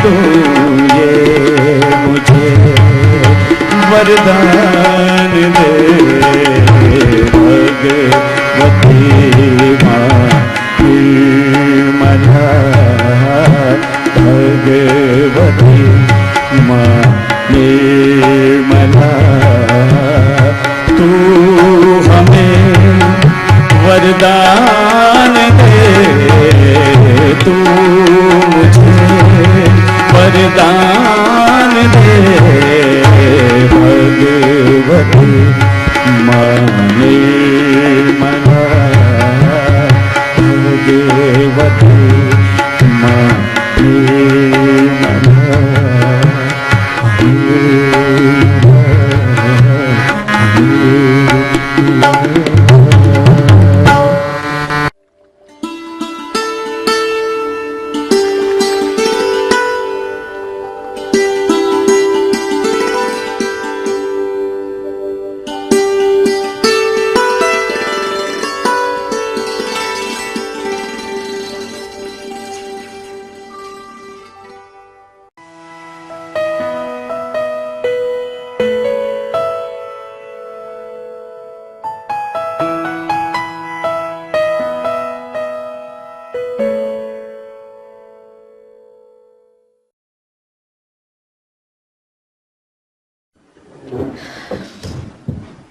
तू ये मुझे वरदान दे भगवती माँ निर्मला, भगवती माँ निर्मला, तू हमें वरदान दे, तू मुझे वरदान दे भगवती माँ निर्मला, भगवती माँ Nirmala.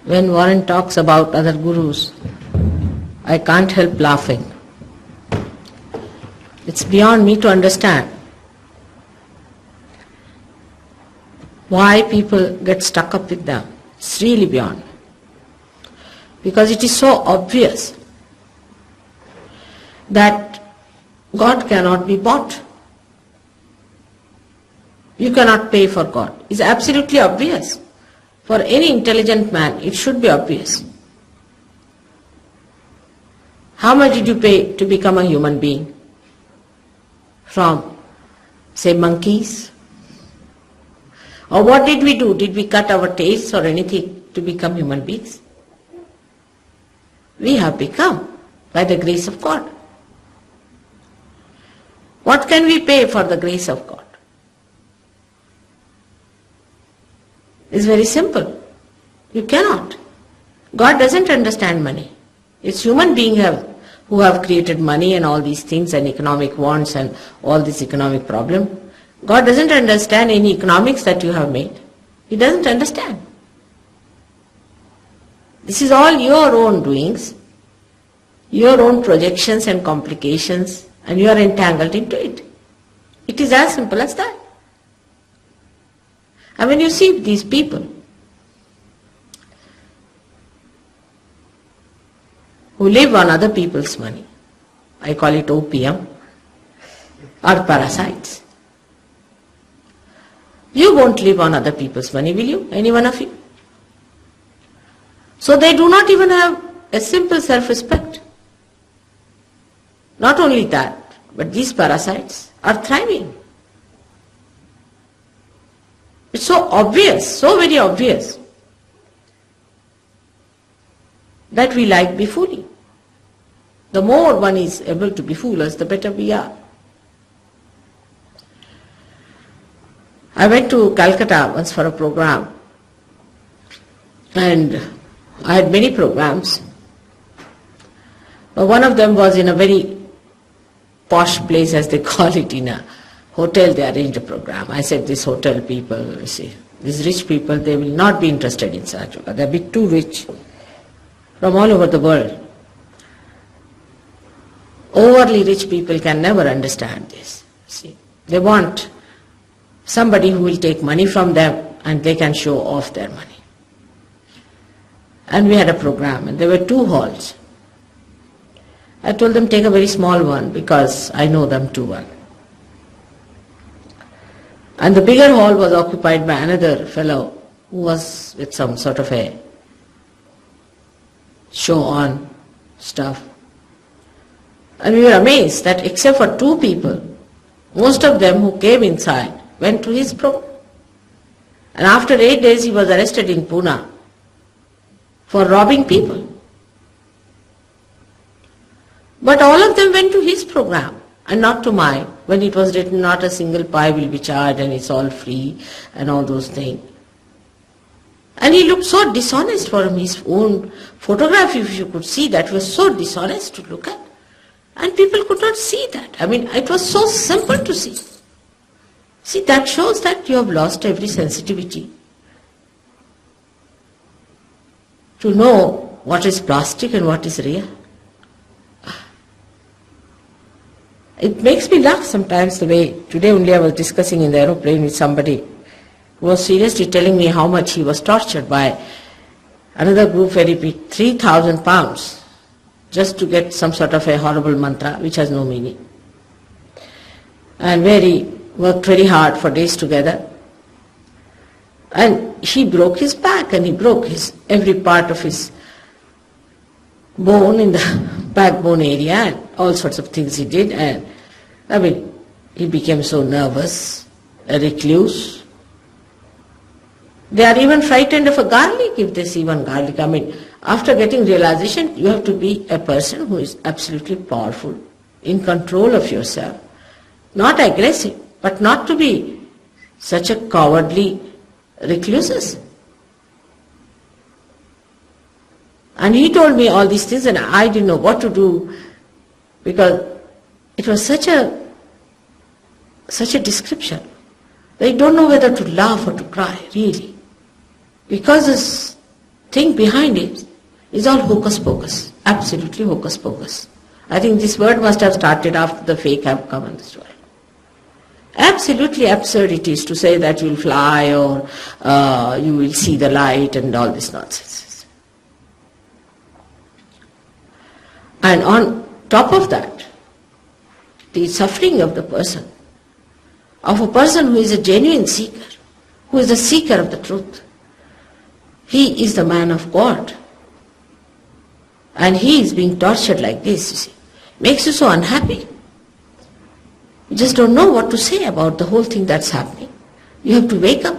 When Warren talks about other gurus, I can't help laughing. It's beyond me to understand why people get stuck up with them. It's really beyond. Because it is so obvious that God cannot be bought. You cannot pay for God. It's absolutely obvious. For any intelligent man, it should be obvious. How much did you pay to become a human being? From, say, monkeys? Or what did we do? Did we cut our tails or anything to become human beings? We have become by the grace of God. What can we pay for the grace of God? It's very simple. You cannot. God doesn't understand money. It's human beings who have created money and all these things and economic wants and all this economic problem. God doesn't understand any economics that you have made. He doesn't understand. This is all your own doings, your own projections and complications, and you are entangled into it. It is as simple as that. And when you see these people who live on other people's money, I call it opium or parasites. You won't live on other people's money, will you? Any one of you? So they do not even have a simple self-respect. Not only that, but these parasites are thriving. It's so obvious, so very obvious, that we like befooling. The more one is able to befool us, the better we are. I went to Calcutta once for a program, and I had many programs, but one of them was in a very posh place, as they call it, in a hotel. They arranged a program. I said, these hotel people, you see, these rich people, they will not be interested in sahaja. They are a bit too rich from all over the world. Overly rich people can never understand this. See, they want somebody who will take money from them and they can show off their money. And we had a program, and there were 2 halls. I told them, take a very small one because I know them too well. And the bigger hall was occupied by another fellow who was with some sort of a show on stuff. And we were amazed that except for 2 people, most of them who came inside went to his program. And after 8 days he was arrested in Pune for robbing people. But all of them went to his program. and not to mine, when it was written not a single pie will be charged and it's all free and all those things. And he looked so dishonest for his own photograph, if you could see that, was so dishonest to look at. And people could not see that. I mean, it was so simple to see. See, that shows that you have lost every sensitivity to know what is plastic and what is real. It makes me laugh sometimes the way, today only I was discussing in the aeroplane with somebody who was seriously telling me how much he was tortured by another group where he paid 3,000 pounds just to get some sort of a horrible mantra which has no meaning. And where he worked very hard for days together. And he broke his back and he broke every part of his bone in the backbone area and all sorts of things he did. And I mean, he became so nervous, a recluse. They are even frightened of a garlic if they see one garlic. I mean, after getting realization, you have to be a person who is absolutely powerful, in control of yourself, not aggressive, but not to be such a cowardly recluses. And he told me all these things and I didn't know what to do, because it was such a description that you don't know whether to laugh or to cry, really. Because this thing behind it is all hocus pocus, absolutely hocus pocus. I think this word must have started after the fake have come in this world. Absolutely absurd it is to say that you will fly or you will see the light and all this nonsense. And on top of that, the suffering of the person, of a person who is a genuine seeker, who is the seeker of the truth. He is the man of God. And he is being tortured like this, you see. Makes you so unhappy. You just don't know what to say about the whole thing that's happening. You have to wake up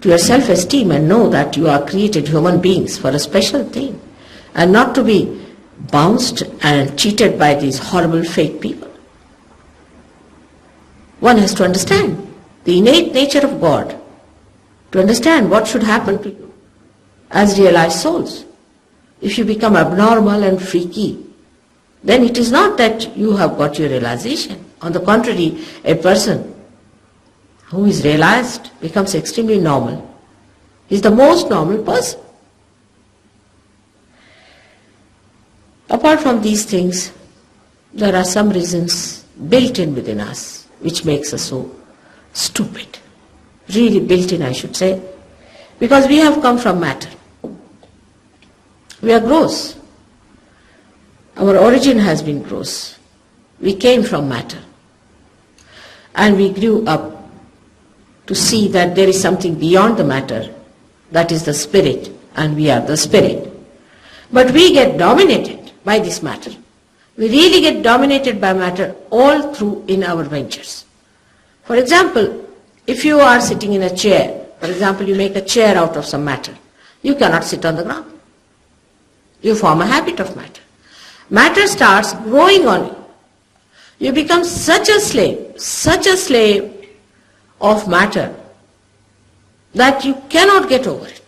to your self-esteem and know that you are created human beings for a special thing, and not to be bounced and cheated by these horrible fake people. One has to understand the innate nature of God, to understand what should happen to you as realized souls. If you become abnormal and freaky, then it is not that you have got your realization. On the contrary, a person who is realized becomes extremely normal. He is the most normal person. Apart from these things, there are some reasons built in within us which makes us so stupid. Really built in, I should say. Because we have come from matter. We are gross. Our origin has been gross. We came from matter. And we grew up to see that there is something beyond the matter, that is the spirit, and we are the spirit. But we get dominated by this matter. We really get dominated by matter all through in our ventures. For example, if you are sitting in a chair, for example, you make a chair out of some matter, you cannot sit on the ground. You form a habit of matter. Matter starts growing on you. You become such a slave of matter that you cannot get over it.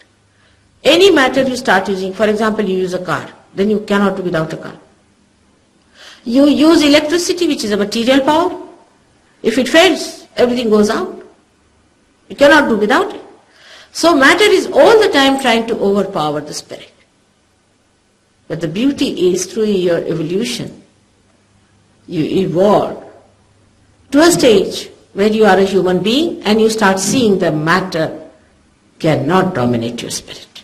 Any matter you start using, for example, you use a car, then you cannot do without a car. You use electricity, which is a material power. If it fails, everything goes out. You cannot do without it. So matter is all the time trying to overpower the spirit. But the beauty is through your evolution, you evolve to a stage where you are a human being and you start seeing the matter cannot dominate your spirit.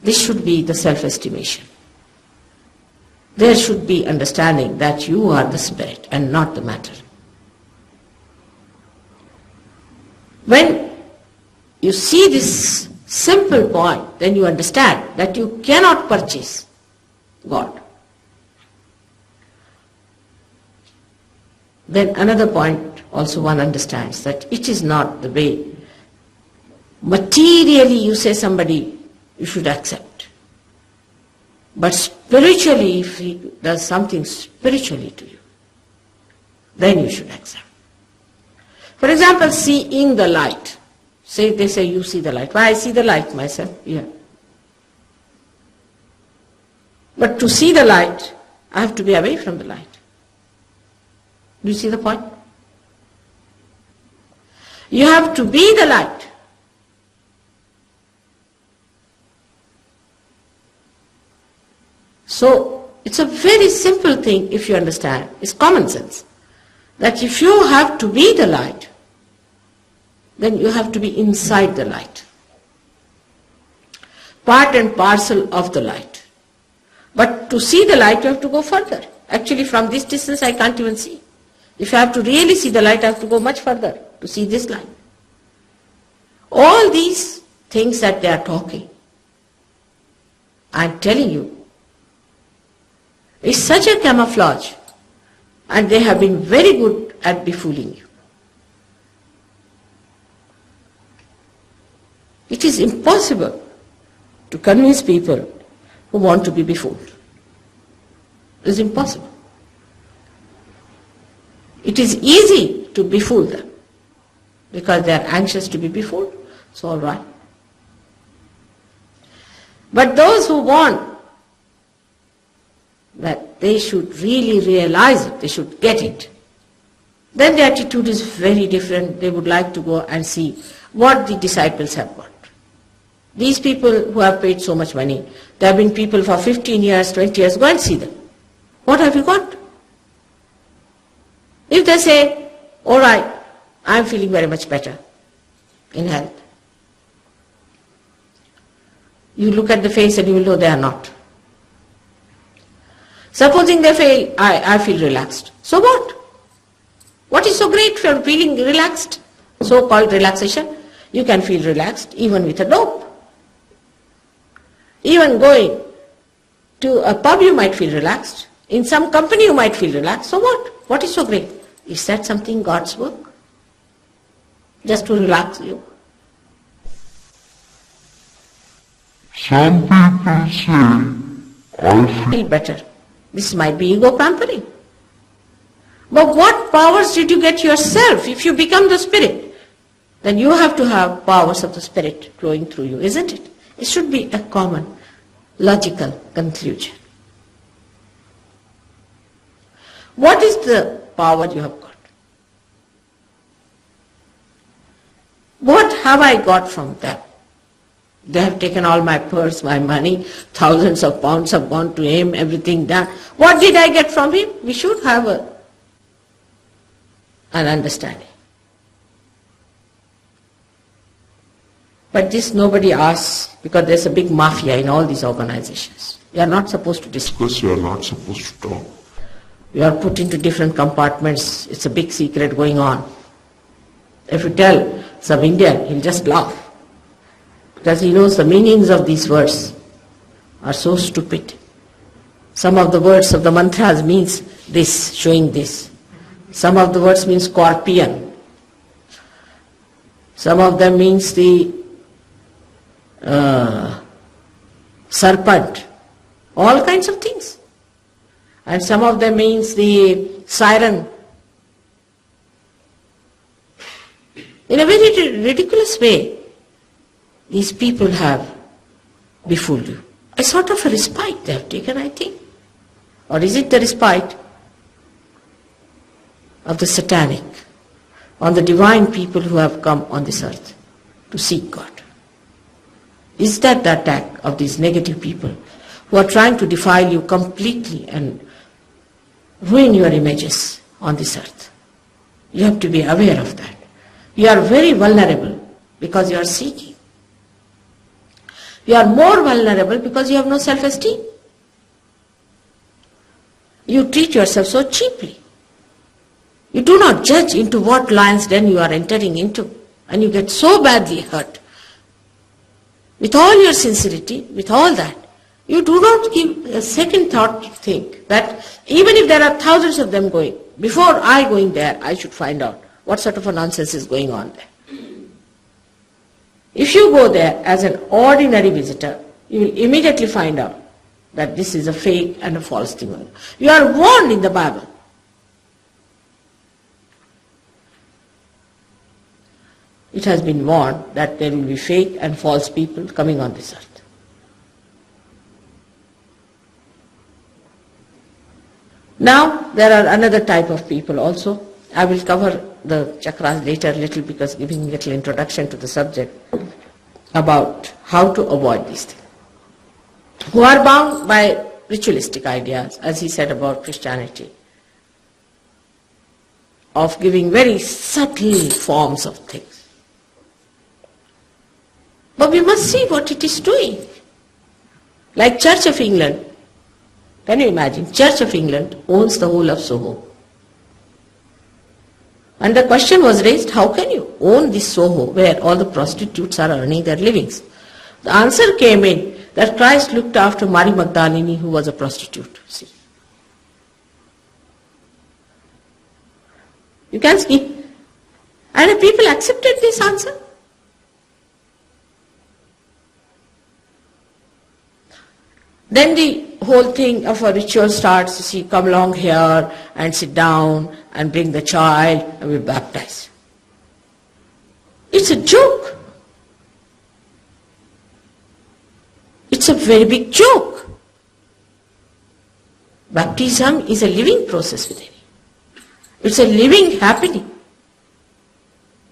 This should be the self-estimation. There should be understanding that you are the spirit and not the matter. When you see this simple point, then you understand that you cannot purchase God. Then another point also one understands that it is not the way materially you say somebody you should accept. But spiritually, if he does something spiritually to you, then you should accept. For example, seeing the light. They say, you see the light. Why? I see the light myself. Yeah. But to see the light, I have to be away from the light. Do you see the point? You have to be the light. So, it's a very simple thing if you understand. It's common sense. That if you have to be the light, then you have to be inside the light. Part and parcel of the light. But to see the light, you have to go further. Actually, from this distance, I can't even see. If I have to really see the light, I have to go much further to see this light. All these things that they are talking, I'm telling you, is such a camouflage, and they have been very good at befooling you. It is impossible to convince people who want to be befooled. It is impossible. It is easy to befool them because they are anxious to be befooled. It's all right. But those who want that they should really realize it, they should get it, then the attitude is very different. They would like to go and see what the disciples have got. These people who have paid so much money, there have been people for 15 years, 20 years, go and see them. What have you got? If they say, all right, I am feeling very much better in health, you look at the face and you will know they are not. Supposing they say, I feel relaxed. So what? What is so great for feeling relaxed? So-called relaxation. You can feel relaxed even with a dope. Even going to a pub you might feel relaxed. In some company you might feel relaxed. So what? What is so great? Is that something God's work? Just to relax you? Some people say, I Feel better. This might be ego pampering. But what powers did you get yourself? If you become the spirit, then you have to have powers of the spirit flowing through you, isn't it? It should be a common, logical conclusion. What is the power you have got? What have I got from them? They have taken all my purse, my money, thousands of pounds have gone to him, everything done. What did I get from him? We should have an understanding. But this nobody asks because there's a big mafia in all these organizations. You are not supposed to discuss. Because you are not supposed to talk. You are put into different compartments. It's a big secret going on. If you tell some Indian, he'll just laugh. Because he knows the meanings of these words are so stupid. Some of the words of the mantras means this, showing this. Some of the words mean scorpion. Some of them means the serpent. All kinds of things. And some of them means the siren. In a very ridiculous way, these people have befooled you. A sort of a respite they have taken, I think. Or is it the respite of the satanic, on the divine people who have come on this earth to seek God? Is that the attack of these negative people who are trying to defile you completely and ruin your images on this earth? You have to be aware of that. You are very vulnerable because you are seeking. You are more vulnerable because you have no self-esteem. You treat yourself so cheaply. You do not judge into what lion's den you are entering into, and you get so badly hurt. With all your sincerity, with all that, you do not give a second thought to think that even if there are thousands of them going, before I going there, I should find out what sort of a nonsense is going on there. If you go there as an ordinary visitor, you will immediately find out that this is a fake and a false thing. You are warned in the Bible it has been warned that there will be fake and false people coming on this earth. Now, there are another type of people also. I will cover the chakras later a little because giving a little introduction to the subject about how to avoid these things. Who are bound by ritualistic ideas, as he said about Christianity, of giving very subtle forms of things. But we must see what it is doing. Like Church of England, can you imagine? Church of England owns the whole of Soho. And the question was raised, how can you own this Soho where all the prostitutes are earning their livings? The answer came in that Christ looked after Mary Magdalene, who was a prostitute. See, you can see. And the people accepted this answer. Then the whole thing of a ritual starts. You see, come along here and sit down and bring the child and we baptize. It's a joke. It's a very big joke. Baptism is a living process within you. It's a living happening.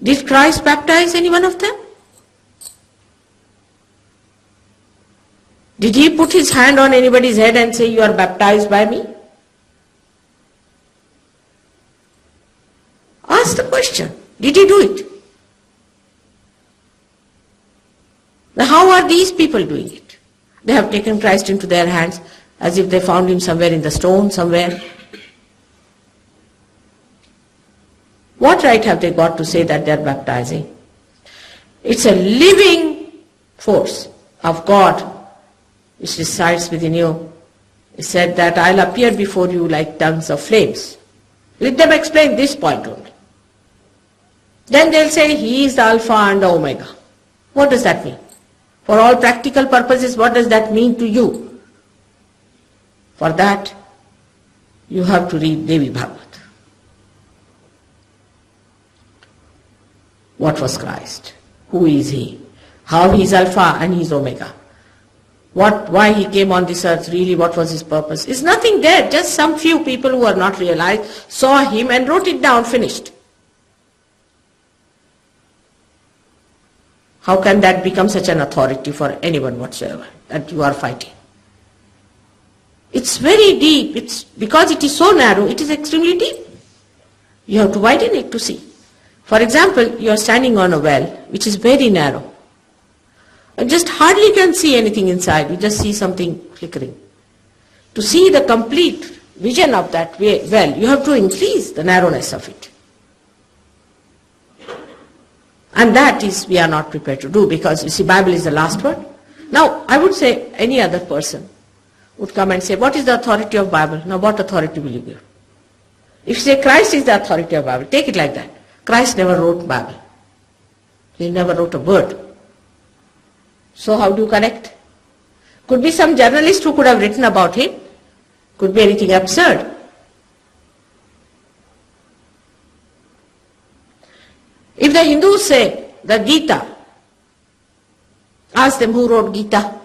Did Christ baptize any one of them? Did he put his hand on anybody's head and say, you are baptized by me? Ask the question. Did he do it? Now how are these people doing it? They have taken Christ into their hands as if they found him somewhere in the stone, somewhere. What right have they got to say that they are baptizing? It's a living force of God which resides within you. He said that I'll appear before you like tongues of flames. Let them explain this point only. Then they'll say he is the Alpha and the Omega. What does that mean? For all practical purposes, what does that mean to you? For that, you have to read Devi Bhagavad. What was Christ? Who is he? How he is Alpha and he is Omega? Why he came on this earth, really what was his purpose? Is nothing there, just some few people who are not realized saw him and wrote it down, finished. How can that become such an authority for anyone whatsoever that you are fighting? It's very deep. Because it is so narrow, it is extremely deep. You have to widen it to see. For example, you are standing on a well which is very narrow. And just hardly can see anything inside. You just see something flickering. To see the complete vision of that well, you have to increase the narrowness of it. And that is we are not prepared to do because you see Bible is the last word. Now I would say any other person would come and say, what is the authority of Bible? Now what authority will you give? If you say Christ is the authority of Bible, take it like that. Christ never wrote Bible. He never wrote a word. So how do you connect? Could be some journalist who could have written about him. Could be anything absurd. If the Hindus say the Gita, ask them who wrote Gita.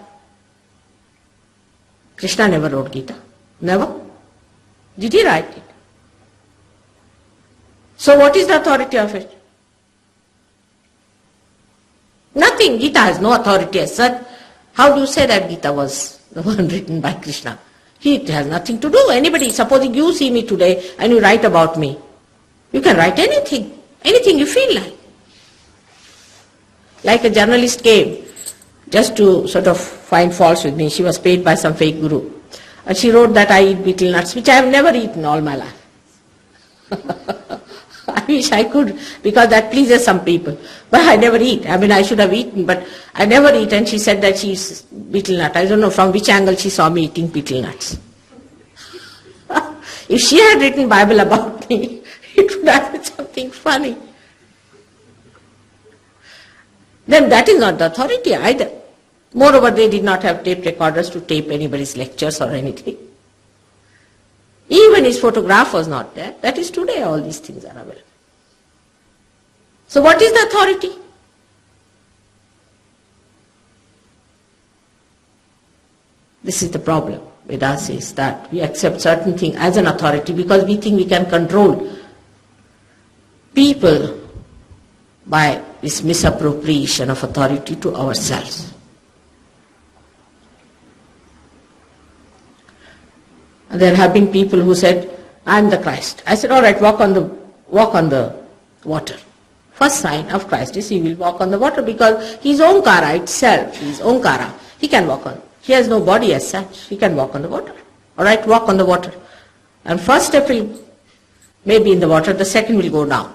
Krishna never wrote Gita. Never. Did he write it? So what is the authority of it? Nothing. Gita has no authority as such. How do you say that Gita was the one written by Krishna? It has nothing to do. Anybody, supposing you see me today and you write about me, you can write anything. Anything you feel like. Like a journalist came just to sort of find faults with me. She was paid by some fake guru. And she wrote that I eat betel nuts, which I have never eaten all my life. I wish I could, because that pleases some people. But I never eat. I mean, I should have eaten, but I never eat. And she said that she eats betel nut. I don't know from which angle she saw me eating betel nuts. If she had written Bible about me, it would have been something funny. Then that is not the authority either. Moreover, they did not have tape recorders to tape anybody's lectures or anything. Even his photograph was not there. That is today all these things are available. So what is the authority? This is the problem with us, is that we accept certain thing as an authority because we think we can control people by this misappropriation of authority to ourselves. There have been people who said, I am the Christ. I said, all right, walk on the water. First sign of Christ is he will walk on the water because his Omkara itself, his Omkara, he can walk on. He has no body as such. He can walk on the water. All right, walk on the water. And first step will maybe in the water, the second will go down.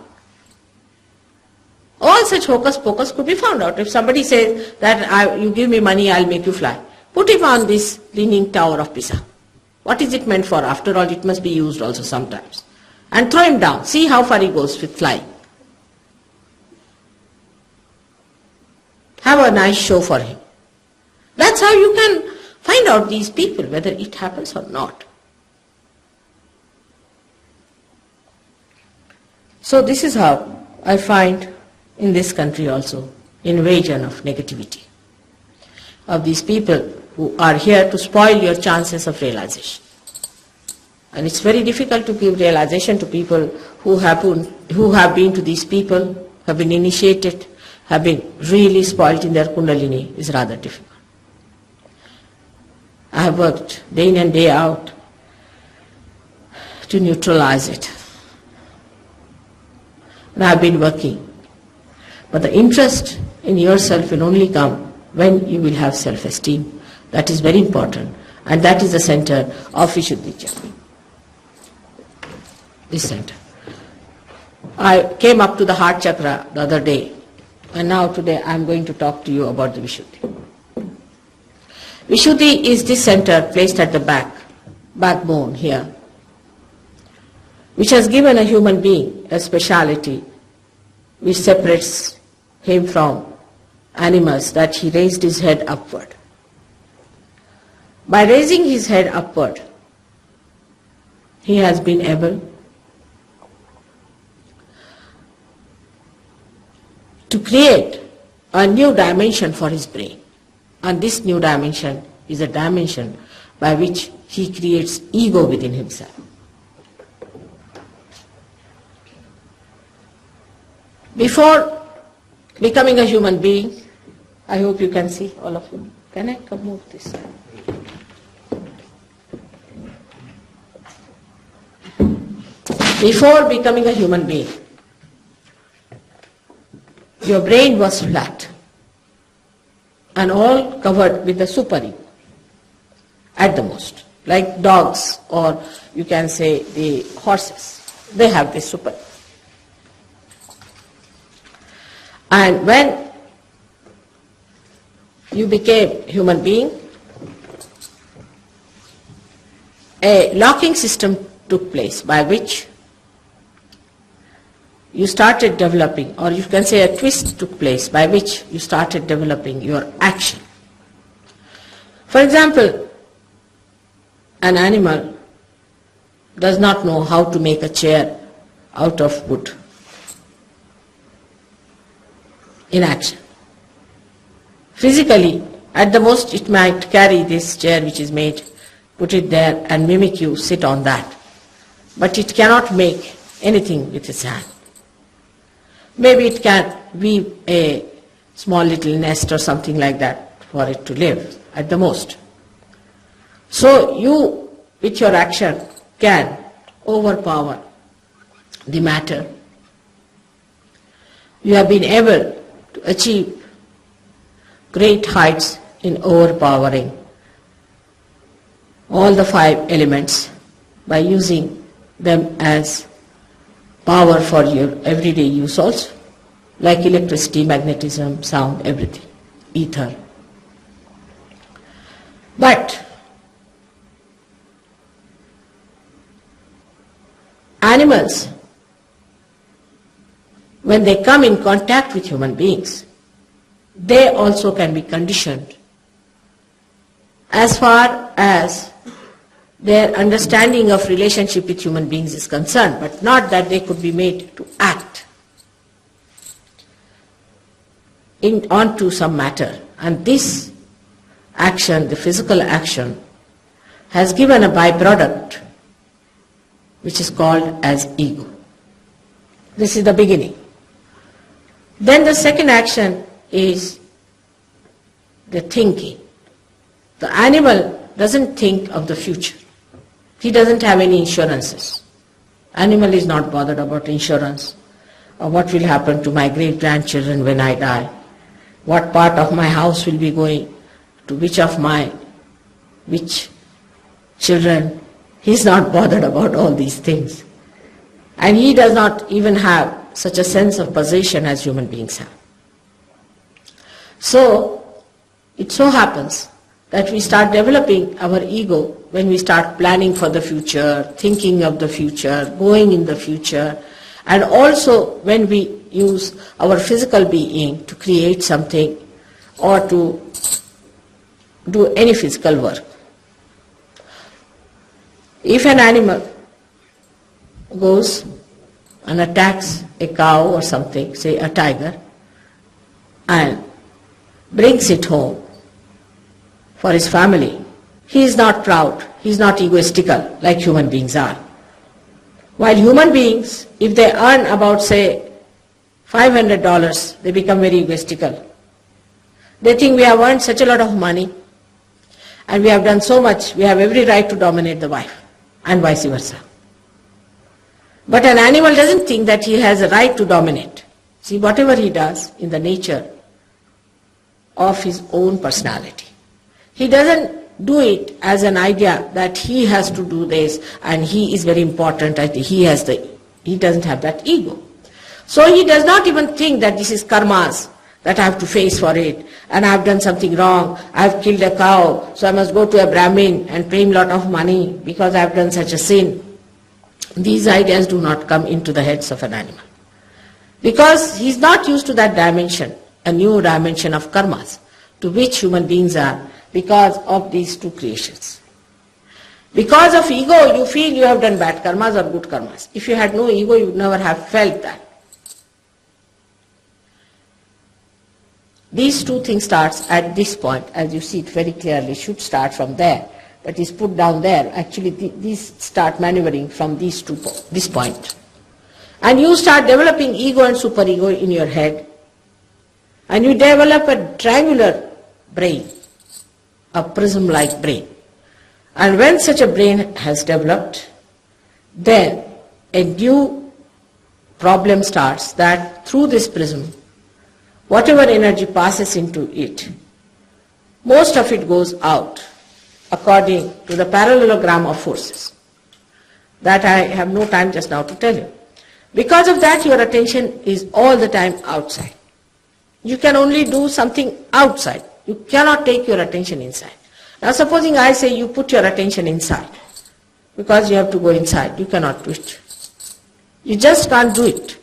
All such hocus pocus could be found out. If somebody says that you give me money, I'll make you fly. Put him on this leaning tower of Pisa. What is it meant for? After all, it must be used also sometimes. And throw him down. See how far he goes with flying. Have a nice show for him. That's how you can find out these people, whether it happens or not. So this is how I find in this country also invasion of negativity of these people who are here to spoil your chances of realization. And it's very difficult to give realization to people who have been to these people, have been initiated, have been really spoiled in their kundalini, is rather difficult. I have worked day in and day out to neutralize it. And I have been working. But the interest in yourself will only come when you will have self-esteem. That is very important. And that is the center of Vishuddhi. This center. I came up to the heart chakra the other day. And now today I am going to talk to you about the Vishuddhi. Vishuddhi is this center placed at the backbone here, which has given a human being a speciality which separates him from animals, that he raised his head upward. By raising his head upward, he has been able to create a new dimension for his brain. And this new dimension is a dimension by which he creates ego within himself. Before becoming a human being, I hope you can see, all of you. Can I come move this? Before becoming a human being, your brain was flat and all covered with the superego, at the most. Like dogs, or you can say the horses, they have this superego. And when you became human being, a locking system took place by which you started developing, or you can say a twist took place by which you started developing your action. For example, an animal does not know how to make a chair out of wood in action. Physically, at the most it might carry this chair which is made, put it there and mimic you sit on that. But it cannot make anything with its hand. Maybe it can weave a small little nest or something like that for it to live, at the most. So you, with your action, can overpower the matter. You have been able to achieve great heights in overpowering all the 5 elements by using them as power for your everyday use also, like electricity, magnetism, sound, everything, ether. But animals, when they come in contact with human beings, they also can be conditioned as far as their understanding of relationship with human beings is concerned, but not that they could be made to act onto some matter. And this action, the physical action, has given a byproduct which is called as ego. This is the beginning. Then the second action is the thinking. The animal doesn't think of the future. He doesn't have any insurances. Animal is not bothered about insurance or what will happen to my great-grandchildren when I die, what part of my house will be going to which children. He's not bothered about all these things. And he does not even have such a sense of possession as human beings have. So, it so happens that we start developing our ego when we start planning for the future, thinking of the future, going in the future, and also when we use our physical being to create something or to do any physical work. If an animal goes and attacks a cow or something, say a tiger, and brings it home for his family, he is not proud, he is not egoistical like human beings are. While human beings, if they earn about, say, $500, they become very egoistical. They think we have earned such a lot of money and we have done so much, we have every right to dominate the wife, and vice versa. But an animal doesn't think that he has a right to dominate. See, whatever he does in the nature of his own personality, he doesn't do it as an idea that he has to do this and he is very important, he doesn't have that ego. So he does not even think that this is karmas, that I have to face for it, and I have done something wrong, I have killed a cow, so I must go to a Brahmin and pay him a lot of money because I have done such a sin. These ideas do not come into the heads of an animal. Because he is not used to that dimension, a new dimension of karmas, to which human beings are because of these two creations. Because of ego, you feel you have done bad karmas or good karmas. If you had no ego, you would never have felt that. These two things starts at this point, as you see it very clearly, should start from there, but is put down there. Actually, these start maneuvering from this point. And you start developing ego and superego in your head, and you develop a triangular brain, a prism-like brain. And when such a brain has developed, then a new problem starts that through this prism, whatever energy passes into it, most of it goes out according to the parallelogram of forces. That I have no time just now to tell you. Because of that, your attention is all the time outside. You can only do something outside. You cannot take your attention inside. Now supposing I say you put your attention inside, because you have to go inside, you cannot do it. You just can't do it.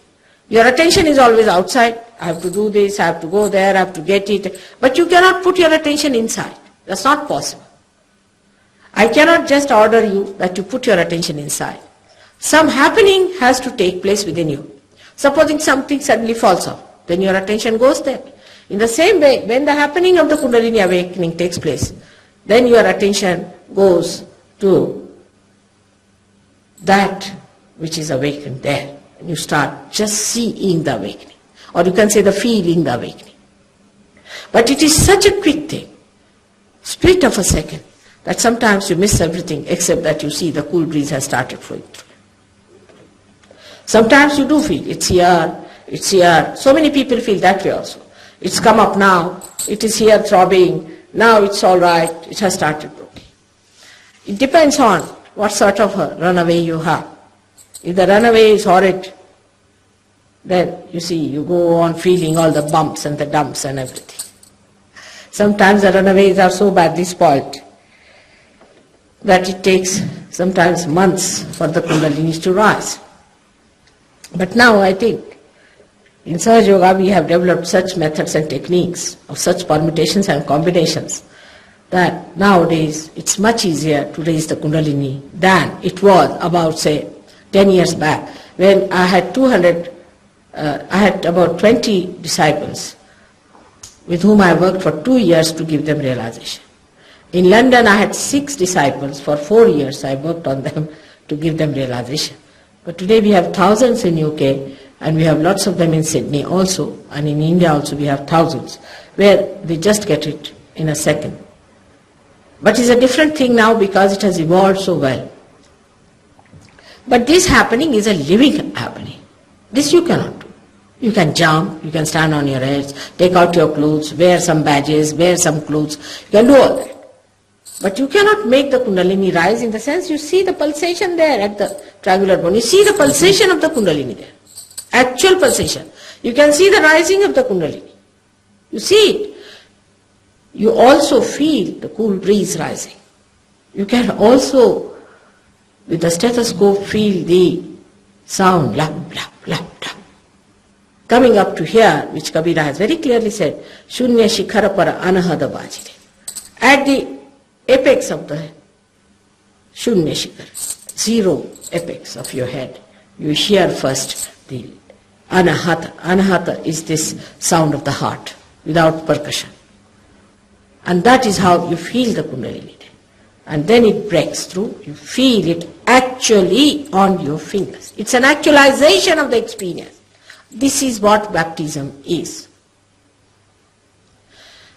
Your attention is always outside. I have to do this, I have to go there, I have to get it. But you cannot put your attention inside. That's not possible. I cannot just order you that you put your attention inside. Some happening has to take place within you. Supposing something suddenly falls off, then your attention goes there. In the same way, when the happening of the Kundalini awakening takes place, then your attention goes to that which is awakened there. And you start just seeing the awakening. Or you can say the feeling the awakening. But it is such a quick thing, split of a second, that sometimes you miss everything except that you see the cool breeze has started flowing through. Sometimes you do feel it's here, it's here. So many people feel that way also. It's come up now, it is here throbbing, now it's all right, it has started broken. It depends on what sort of a runaway you have. If the runaway is horrid, then you see, you go on feeling all the bumps and the dumps and everything. Sometimes the runaways are so badly spoiled that it takes sometimes months for the Kundalinis to rise. But now I think in Sahajayoga we have developed such methods and techniques of such permutations and combinations that nowadays it's much easier to raise the Kundalini than it was about, say, 10 years back, when I had about 20 disciples with whom I worked for 2 years to give them realization. In London I had 6 disciples. For 4 years I worked on them to give them realization. But today we have thousands in UK, and we have lots of them in Sydney also, and in India also we have thousands, where they just get it in a second. But it's a different thing now because it has evolved so well. But this happening is a living happening. This you cannot do. You can jump, you can stand on your heads, take out your clothes, wear some badges, wear some clothes. You can do all that. But you cannot make the Kundalini rise in the sense you see the pulsation there at the triangular bone. You see the pulsation of the Kundalini there. Actual pulsation. You can see the rising of the Kundalini. You see it. You also feel the cool breeze rising. You can also, with the stethoscope, feel the sound, lap, lap, lap, lap. Coming up to here, which Kabira has very clearly said, Shunya Shikhara Para Anahada Bajire. At the apex of the Shunya Shikhara, zero apex of your head, you hear first the Anahata. Anahata is this sound of the heart, without percussion. And that is how you feel the Kundalini. And then it breaks through, you feel it actually on your fingers. It's an actualization of the experience. This is what baptism is.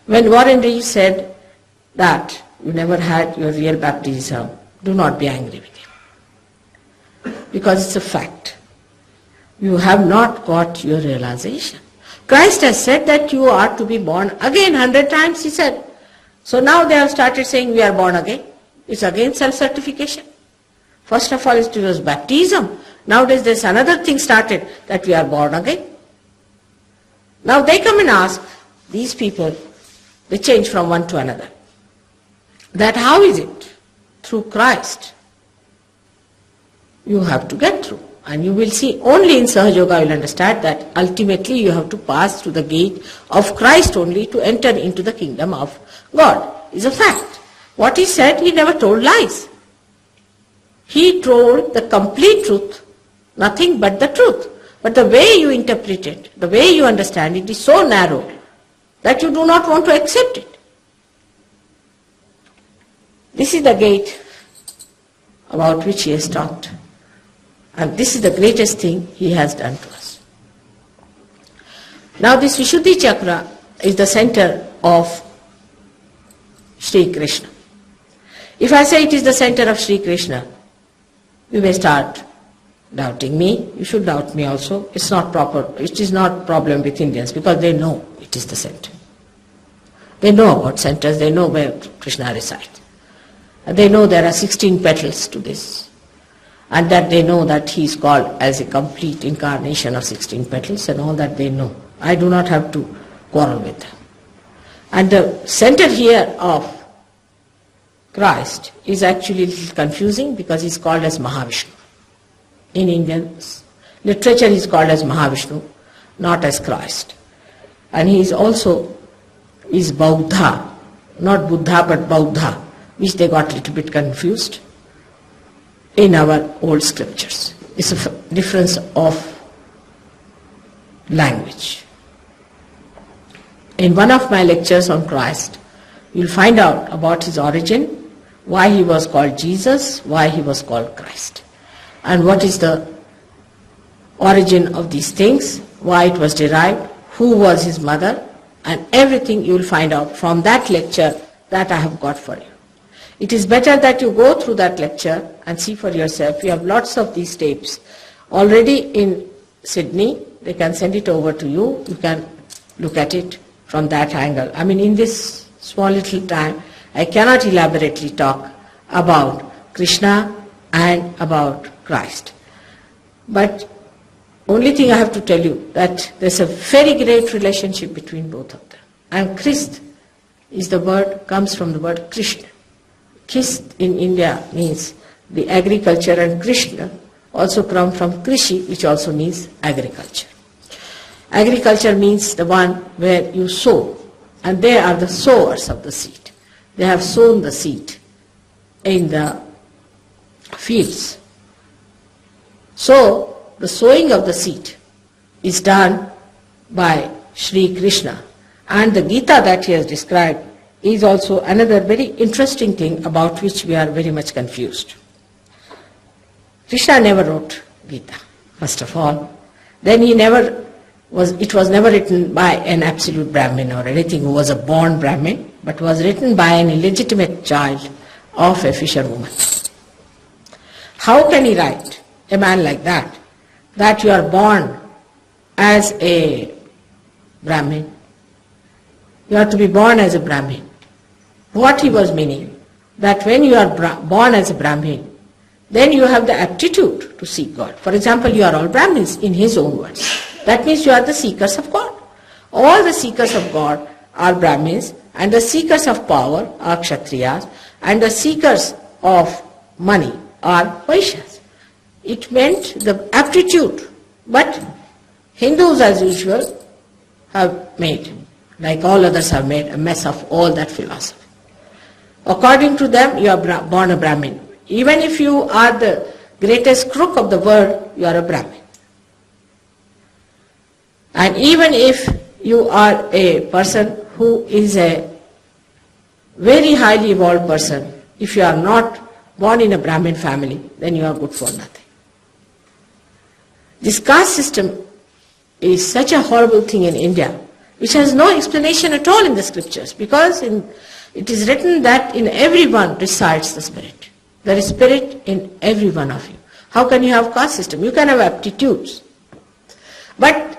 When Warren Reeves said that you never had your real baptism, do not be angry with him. Because it's a fact. You have not got your realization. Christ has said that you are to be born again 100 times, he said. So now they have started saying we are born again. It's again self-certification. First of all, it was baptism. Nowadays there's another thing started, that we are born again. Now they come and ask, these people, they change from one to another. That how is it? Through Christ. You have to get through. And you will see, only in sahajayoga you will understand that ultimately you have to pass through the gate of Christ only to enter into the kingdom of God. Is a fact. What he said, he never told lies. He told the complete truth, nothing but the truth. But the way you interpret it, the way you understand it is so narrow that you do not want to accept it. This is the gate about which he has talked. And this is the greatest thing he has done to us. Now this Vishuddhi Chakra is the center of Sri Krishna. If I say it is the center of Sri Krishna, you may start doubting me. You should doubt me also. It's not proper. It is not problem with Indians because they know it is the center. They know about centers. They know where Krishna resides. They know there are 16 petals to this. And that they know that he is called as a complete incarnation of 16 petals, and all that they know. I do not have to quarrel with them. And the center here of Christ is actually confusing because he is called as Mahavishnu. In Indian literature he is called as Mahavishnu, not as Christ. And he is also Bauddha, not Buddha but Bauddha, which they got a little bit confused in our old scriptures. It's a difference of language. In one of my lectures on Christ, you'll find out about his origin, why he was called Jesus, why he was called Christ, and what is the origin of these things, why it was derived, who was his mother, and everything you will find out from that lecture that I have got for you. It is better that you go through that lecture and see for yourself. We have lots of these tapes already in Sydney. They can send it over to you. You can look at it from that angle. I mean, in this small little time, I cannot elaborately talk about Krishna and about Christ. But only thing I have to tell you that there's a very great relationship between both of them. And Christ is the word, comes from the word Krishna. Kist in India means the agriculture, and Krishna also come from Krishi, which also means agriculture. Agriculture means the one where you sow, and they are the sowers of the seed. They have sown the seed in the fields. So the sowing of the seed is done by Sri Krishna, and the Gita that he has described is also another very interesting thing about which we are very much confused. Krishna never wrote Gita, first of all. Then it was never written by an absolute Brahmin or anything who was a born Brahmin, but was written by an illegitimate child of a fisherwoman. How can he write, a man like that you are born as a Brahmin? You are to be born as a Brahmin. What he was meaning, that when you are born as a Brahmin, then you have the aptitude to seek God. For example, you are all Brahmins in his own words. That means you are the seekers of God. All the seekers of God are Brahmins, and the seekers of power are Kshatriyas, and the seekers of money are Vaishyas. It meant the aptitude. But Hindus, as usual, have made, like all others have made, a mess of all that philosophy. According to them, you are born a Brahmin. Even if you are the greatest crook of the world, you are a Brahmin. And even if you are a person who is a very highly evolved person, if you are not born in a Brahmin family, then you are good for nothing. This caste system is such a horrible thing in India, which has no explanation at all in the scriptures, because it is written that in everyone resides the spirit. There is spirit in every one of you. How can you have caste system? You can have aptitudes. But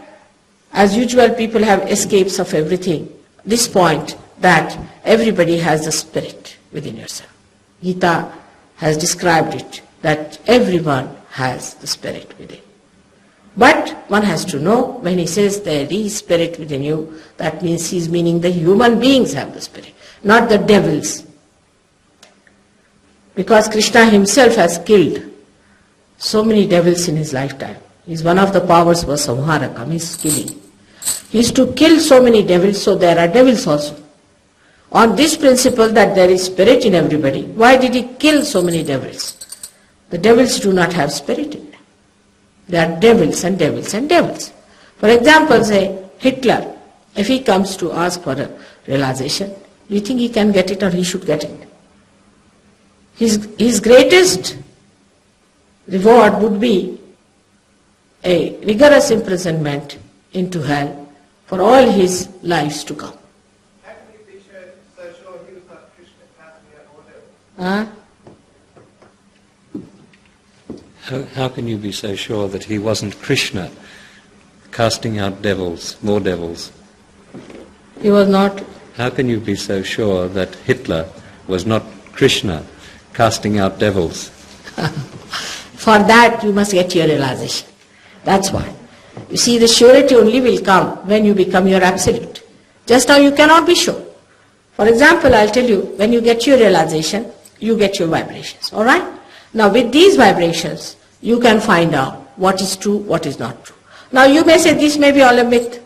as usual, people have escapes of everything. This point that everybody has the spirit within yourself. Gita has described it, that everyone has the spirit within. But one has to know, when he says there is spirit within you, that means he is meaning the human beings have the spirit, not the devils. Because Krishna himself has killed so many devils in his lifetime. One of the powers was samharaka, means killing. He used to kill so many devils, so there are devils also. On this principle that there is spirit in everybody, why did he kill so many devils? The devils do not have spirit in them. They are devils and devils and devils. For example, say Hitler, if he comes to ask for a realization, do you think he can get it or he should get it? His greatest reward would be a rigorous imprisonment into hell for all his lives to come. Actually, they said so sure he was not Krishna casting out devils. How can you be so sure that he wasn't Krishna casting out devils, more devils? He was not. How can you be so sure that Hitler was not Krishna casting out devils? For that you must get your realization. That's why. You see, the surety only will come when you become your absolute. Just now you cannot be sure. For example, I'll tell you, when you get your realization, you get your vibrations. Alright? Now with these vibrations, you can find out what is true, what is not true. Now you may say this may be all a myth.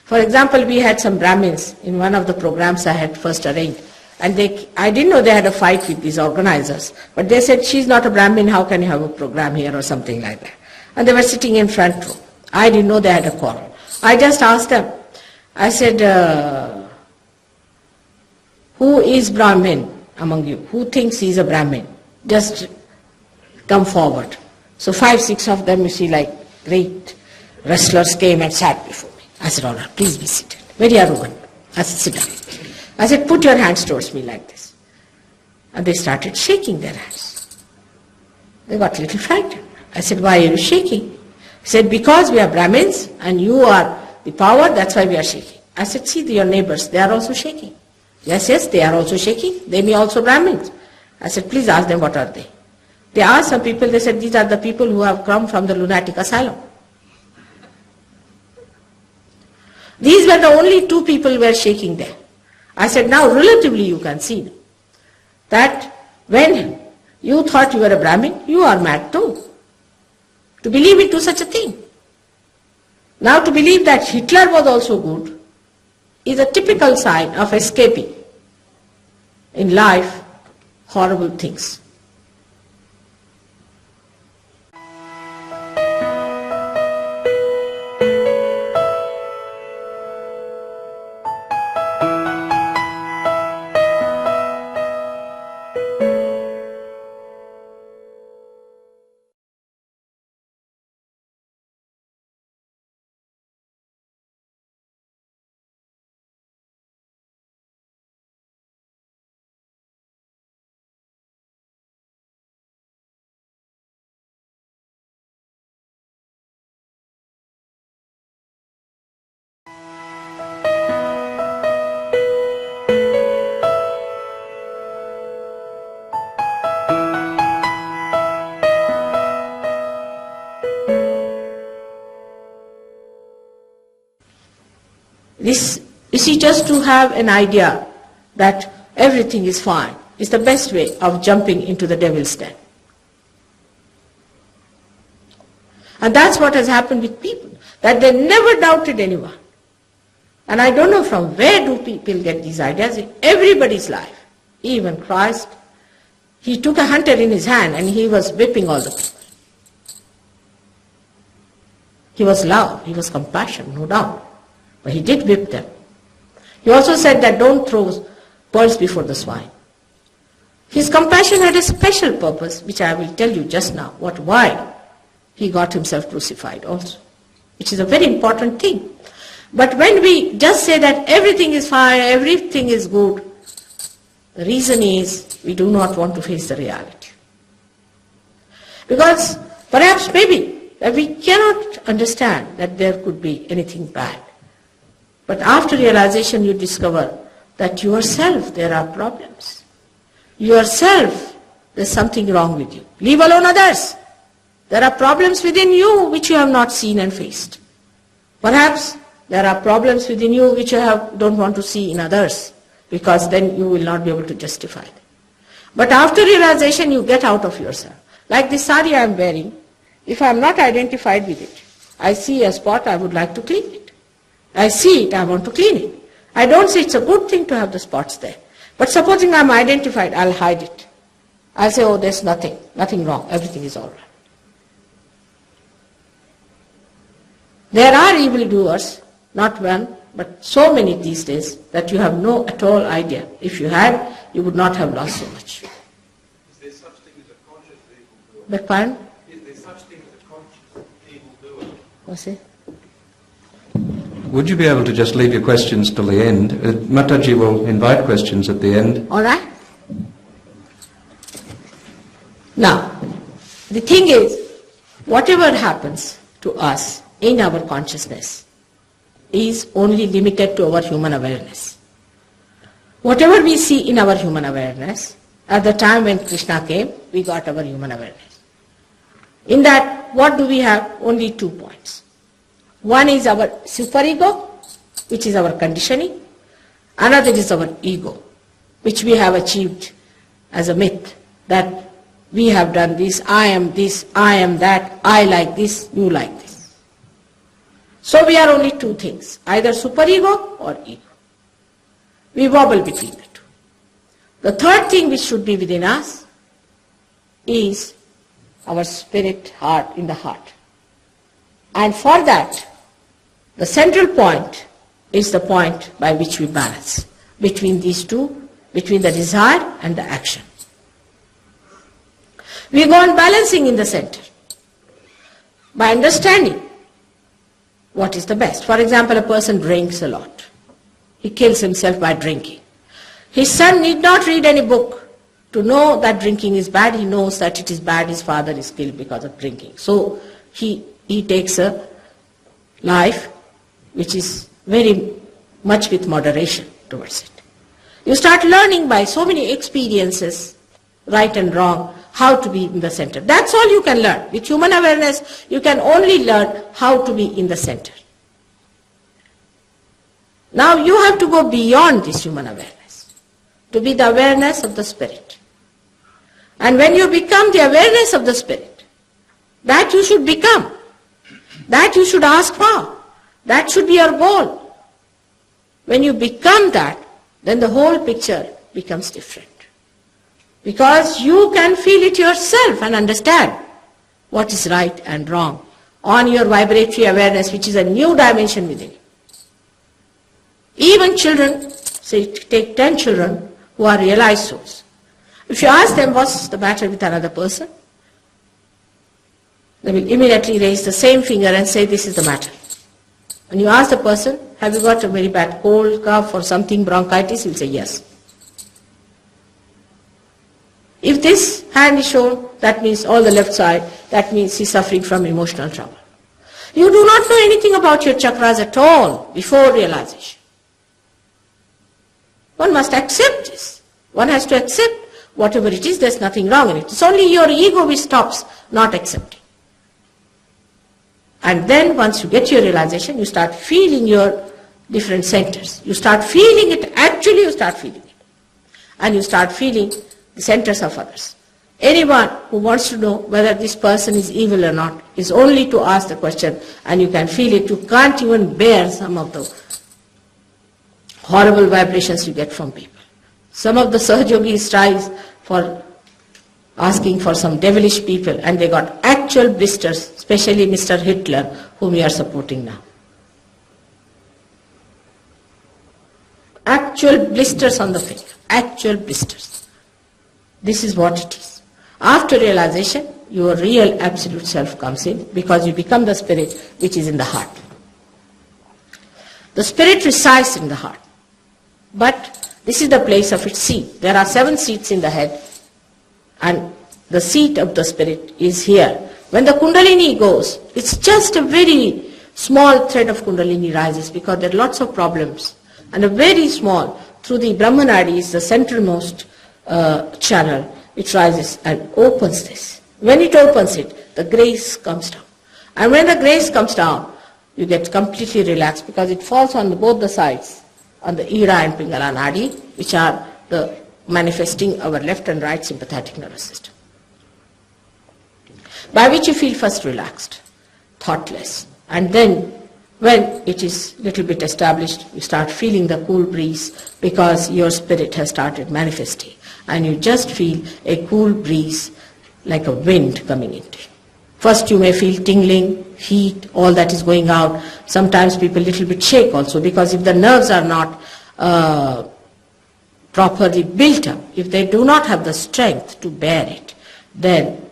For example, we had some Brahmins in one of the programs I had first arranged. And I didn't know they had a fight with these organizers. But they said, she's not a Brahmin, how can you have a program here or something like that. And they were sitting in front row. I didn't know they had a quarrel. I just asked them, I said, who is Brahmin among you? Who thinks he is a Brahmin? Just come forward. So 5, 6 of them, you see, like great wrestlers came and sat before me. I said, all right, please be seated. Very arrogant. I said, sit down. I said, put your hands towards me like this. And they started shaking their hands. They got a little frightened. I said, why are you shaking? He said, because we are Brahmins and you are the power, that's why we are shaking. I said, see your neighbors, they are also shaking. Yes, they are also shaking. They may also Brahmins. I said, please ask them what are they. They asked some people, they said, these are the people who have come from the lunatic asylum. These were the only 2 people who were shaking there. I said, now relatively you can see that when you thought you were a Brahmin, you are mad too. To believe into such a thing. Now to believe that Hitler was also good is a typical sign of escaping in life horrible things. This, you see, just to have an idea that everything is fine is the best way of jumping into the devil's den. And that's what has happened with people, that they never doubted anyone. And I don't know from where do people get these ideas in everybody's life. Even Christ, he took a hunter in his hand and he was whipping all the people. He was love, he was compassion, no doubt. But he did whip them. He also said that don't throw pearls before the swine. His compassion had a special purpose, which I will tell you just now, why he got himself crucified also, which is a very important thing. But when we just say that everything is fine, everything is good, the reason is we do not want to face the reality. Because perhaps maybe we cannot understand that there could be anything bad. But after realization you discover that yourself there are problems. Yourself there's something wrong with you. Leave alone others. There are problems within you which you have not seen and faced. Perhaps there are problems within you which you don't want to see in others, because then you will not be able to justify them. But after realization you get out of yourself. Like this sari I am wearing, if I am not identified with it, I see a spot, I would like to clean it. I see it, I want to clean it. I don't say it's a good thing to have the spots there. But supposing I am identified, I'll hide it. I'll say, oh, there's nothing wrong, everything is all right. There are evildoers, not one, but so many these days that you have no at all idea. If you had, you would not have lost so much. Is there such thing as a conscious evildoer? Beg pardon? Is there such thing as a conscious evildoer? What's it? Would you be able to just leave your questions till the end? Mataji will invite questions at the end. All right? Now, the thing is, whatever happens to us in our consciousness is only limited to our human awareness. Whatever we see in our human awareness, at the time when Krishna came, we got our human awareness. In that, what do we have? Only 2 points. One is our superego, which is our conditioning. Another is our ego, which we have achieved as a myth, that we have done this, I am that, I like this, you like this. So we are only 2 things, either superego or ego. We wobble between the 2. The third thing which should be within us is our spirit, heart, in the heart. And for that, the central point is the point by which we balance between these 2, between the desire and the action. We go on balancing in the center by understanding what is the best. For example, a person drinks a lot. He kills himself by drinking. His son need not read any book to know that drinking is bad. He knows that it is bad. His father is killed because of drinking. So he takes a life which is very much with moderation towards it. You start learning by so many experiences, right and wrong, how to be in the center. That's all you can learn. With human awareness, you can only learn how to be in the center. Now you have to go beyond this human awareness, to be the awareness of the spirit. And when you become the awareness of the spirit, that you should become, that you should ask for, that should be your goal. When you become that, then the whole picture becomes different. Because you can feel it yourself and understand what is right and wrong on your vibratory awareness, which is a new dimension within you. Even children, say take 10 children who are realized souls. If you ask them what's the matter with another person, they will immediately raise the same finger and say this is the matter. When you ask the person, have you got a very bad cold, cough or something, bronchitis, he will say yes. If this hand is shown, that means all the left side, that means he's suffering from emotional trouble. You do not know anything about your chakras at all before realization. One must accept this. One has to accept whatever it is, there's nothing wrong in it. It's only your ego which stops not accepting. And then once you get your realization, you start feeling your different centers. You start feeling it, actually you start feeling it. And you start feeling the centers of others. Anyone who wants to know whether this person is evil or not is only to ask the question, and you can feel it. You can't even bear some of the horrible vibrations you get from people. Some of the Sahajogis tries for asking for some devilish people, and they got actual blisters, especially Mr. Hitler, whom we are supporting now. Actual blisters on the finger, actual blisters. This is what it is. After realization, your real absolute self comes in, because you become the spirit which is in the heart. The spirit resides in the heart, but this is the place of its seat. There are 7 seats in the head, and the seat of the spirit is here. When the Kundalini goes, it's just a very small thread of Kundalini rises, because there are lots of problems. And a very small, through the Brahmanadi is the centermost channel, it rises and opens this. When it opens it, the grace comes down. And when the grace comes down, you get completely relaxed, because it falls on both the sides, on the Ida and Pingala Nadi, which are the manifesting our left and right sympathetic nervous system. By which you feel first relaxed, thoughtless, and then when it is little bit established, you start feeling the cool breeze, because your spirit has started manifesting, and you just feel a cool breeze like a wind coming into you. First you may feel tingling, heat, all that is going out. Sometimes people little bit shake also, because if the nerves are not properly built up, if they do not have the strength to bear it, then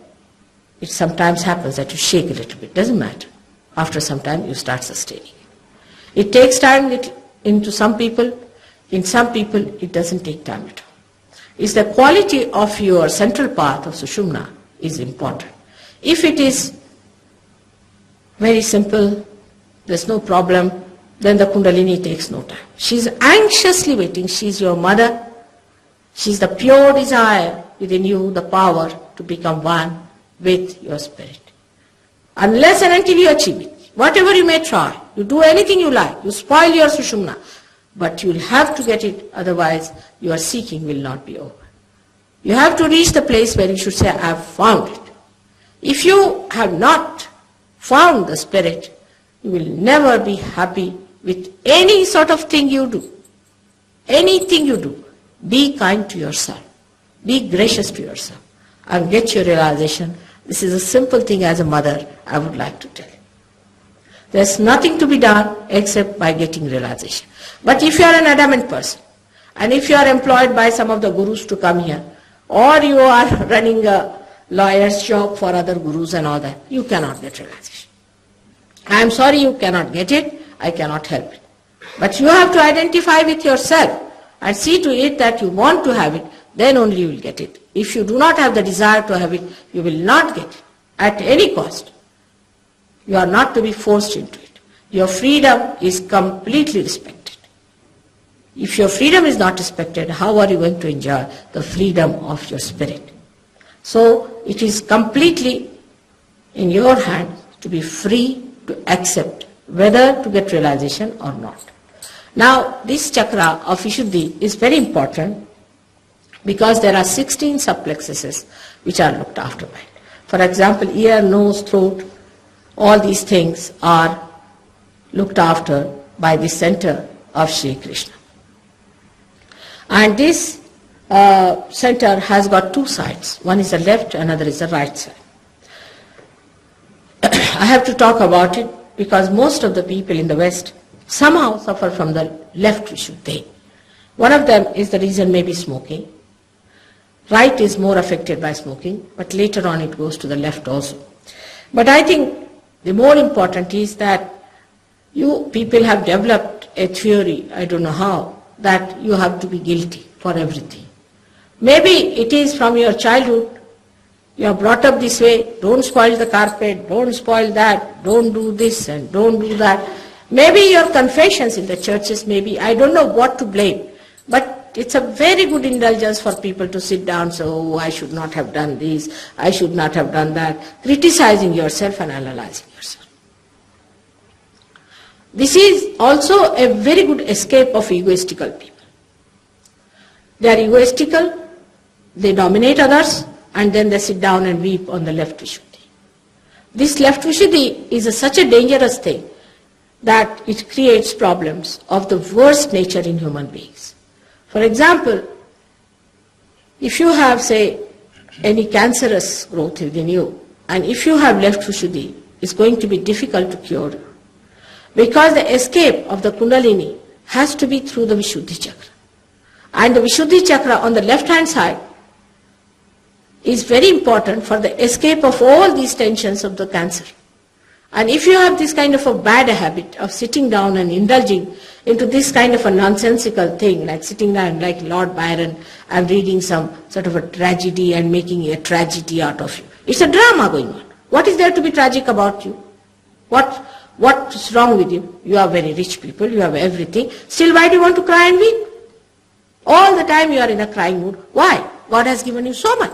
it sometimes happens that you shake a little bit. Doesn't matter. After some time you start sustaining it. It takes time into some people. In some people it doesn't take time at all. It's the quality of your central path of Sushumna is important. If it is very simple, there's no problem, then the Kundalini takes no time. She's anxiously waiting. She's your mother. She's the pure desire within you, the power to become one with your spirit. Unless and until you achieve it, whatever you may try, you do anything you like, you spoil your Sushumna, but you'll have to get it, otherwise your seeking will not be over. You have to reach the place where you should say, I have found it. If you have not found the spirit, you will never be happy with any sort of thing you do. Anything you do, be kind to yourself. Be gracious to yourself and get your realization. This is a simple thing as a mother I would like to tell you. There's nothing to be done except by getting realization. But if you are an adamant person, and if you are employed by some of the gurus to come here, or you are running a lawyer's job for other gurus and all that, you cannot get realization. I am sorry you cannot get it, I cannot help it. But you have to identify with yourself and see to it that you want to have it, then only you will get it. If you do not have the desire to have it, you will not get it at any cost. You are not to be forced into it. Your freedom is completely respected. If your freedom is not respected, how are you going to enjoy the freedom of your spirit? So it is completely in your hand to be free to accept whether to get realization or not. Now this chakra of Vishuddhi is very important, because there are 16 subplexuses which are looked after by it. For example, ear, nose, throat, all these things are looked after by the center of Sri Krishna. And this center has got 2 sides. One is the left, another is the right side. I have to talk about it because most of the people in the West somehow suffer from the left Vishuddhi. One of them is the reason may be smoking. Right is more affected by smoking, but later on it goes to the left also. But I think the more important is that you people have developed a theory, I don't know how, that you have to be guilty for everything. Maybe it is from your childhood, you are brought up this way, don't spoil the carpet, don't spoil that, don't do this and don't do that. Maybe your confessions in the churches, maybe, I don't know what to blame, but it's a very good indulgence for people to sit down, so I should not have done this, I should not have done that, criticizing yourself and analyzing yourself. This is also a very good escape of egoistical people. They are egoistical, they dominate others, and then they sit down and weep on the left Vishuddhi. This left Vishuddhi is such a dangerous thing that it creates problems of the worst nature in human beings. For example, if you have, say, any cancerous growth within you, and if you have left Vishuddhi, it's going to be difficult to cure, because the escape of the Kundalini has to be through the Vishuddhi chakra. And the Vishuddhi chakra on the left hand side is very important for the escape of all these tensions of the cancer. And if you have this kind of a bad habit of sitting down and indulging into this kind of a nonsensical thing, like sitting down like Lord Byron and reading some sort of a tragedy and making a tragedy out of you. It's a drama going on. What is there to be tragic about you? What's wrong with you? You are very rich people, you have everything. Still, why do you want to cry and weep? All the time you are in a crying mood. Why? God has given you so much.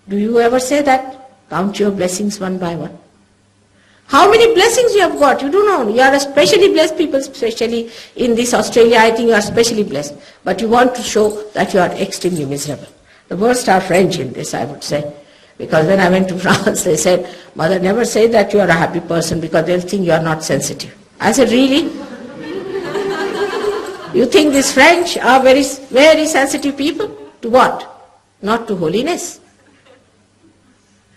Do you ever say that? Count your blessings one by one. How many blessings you have got? You don't know. You are especially blessed people, especially in this Australia. I think you are especially blessed. But you want to show that you are extremely miserable. The worst are French in this, I would say. Because when I went to France, they said, Mother, never say that you are a happy person because they'll think you are not sensitive. I said, really? You think these French are very, very sensitive people? To what? Not to holiness.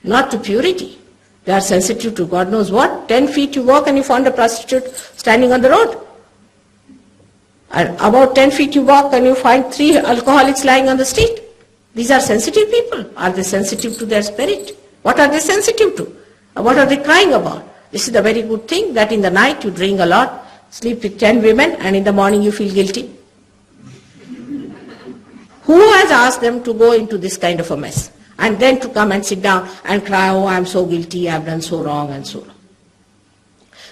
Not to purity. They are sensitive to God knows what. 10 feet you walk and you find a prostitute standing on the road. And about 10 feet you walk and you find 3 alcoholics lying on the street. These are sensitive people. Are they sensitive to their spirit? What are they sensitive to? What are they crying about? This is the very good thing that in the night you drink a lot, sleep with 10 women, and in the morning you feel guilty. Who has asked them to go into this kind of a mess? And then to come and sit down and cry, oh, I'm so guilty, I've done so wrong and so wrong.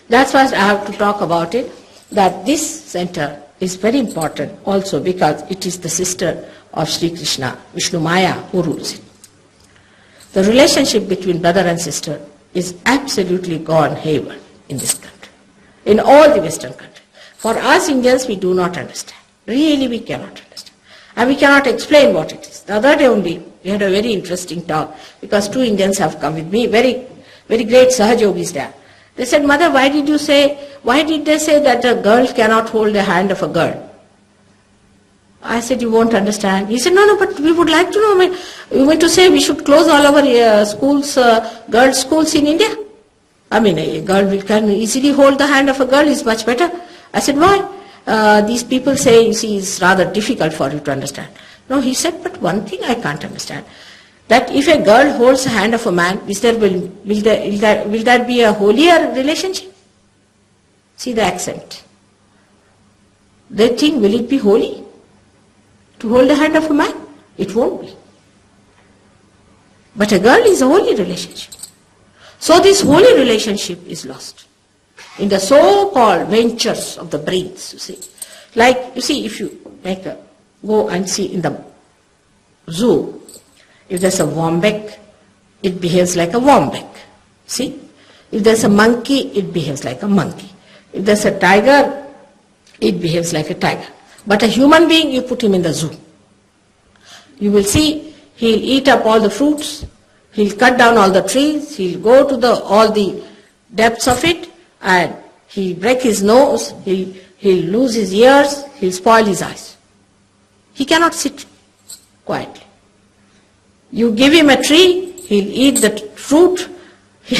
That's why I have to talk about it, that this center is very important also because it is the sister of Sri Krishna, Vishnu Maya, who rules it. The relationship between brother and sister is absolutely gone hayward in this country, in all the Western countries. For us Indians, we do not understand. Really, we cannot understand. And we cannot explain what it is. The other day only, we had a very interesting talk because 2 Indians have come with me, very, very great sahajogis there. They said, Mother, why did they say that a girl cannot hold the hand of a girl? I said, you won't understand. He said, no, but we would like to know. You mean to say we should close all our schools, girls' schools in India? I mean, a girl can easily hold the hand of a girl, is much better. I said, why? These people say, you see, it's rather difficult for you to understand. No, he said, but one thing I can't understand. That if a girl holds the hand of a man, will that be a holier relationship? See the accent. They think, will it be holy to hold the hand of a man? It won't be. But a girl is a holy relationship. So this holy relationship is lost in the so-called ventures of the brains, you see. Like, you see, if you go and see in the zoo, if there's a wombat, it behaves like a wombat. See? If there's a monkey, it behaves like a monkey. If there's a tiger, it behaves like a tiger. But a human being, you put him in the zoo. You will see, he'll eat up all the fruits, he'll cut down all the trees, he'll go to all the depths of it, and he'll break his nose, he'll lose his ears, he'll spoil his eyes. He cannot sit quietly. You give him a tree, he'll eat the fruit, he'll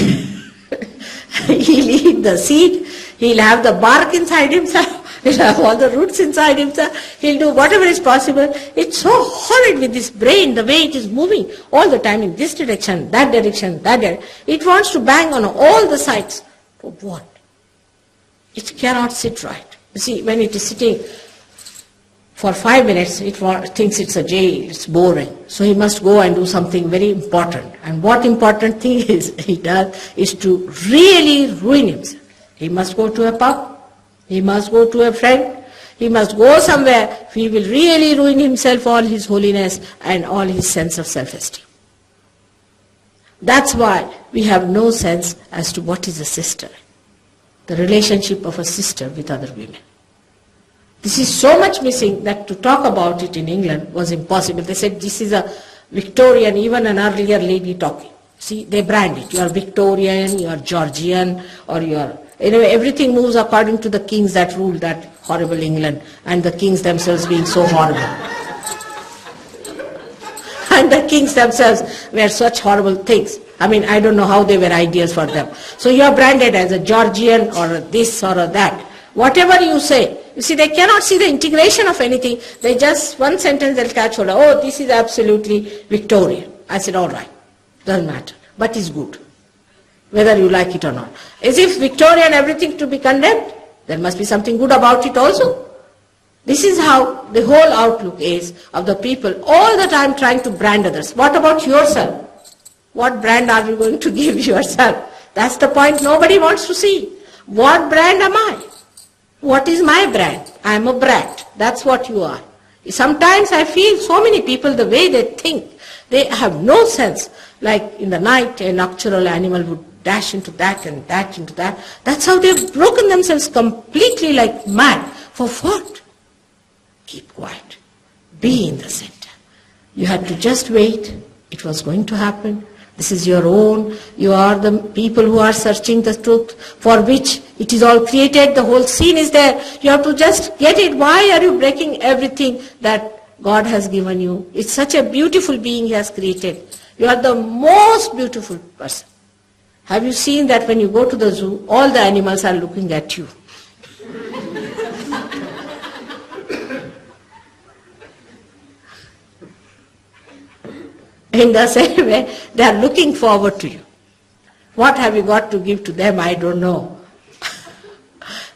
eat the seed, he'll have the bark inside himself, he'll have all the roots inside himself, he'll do whatever is possible. It's so horrid with this brain, the way it is moving all the time in this direction, that direction, that direction. It wants to bang on all the sides. For what? It cannot sit right. You see, when it is sitting for 5 minutes, it thinks it's a jail, it's boring. So he must go and do something very important. And what important thing he does is to really ruin himself. He must go to a pub, he must go to a friend, he must go somewhere. He will really ruin himself, all his holiness and all his sense of self-esteem. That's why we have no sense as to what is a sister. the relationship of a sister with other women. This is so much missing that to talk about it in England was impossible. They said this is a Victorian, even an earlier lady talking. See, they brand it. You are Victorian, you are Georgian, or you are... Anyway, everything moves according to the kings that ruled that horrible England, and the kings themselves being so horrible. And the kings themselves were such horrible things. I mean, I don't know how they were ideas for them. So you are branded as a Georgian or a this or a that. Whatever you say, you see, they cannot see the integration of anything. They just, one sentence they'll catch hold of, oh, this is absolutely Victorian. I said, all right, doesn't matter, but it's good, whether you like it or not. As if Victorian everything to be condemned, there must be something good about it also. This is how the whole outlook is of the people, all the time trying to brand others. What about yourself? What brand are you going to give yourself? That's the point nobody wants to see. What brand am I? What is my brand? I am a brat. That's what you are. Sometimes I feel so many people, the way they think, they have no sense. Like in the night, a nocturnal animal would dash into that and that into that. That's how they've broken themselves completely like mad. For what? Keep quiet. Be in the center. You had to just wait. It was going to happen. This is your own. You are the people who are searching the truth, for which it is all created. The whole scene is there. You have to just get it. Why are you breaking everything that God has given you? It's such a beautiful being He has created. You are the most beautiful person. Have you seen that when you go to the zoo, all the animals are looking at you? In the same way, they are looking forward to you. What have you got to give to them, I don't know.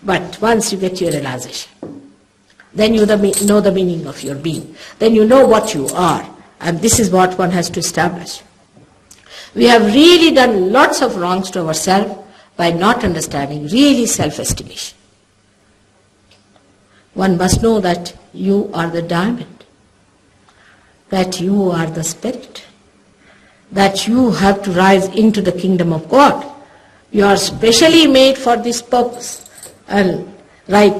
But once you get your realization, then you know the meaning of your being. Then you know what you are. And this is what one has to establish. We have really done lots of wrongs to ourselves by not understanding really self-estimation. One must know that you are the diamond, that you are the spirit, that you have to rise into the kingdom of God. You are specially made for this purpose. And right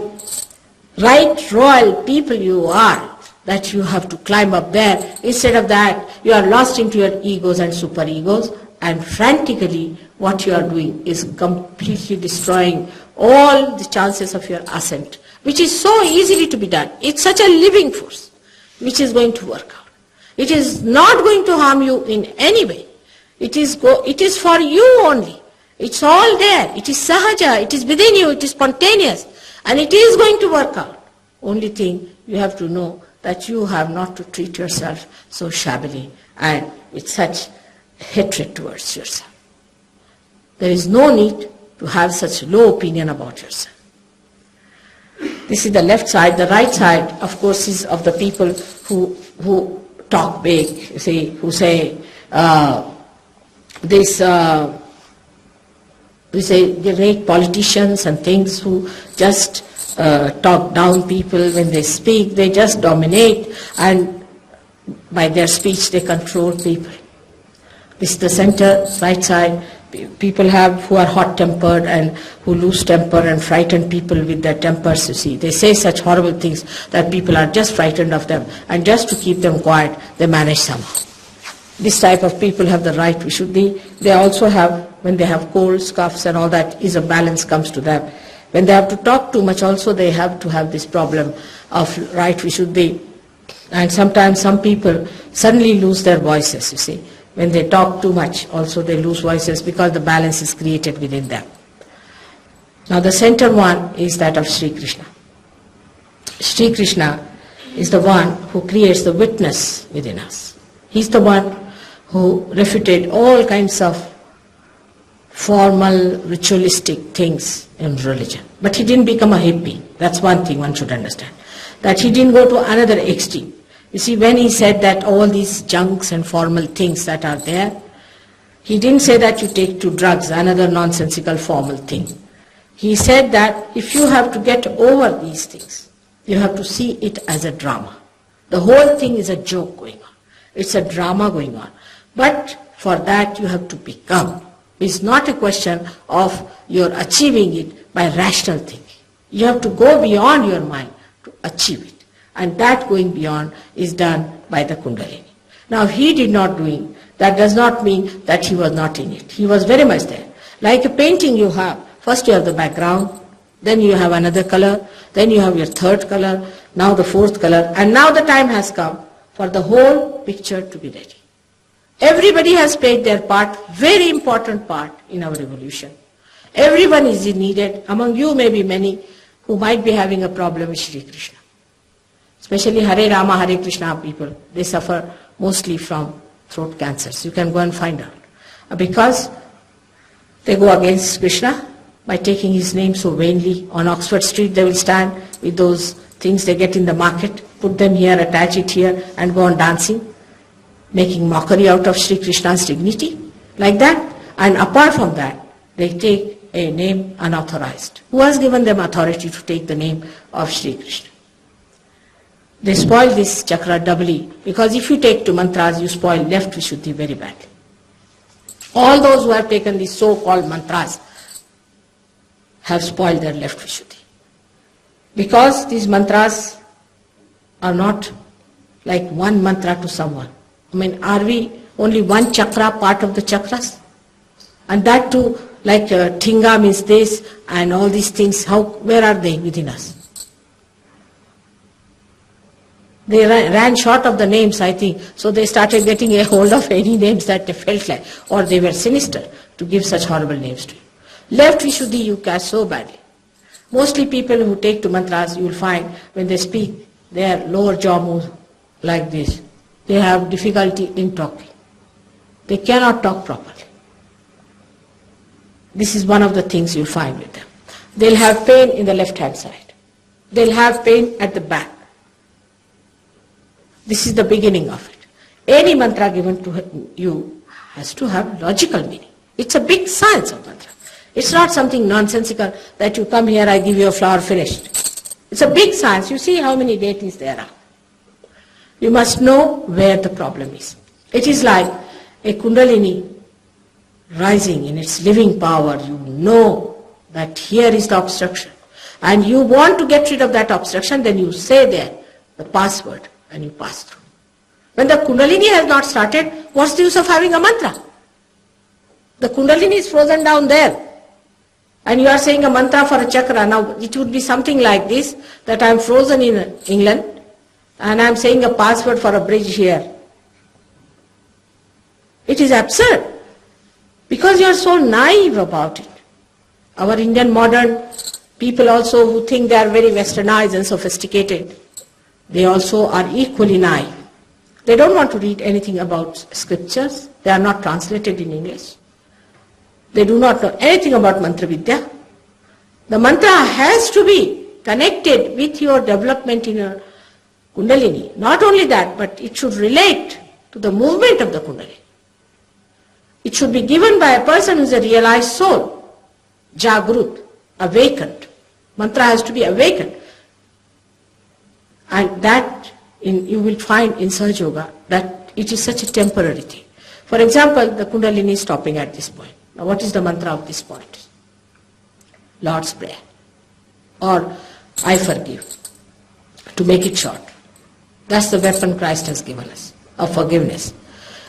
royal people you are, that you have to climb up there. Instead of that, you are lost into your egos and superegos, and frantically what you are doing is completely destroying all the chances of your ascent, which is so easily to be done. It's such a living force which is going to work out. It is not going to harm you in any way. It is for you only. It's all there. It is sahaja. It is within you. It is spontaneous. And it is going to work out. Only thing you have to know that you have not to treat yourself so shabbily and with such hatred towards yourself. There is no need to have such low opinion about yourself. This is the left side. The right side, of course, is of the people who talk big, you see, who say they great politicians and things who just talk down people when they speak. They just dominate, and by their speech they control people. This is the center, right side. People who are hot-tempered and who lose temper and frighten people with their tempers, you see. They say such horrible things that people are just frightened of them, and just to keep them quiet, they manage somehow. This type of people have the right vishuddhi. They also have, when they have colds, coughs and all that, is a balance comes to them. When they have to talk too much also, they have to have this problem of right vishuddhi. And sometimes some people suddenly lose their voices, you see. When they talk too much, also they lose voices because the balance is created within them. Now the center one is that of Sri Krishna. Sri Krishna is the one who creates the witness within us. He's the one who refuted all kinds of formal, ritualistic things in religion. But he didn't become a hippie. That's one thing one should understand. That he didn't go to another extreme. You see, when he said that all these junks and formal things that are there, he didn't say that you take to drugs, another nonsensical formal thing. He said that if you have to get over these things, you have to see it as a drama. The whole thing is a joke going on. It's a drama going on. But for that you have to become is not a question of your achieving it by rational thinking. You have to go beyond your mind to achieve it. And that going beyond is done by the Kundalini. Now he did not do it. That does not mean that he was not in it. He was very much there. Like a painting you have, first you have the background, then you have another color, then you have your third color, now the fourth color, and now the time has come for the whole picture to be ready. Everybody has played their part, very important part in our evolution. Everyone is needed. Among you may be many who might be having a problem with Shri Krishna. Especially Hare Rama, Hare Krishna people, they suffer mostly from throat cancers. You can go and find out. Because they go against Krishna by taking his name so vainly. On Oxford Street they will stand with those things they get in the market, put them here, attach it here, and go on dancing, making mockery out of Sri Krishna's dignity, like that. And apart from that, they take a name unauthorized. Who has given them authority to take the name of Sri Krishna? They spoil this chakra doubly, because if you take two mantras, you spoil left Vishuddhi very badly. All those who have taken these so-called mantras have spoiled their left Vishuddhi. Because these mantras are not like one mantra to someone. I mean, are we only one chakra part of the chakras? And that too, like Thinga means this and all these things, where are they within us? They ran short of the names, I think, so they started getting a hold of any names that they felt like, or they were sinister to give such horrible names to you. Left Vishuddhi you catch so badly. Mostly people who take to mantras, you will find when they speak, their lower jaw moves like this. They have difficulty in talking. They cannot talk properly. This is one of the things you'll find with them. They'll have pain in the left hand side. They'll have pain at the back. This is the beginning of it. Any mantra given to you has to have logical meaning. It's a big science of mantra. It's not something nonsensical that you come here, I give you a flower, finished. It's a big science. You see how many deities there are. You must know where the problem is. It is like a Kundalini rising in its living power. You know that here is the obstruction. And you want to get rid of that obstruction, then you say there the password and you pass through. When the Kundalini has not started, what's the use of having a mantra? The Kundalini is frozen down there. And you are saying a mantra for a chakra. Now it would be something like this, that I am frozen in England and I am saying a password for a bridge here. It is absurd. Because you are so naive about it. Our Indian modern people also who think they are very westernized and sophisticated, they also are equally naive. They don't want to read anything about scriptures. They are not translated in English. They do not know anything about mantra vidya. The mantra has to be connected with your development in your Kundalini. Not only that, but it should relate to the movement of the Kundalini. It should be given by a person who is a realized soul, Jagrut, awakened. Mantra has to be awakened. And that you will find in Sahajayoga that it is such a temporary thing. For example, the Kundalini is stopping at this point. Now what is the mantra of this point? Lord's Prayer. Or I forgive. To make it short. That's the weapon Christ has given us, of forgiveness.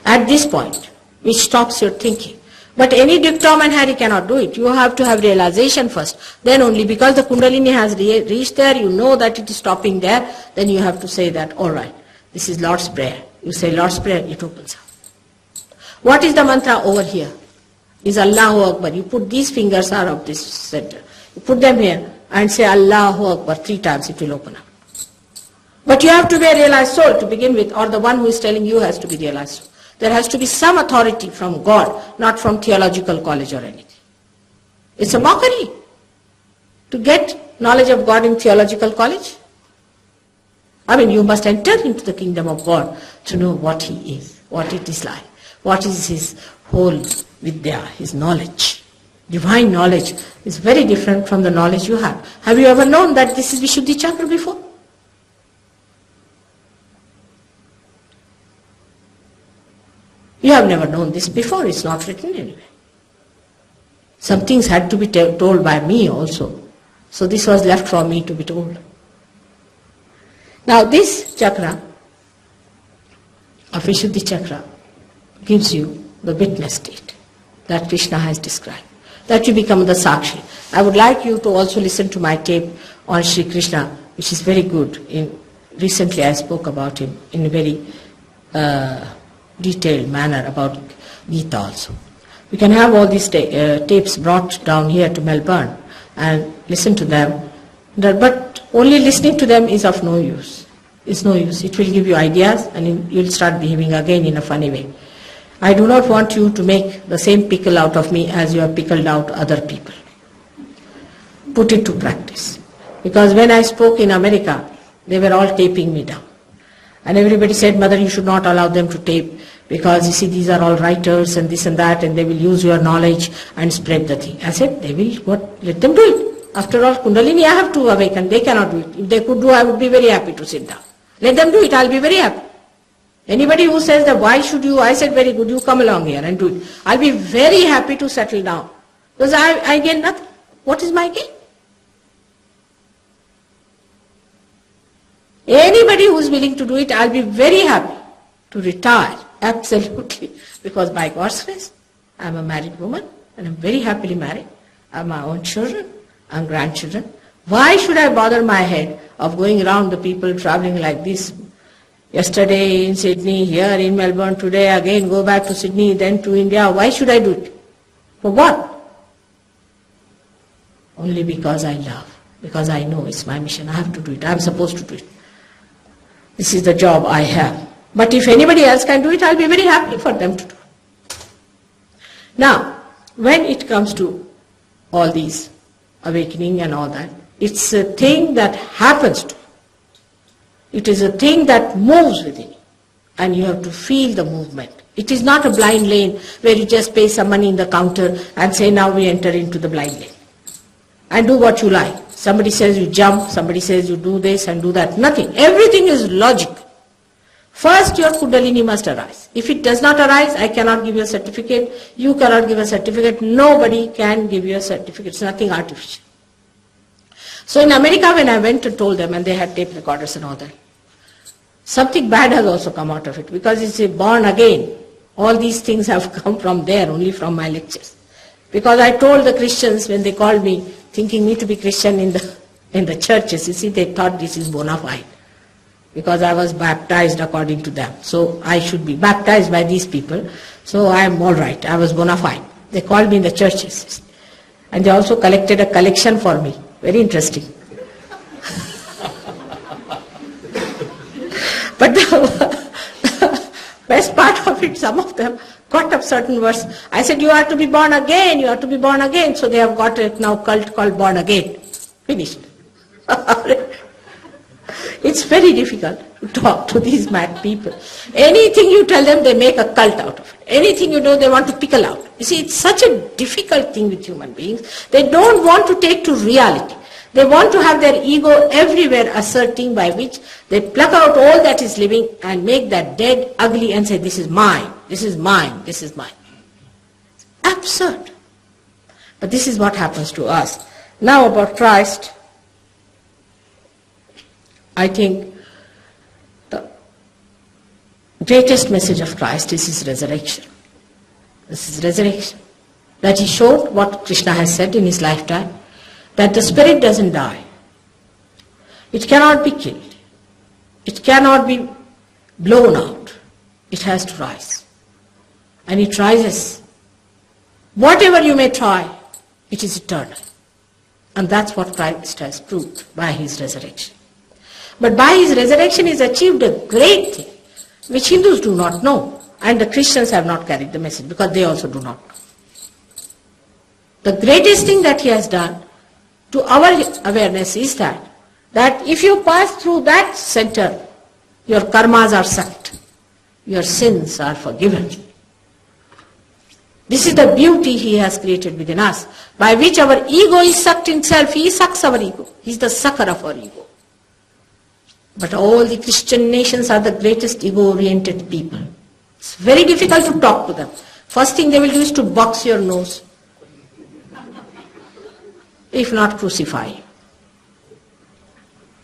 At this point, which stops your thinking. But any dictum and Hari cannot do it. You have to have realization first. Then only because the Kundalini has reached there, you know that it is stopping there, then you have to say that, all right, this is Lord's Prayer. You say Lord's Prayer, it opens up. What is the mantra over here? Is Allahu Akbar. You put these fingers out of this center. You put them here and say Allahu Akbar 3 times, it will open up. But you have to be a realized soul to begin with, or the one who is telling you has to be realized soul. There has to be some authority from God, not from theological college or anything. It's a mockery to get knowledge of God in theological college. I mean, you must enter into the kingdom of God to know what He is, what it is like, what is His whole vidya, His knowledge. Divine knowledge is very different from the knowledge you have. Have you ever known that this is Vishuddhi Chakra before? You have never known this before, it's not written anywhere. Some things had to be told by me also. So this was left for me to be told. Now this chakra, of Vishuddhi chakra, gives you the witness state that Krishna has described. That you become the Sakshi. I would like you to also listen to my tape on Sri Krishna, which is very good. Recently I spoke about him in a very detailed manner about Gita also. You can have all these tapes brought down here to Melbourne and listen to them. But only listening to them is of no use. It's no use. It will give you ideas and you'll start behaving again in a funny way. I do not want you to make the same pickle out of me as you have pickled out other people. Put it to practice. Because when I spoke in America, they were all taping me down. And everybody said, Mother, you should not allow them to tape because you see these are all writers and this and that and they will use your knowledge and spread the thing. I said, they will, what? Let them do it. After all, Kundalini I have to awaken. They cannot do it. If they could do, I would be very happy to sit down. Let them do it. I'll be very happy. Anybody who says that why should you, I said very good, you come along here and do it. I'll be very happy to settle down. Because I gain nothing. What is my gain? Anybody who is willing to do it, I'll be very happy to retire. Absolutely. Because by God's grace, I'm a married woman and I'm very happily married. I have my own children and grandchildren. Why should I bother my head of going around the people traveling like this? Yesterday in Sydney, here in Melbourne, today again go back to Sydney, then to India. Why should I do it? For what? Only because I love. Because I know it's my mission. I have to do it. I'm supposed to do it. This is the job I have. But if anybody else can do it, I'll be very happy for them to do it. Now, when it comes to all these awakening and all that, it's a thing that happens to you. It is a thing that moves within you. And you have to feel the movement. It is not a blind lane where you just pay some money in the counter and say, now we enter into the blind lane. And do what you like. Somebody says you jump, somebody says you do this and do that. Nothing. Everything is logical. First your Kundalini must arise. If it does not arise, I cannot give you a certificate. You cannot give a certificate. Nobody can give you a certificate. It's nothing artificial. So in America when I went and told them, and they had tape recorders and all that, something bad has also come out of it because it's a born again. All these things have come from there, only from my lectures. Because I told the Christians when they called me, thinking me to be Christian in the churches, you see, they thought this is bona fide. Because I was baptized according to them. So I should be baptized by these people. So I am all right. I was bona fide. They called me in the churches. And they also collected a collection for me. Very interesting. But the best part of it, some of them got up certain words. I said, you have to be born again, you have to be born again. So they have got a now cult called Born Again. Finished. It's very difficult to talk to these mad people. Anything you tell them, they make a cult out of it. Anything you do, they want to pickle out. You see, it's such a difficult thing with human beings. They don't want to take to reality. They want to have their ego everywhere asserting, by which they pluck out all that is living and make that dead ugly and say, this is mine, this is mine, this is mine. It's absurd. But this is what happens to us. Now about Christ, I think the greatest message of Christ is his resurrection. This is resurrection. That he showed what Krishna has said in his lifetime, that the spirit doesn't die. It cannot be killed. It cannot be blown out. It has to rise. And it rises. Whatever you may try, it is eternal. And that's what Christ has proved by his resurrection. But by his resurrection he has achieved a great thing, which Hindus do not know. And the Christians have not carried the message, because they also do not know. The greatest thing that he has done to our awareness is that if you pass through that center, your karmas are sucked. Your sins are forgiven. This is the beauty he has created within us, by which our ego is sucked in self. He sucks our ego. He is the sucker of our ego. But all the Christian nations are the greatest ego-oriented people. It's very difficult to talk to them. First thing they will do is to box your nose. if not crucify you.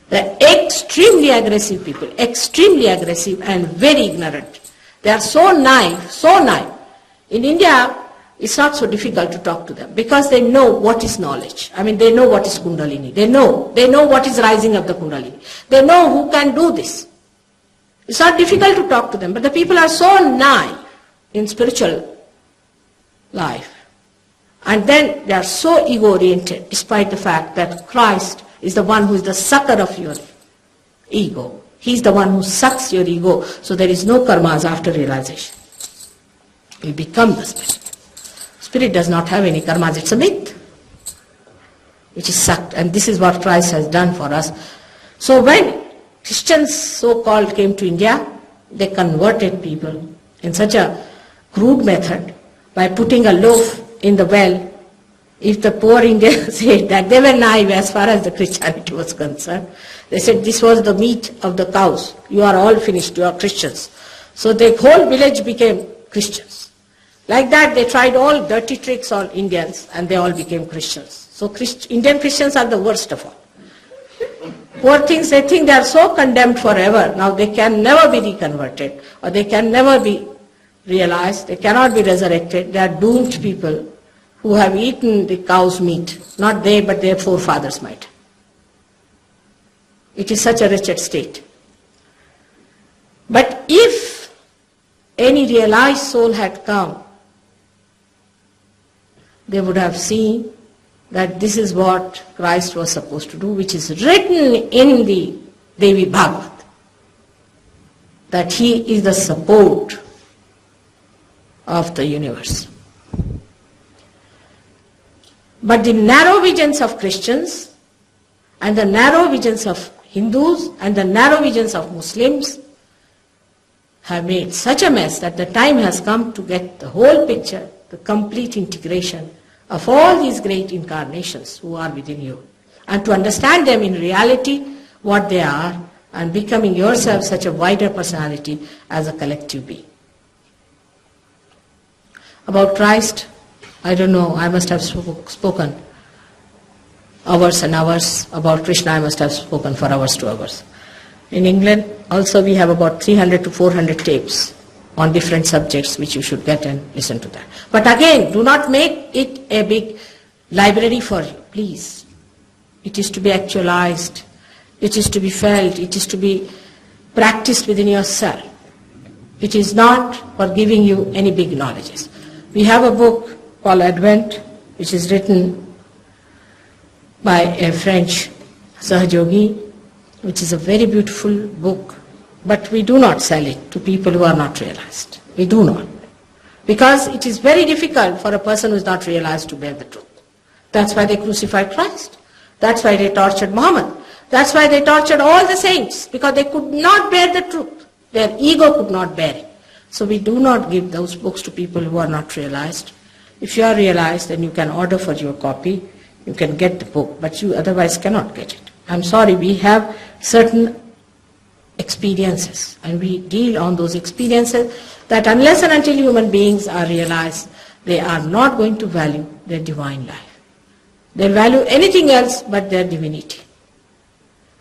They're extremely aggressive people, extremely aggressive and very ignorant. They are so naive, so naive. In India, it's not so difficult to talk to them because they know what is knowledge. I mean, they know what is Kundalini. They know what is rising of the Kundalini. They know who can do this. It's not difficult to talk to them, but the people are so naive in spiritual life. And then they are so ego-oriented, despite the fact that Christ is the one who is the sucker of your ego. He's the one who sucks your ego, so there is no karmas after realization. You become the spirit. Spirit does not have any karmas, it's a myth, which is sucked. And this is what Christ has done for us. So when Christians, so-called, came to India, they converted people in such a crude method by putting a loaf in the well. If the poor Indians said that, they were naive as far as the Christianity was concerned. They said this was the meat of the cows. You are all finished, you are Christians. So the whole village became Christians. Like that they tried all dirty tricks on Indians and they all became Christians. So Indian Christians are the worst of all. Poor things, they think they are so condemned forever. Now they can never be reconverted or they can never be realized. They cannot be resurrected. They are doomed people who have eaten the cow's meat. Not they, but their forefathers might. It is such a wretched state. But if any realized soul had come, they would have seen that this is what Christ was supposed to do, which is written in the Devi Bhagavat, that He is the support of the universe. But the narrow visions of Christians and the narrow visions of Hindus and the narrow visions of Muslims have made such a mess that the time has come to get the whole picture, the complete integration of all these great incarnations who are within you, and to understand them in reality, what they are, and becoming yourself such a wider personality as a collective being. About Christ, I don't know, I must have spoken hours and hours. About Krishna, I must have spoken for hours to hours. In England, also we have about 300 to 400 tapes on different subjects which you should get and listen to that. But again, do not make it a big library for you, please. It is to be actualized, it is to be felt, it is to be practiced within yourself. It is not for giving you any big knowledges. We have a book called Advent, which is written by a French sahajayogi, which is a very beautiful book, but we do not sell it to people who are not realized. We do not. Because it is very difficult for a person who is not realized to bear the truth. That's why they crucified Christ. That's why they tortured Muhammad. That's why they tortured all the saints, because they could not bear the truth. Their ego could not bear it. So we do not give those books to people who are not realized. If you are realized, then you can order for your copy. You can get the book, but you otherwise cannot get it. I'm sorry, we have certain experiences, and we deal on those experiences that unless and until human beings are realized, they are not going to value their divine life. They value anything else but their divinity.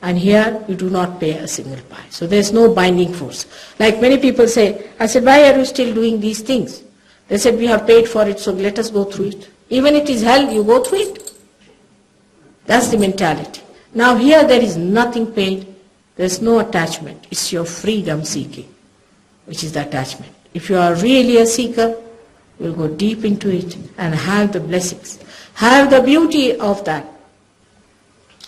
And here you do not pay a single pie. So there's no binding force. Like many people say, I said, why are you still doing these things? They said, we have paid for it, so let us go through it. Even if it is hell, you go through it. That's the mentality. Now here there is nothing paid. There's no attachment. It's your freedom seeking, which is the attachment. If you are really a seeker, you'll go deep into it and have the blessings. Have the beauty of that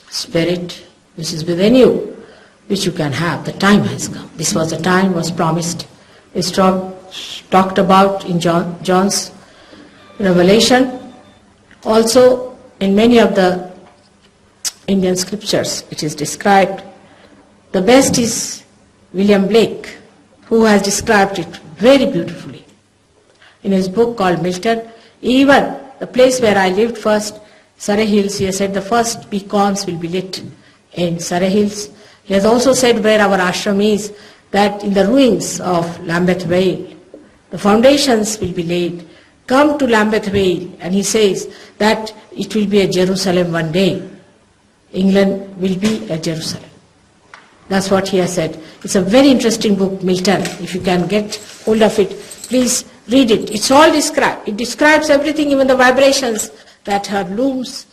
spirit which is within you, which you can have. The time has come. This was the time was promised. It's talked about in John's Revelation. Also in many of the Indian scriptures it is described. The best is William Blake, who has described it very beautifully. In his book called Milton, even the place where I lived first, Surrey Hills, he has said the first beacons will be lit in Surrey Hills. He has also said where our ashram is, that in the ruins of Lambeth Vale, the foundations will be laid come to Lambeth Vale, and he says that it will be a Jerusalem one day. England will be a Jerusalem. That's what he has said. It's a very interesting book, Milton. If you can get hold of it, please read it. It's all described. It describes everything, even the vibrations that her looms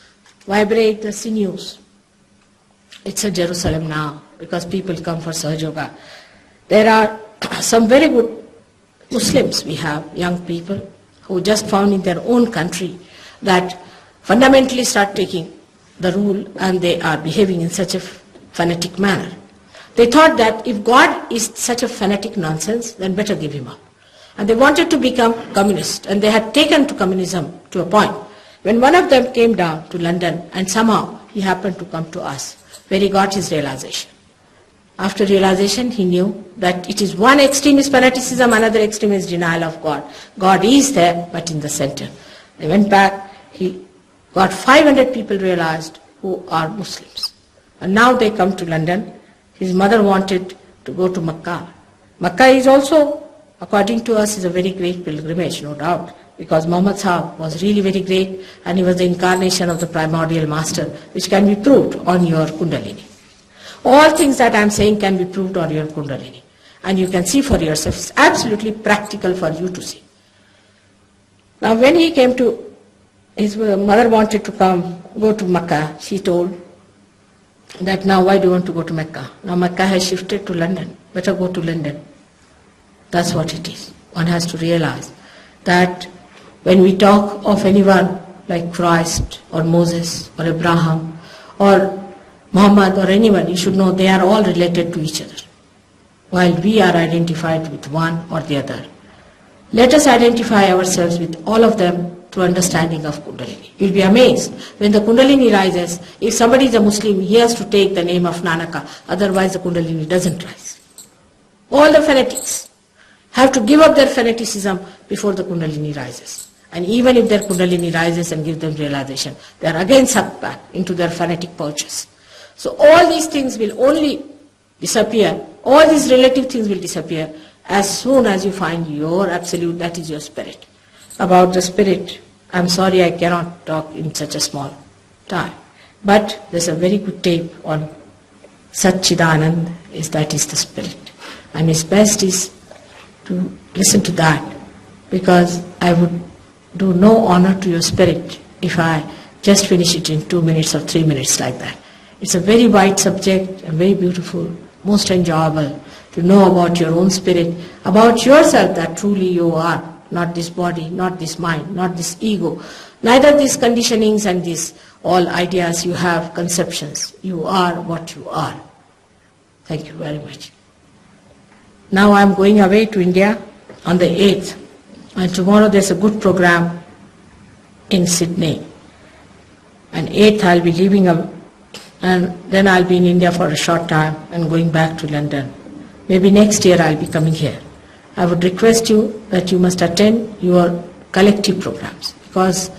vibrate the sinews. It's a Jerusalem now because people come for sahajayoga. There are some very good Muslims we have, young people, who just found in their own country that fundamentally start taking the rule, and they are behaving in such a fanatic manner. They thought that if God is such a fanatic nonsense, then better give him up. And they wanted to become communist, and they had taken to communism to a point. When one of them came down to London, and somehow he happened to come to us, where he got his realization. After realization, he knew that it is one extreme is fanaticism, another extreme is denial of God. God is there, but in the center. They went back, he got 500 people realized who are Muslims. And now they come to London. His mother wanted to go to Makkah. Makkah is also, according to us, is a very great pilgrimage, no doubt, because Muhammad Sahib was really very great, and he was the incarnation of the primordial master, which can be proved on your Kundalini. All things that I am saying can be proved on your Kundalini, and you can see for yourself. It's absolutely practical for you to see. Now when he came to, his mother wanted to go to Makkah, she told that now why do you want to go to Mecca? Now Mecca has shifted to London, better go to London. That's what it is. One has to realize that when we talk of anyone like Christ or Moses or Abraham or Muhammad or anyone, you should know they are all related to each other, while we are identified with one or the other. Let us identify ourselves with all of them through understanding of Kundalini. You'll be amazed when the Kundalini rises. If somebody is a Muslim, he has to take the name of Nanaka, otherwise the Kundalini doesn't rise. All the fanatics have to give up their fanaticism before the Kundalini rises. And even if their Kundalini rises and gives them realization, they are again sucked back into their fanatic pouches. So all these things will only disappear, all these relative things will disappear as soon as you find your absolute, that is your spirit. About the spirit, I'm sorry I cannot talk in such a small time. But there's a very good tape on Satchidanand, that is the spirit. And his best is to listen to that, because I would do no honor to your spirit if I just finish it in 2 minutes or 3 minutes like that. It's a very wide subject and very beautiful, most enjoyable to know about your own spirit, about yourself, that truly you are, not this body, not this mind, not this ego, neither these conditionings and these all ideas you have, conceptions. You are what you are. Thank you very much. Now I'm going away to India on the 8th, and tomorrow there's a good program in Sydney. And 8th I'll be leaving, and then I'll be in India for a short time and going back to London. Maybe next year I'll be coming here. I would request you that you must attend your collective programs, because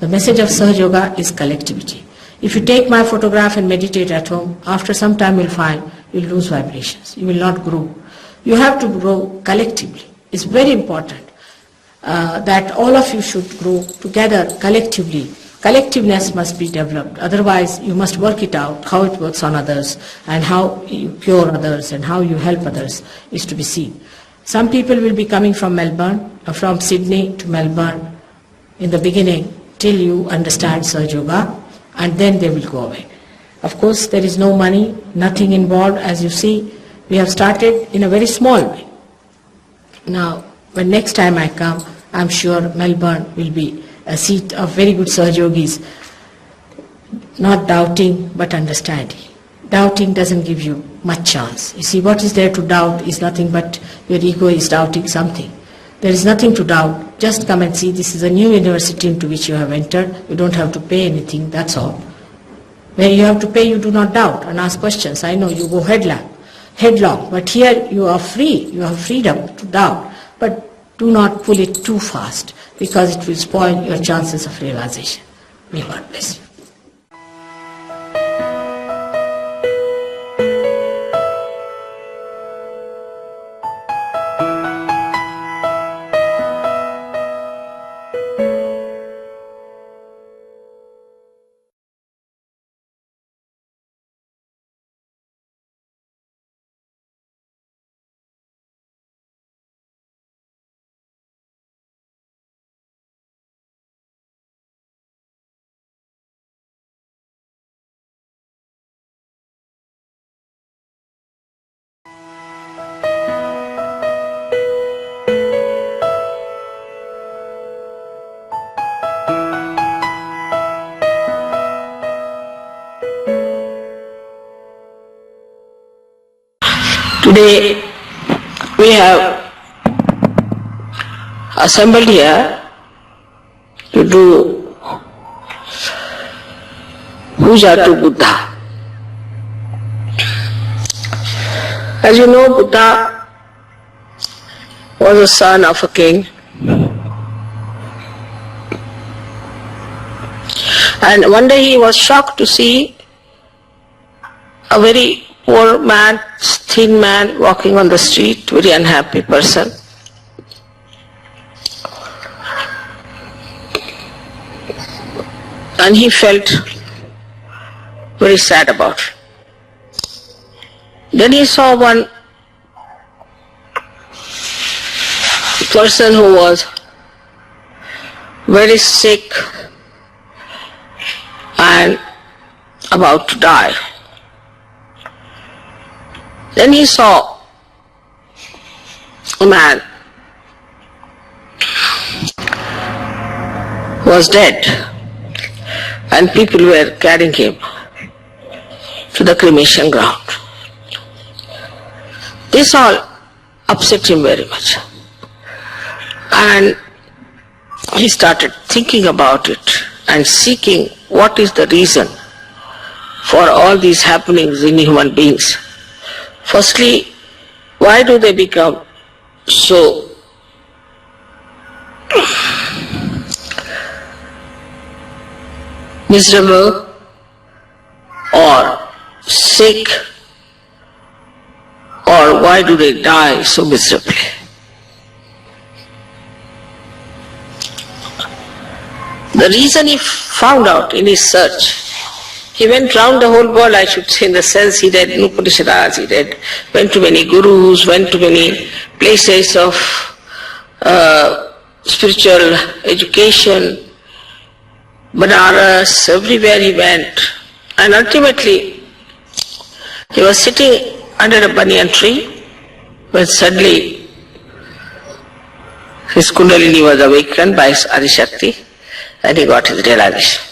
the message of Sahajayoga is collectivity. If you take my photograph and meditate at home, after some time you'll find you'll lose vibrations. You will not grow. You have to grow collectively. It's very important that all of you should grow together collectively. Collectiveness must be developed. Otherwise, you must work it out, how it works on others and how you cure others and how you help others is to be seen. Some people will be coming from Melbourne, from Sydney to Melbourne in the beginning till you understand Sahajayoga, and then they will go away. Of course, there is no money, nothing involved. As you see, we have started in a very small way. Now, when next time I come, I'm sure Melbourne will be a seat of very good Sahajogis, not doubting but understanding. Doubting doesn't give you much chance. You see, what is there to doubt is nothing but your ego is doubting something. There is nothing to doubt. Just come and see, this is a new university into which you have entered. You don't have to pay anything, that's all. Where you have to pay, you do not doubt and ask questions. I know you go headlong, but here you are free. You have freedom to doubt. But do not pull it too fast, because it will spoil your chances of realization. May God bless you. Today we have assembled here to do puja to Buddha. As you know, Buddha was the son of a king, and one day he was shocked to see a very poor man, thin man walking on the street, very unhappy person. And he felt very sad about it. Then he saw one person who was very sick and about to die. Then he saw a man who was dead, and people were carrying him to the cremation ground. This all upset him very much, and he started thinking about it and seeking what is the reason for all these happenings in human beings. Firstly, why do they become so miserable or sick, or why do they die so miserably? The reason he found out in his search, he went round the whole world, I should say, in the sense he read Upanishads, he went to many gurus, went to many places of spiritual education, Banaras, everywhere he went. And ultimately, he was sitting under a banyan tree when suddenly his Kundalini was awakened by his Adishakti, and he got his realization.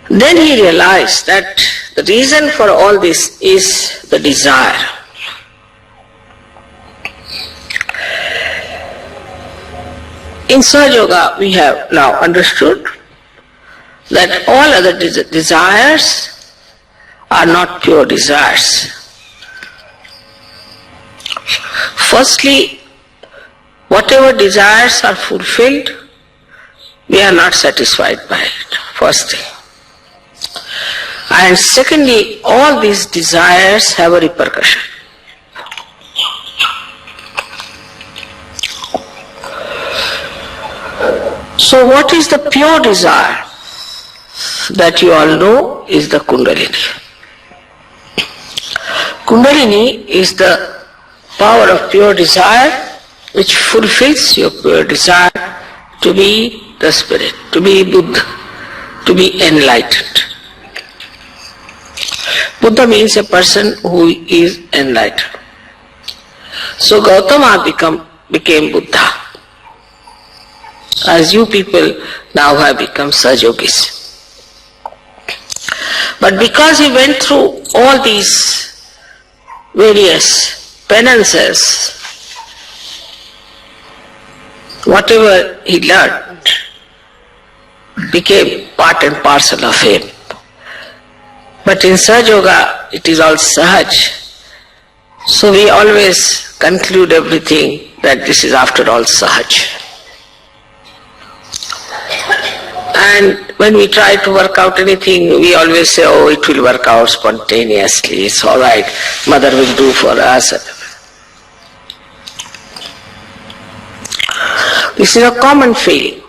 Then he realized that the reason for all this is the desire. In sahajayoga we have now understood that all other desires are not pure desires. Firstly, whatever desires are fulfilled, we are not satisfied by it, first thing. And secondly, all these desires have a repercussion. So what is the pure desire? That you all know is the Kundalini. Kundalini is the power of pure desire which fulfills your pure desire to be the spirit, to be Buddha, to be enlightened. Buddha means a person who is enlightened. So Gautama became Buddha, as you people now have become Sahajogis. But because he went through all these various penances, whatever he learned became part and parcel of him. But in Sahajayoga, it is all Sahaj. So we always conclude everything that this is after all Sahaj. And when we try to work out anything, we always say, oh, it will work out spontaneously, it's all right, Mother will do for us. This is a common feeling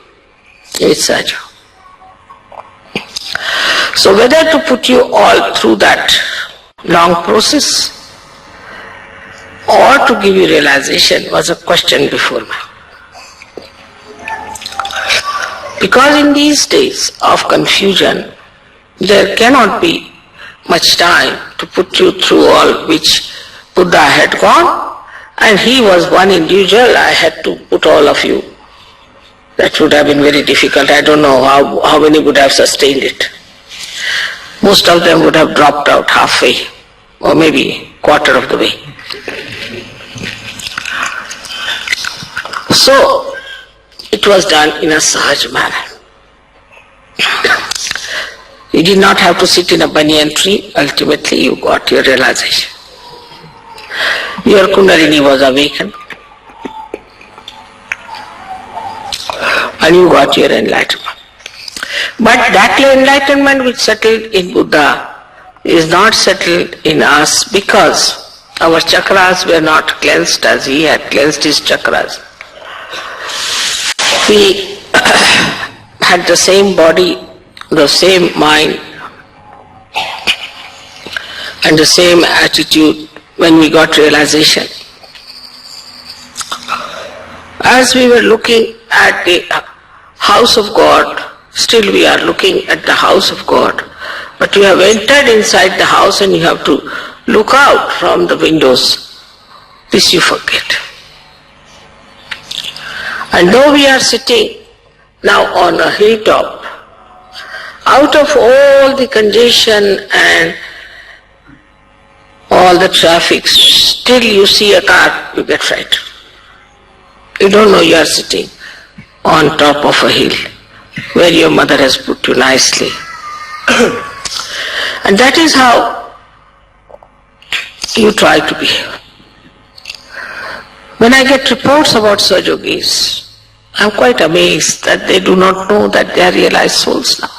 with Sahaja. So whether to put you all through that long process or to give you realization was a question before me. Because in these days of confusion, there cannot be much time to put you through all which Buddha had gone, and he was one individual. I had to put all of you. That would have been very difficult. I don't know how many would have sustained it. Most of them would have dropped out halfway. or maybe quarter of the way. So, it was done in a sahaj manner. You did not have to sit in a banyan tree. Ultimately, you got your realization. Your Kundalini was awakened. And you got your enlightenment. But that enlightenment which settled in Buddha is not settled in us because our chakras were not cleansed as he had cleansed his chakras. We had the same body, the same mind, and the same attitude when we got realization. As we were looking at the house of God, still we are looking at the house of God, but you have entered inside the house and you have to look out from the windows. This you forget. And though we are sitting now on a hilltop, out of all the congestion and all the traffic, still you see a car, you get frightened. You don't know you are sitting on top of a hill where your mother has put you nicely. And that is how you try to behave. When I get reports about Sahajogis, I am quite amazed that they do not know that they are realized souls now.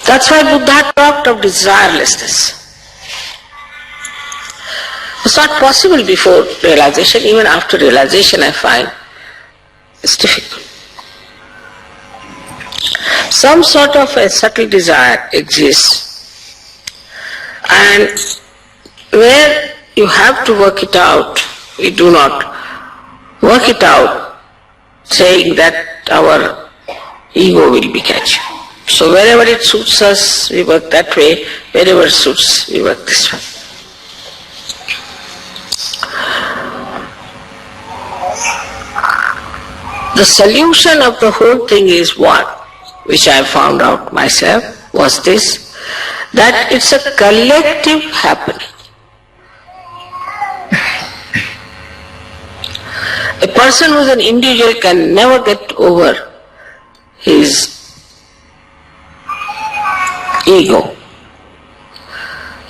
That's why Buddha talked of desirelessness. It's not possible before realization. Even after realization I find it's difficult. Some sort of a subtle desire exists, and where you have to work it out, we do not work it out saying that our ego will be catched. So wherever it suits us, we work that way. Wherever it suits, we work this way. The solution of the whole thing is what, which I found out myself, was this, that it's a collective happening. A person who is an individual can never get over his ego.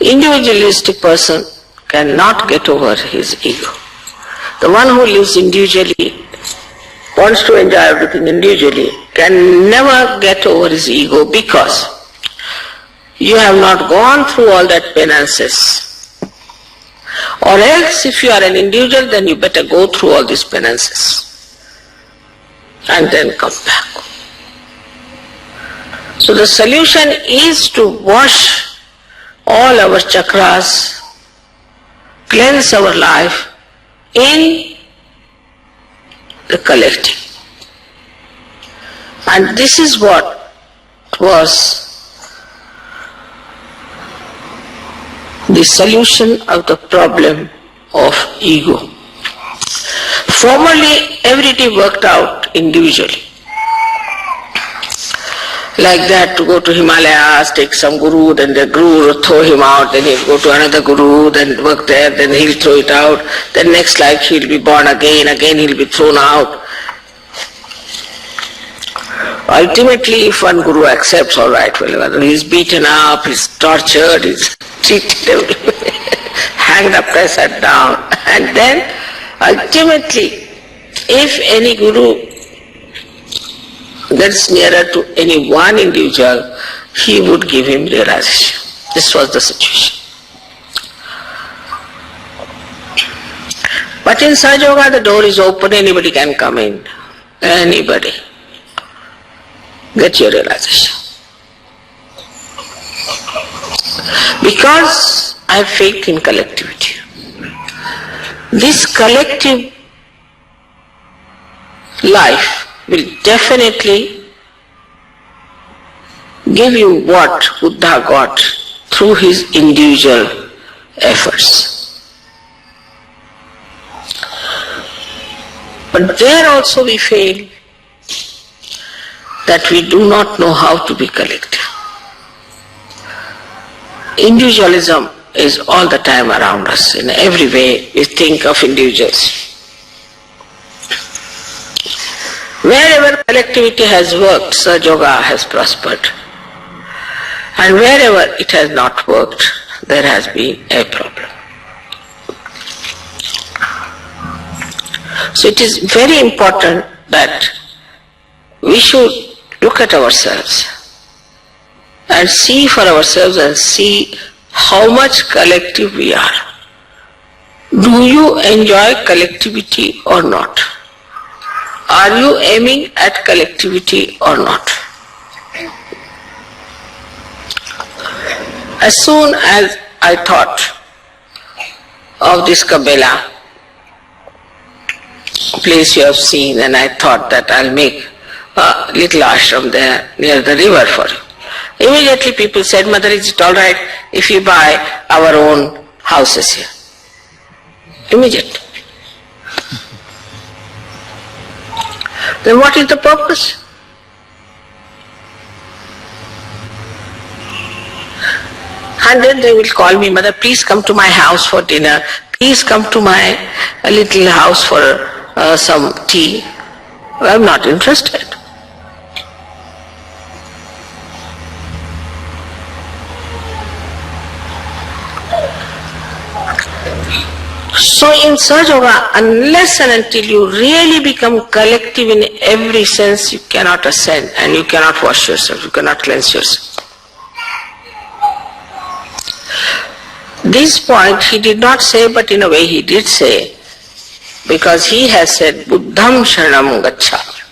Individualistic person cannot get over his ego. The one who lives individually, wants to enjoy everything individually, can never get over his ego because you have not gone through all that penances. Or else, if you are an individual, then you better go through all these penances and then come back. So the solution is to wash all our chakras, cleanse our life in the collective. And this is what was the solution of the problem of ego. Formerly, everything worked out individually. Like that, to go to Himalayas, take some guru, then the guru will throw him out, then he'll go to another guru, then work there, then he'll throw it out, then next life he'll be born again he'll be thrown out. Ultimately, if one guru accepts, all right, well, he's beaten up, he's tortured, he's treated everywhere, hanged upside down, and then ultimately, if any guru gets nearer to any one individual, he would give him realization. This was the situation. But in Sahajayoga, the door is open, anybody can come in. Anybody. Get your realization. Because I have faith in collectivity. This collective life will definitely give you what Buddha got through his individual efforts. But there also we fail, that we do not know how to be collective. individualism is all the time around us. In every way we think of individuals. Wherever collectivity has worked, sahajayoga has prospered. And wherever it has not worked, there has been a problem. So it is very important that we should look at ourselves and see for ourselves and see how much collective we are. Do you enjoy collectivity or not? Are you aiming at collectivity or not? As soon as I thought of this Kabela place you have seen, and I thought that I'll make a little ashram there near the river for you. Immediately people said, Mother, is it all right if we buy our own houses here? Immediately. Then what is the purpose? And then they will call me, Mother, please come to my house for dinner. Please come to my little house for some tea. I am not interested. So in sahajayoga, unless and until you really become collective in every sense, you cannot ascend and you cannot wash yourself, you cannot cleanse yourself. This point he did not say, but in a way he did say, because he has said, Buddham Sharanam Gacchami.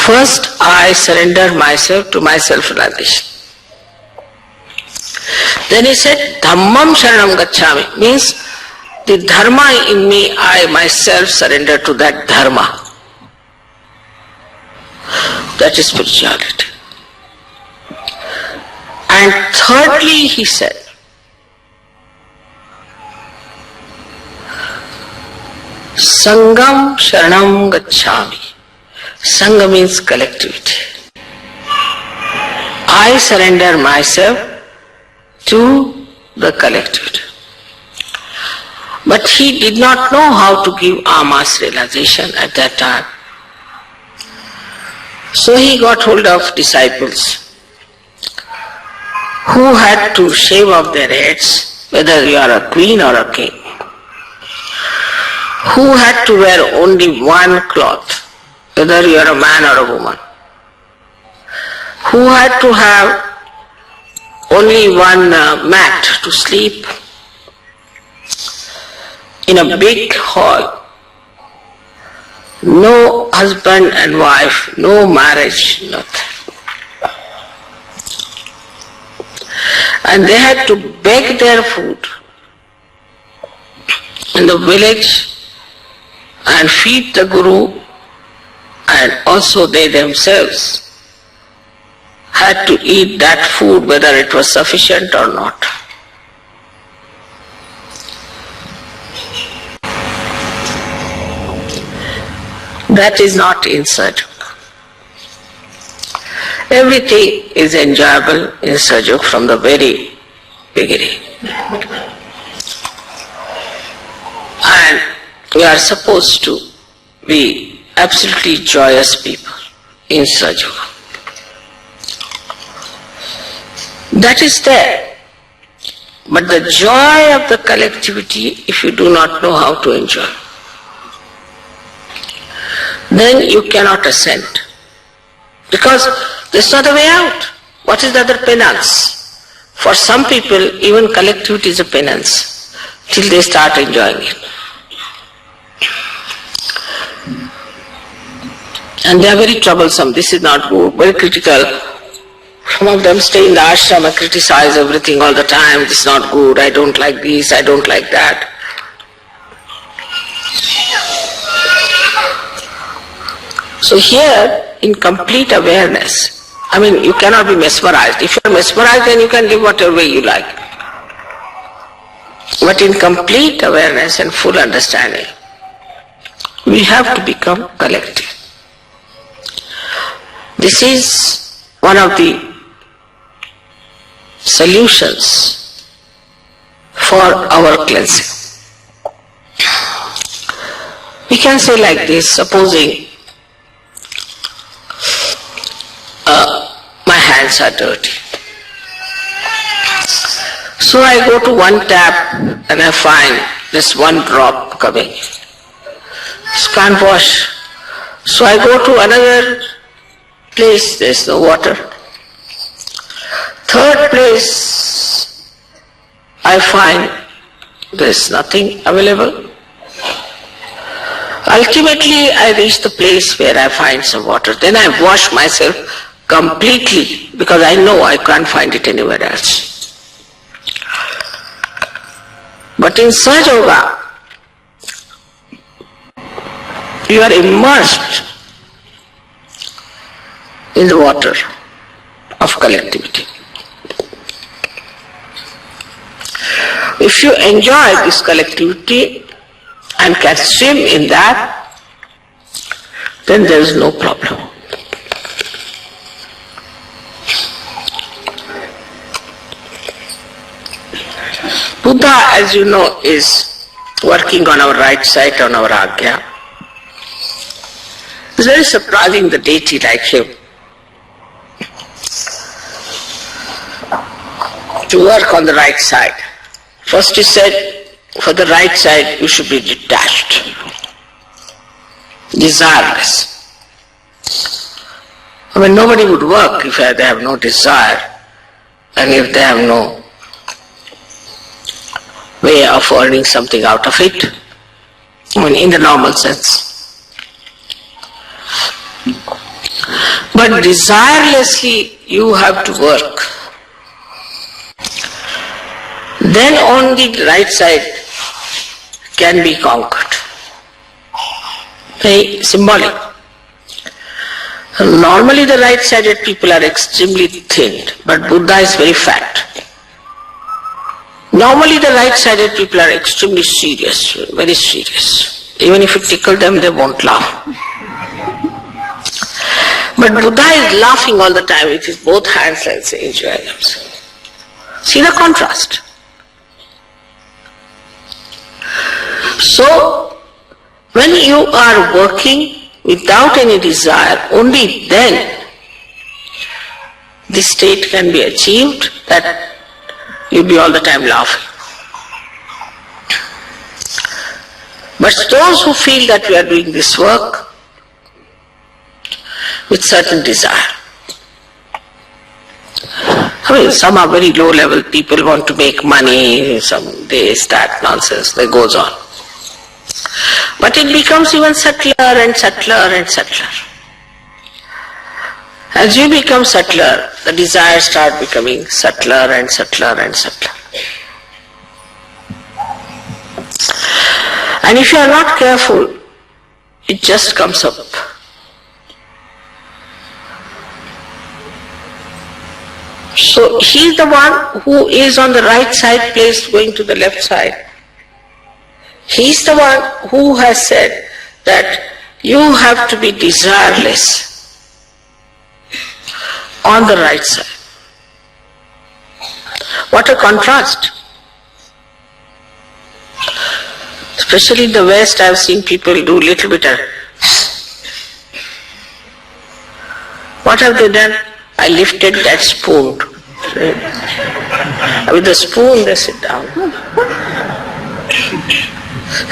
First I surrender myself to my self-realization. Then he said, Dhammam Sharanam Gacchami, means the dharma in me, I myself surrender to that dharma. That is spirituality. And thirdly he said, Sangam Sharanam Gacchami. Sangha means collectivity. I surrender myself to the collectivity. But he did not know how to give mass realization at that time. So he got hold of disciples who had to shave off their heads, whether you are a queen or a king, who had to wear only one cloth, whether you are a man or a woman, who had to have only one mat to sleep in a big hall, no husband and wife, no marriage, nothing. And they had to beg their food in the village and feed the Guru, and also they themselves had to eat that food whether it was sufficient or not. That is not in sahajayoga. Everything is enjoyable in sahajayoga from the very beginning. And we are supposed to be absolutely joyous people in sahajayoga. That is there. But the joy of the collectivity, if you do not know how to enjoy, then you cannot ascend. Because there is not a way out. What is the other penance? For some people, even collectivity is a penance till they start enjoying it. And they are very troublesome. This is not good, very critical. Some of them stay in the ashram and criticize everything all the time. This is not good, I don't like this, I don't like that. So here, in complete awareness, you cannot be mesmerized. If you are mesmerized, then you can live whatever way you like. But in complete awareness and full understanding, we have to become collective. This is one of the solutions for our cleansing. We can say like this, supposing my hands are dirty. So I go to one tap and I find this one drop coming. So can't wash. So I go to another place, there is no water. Third place, I find there is nothing available. Ultimately, I reach the place where I find some water. Then I wash myself completely because I know I can't find it anywhere else. But in sahajayoga, you are immersed in the water of collectivity. If you enjoy this collectivity and can swim in that, then there is no problem. Buddha, as you know, is working on our right side, on our Agya. It's very surprising the deity like him to work on the right side. First he said, for the right side you should be detached, desireless. I mean, nobody would work if they have no desire and if they have no way of earning something out of it, I mean, in the normal sense. But desirelessly you have to work. Then on the right side can be conquered. Very symbolic. Normally the right-sided people are extremely thin, but Buddha is very fat. Normally the right-sided people are extremely serious, very serious. Even if you tickle them, they won't laugh. But Buddha is laughing all the time with his both hands and enjoying himself. See the contrast. So, when you are working without any desire, only then this state can be achieved that you'll be all the time laughing. But those who feel that we are doing this work with certain desire, I mean, some are very low level people, want to make money, some this, that nonsense, that goes on. But it becomes even subtler and subtler and subtler. As you become subtler, the desires start becoming subtler and subtler and subtler. And if you are not careful, it just comes up. So he is the one who is on the right side placed going to the left side. He is the one who has said that you have to be desireless on the right side. What a contrast. Especially in the West, I have seen people do little bit of... What have they done? I lifted that spoon. With the spoon they sit down.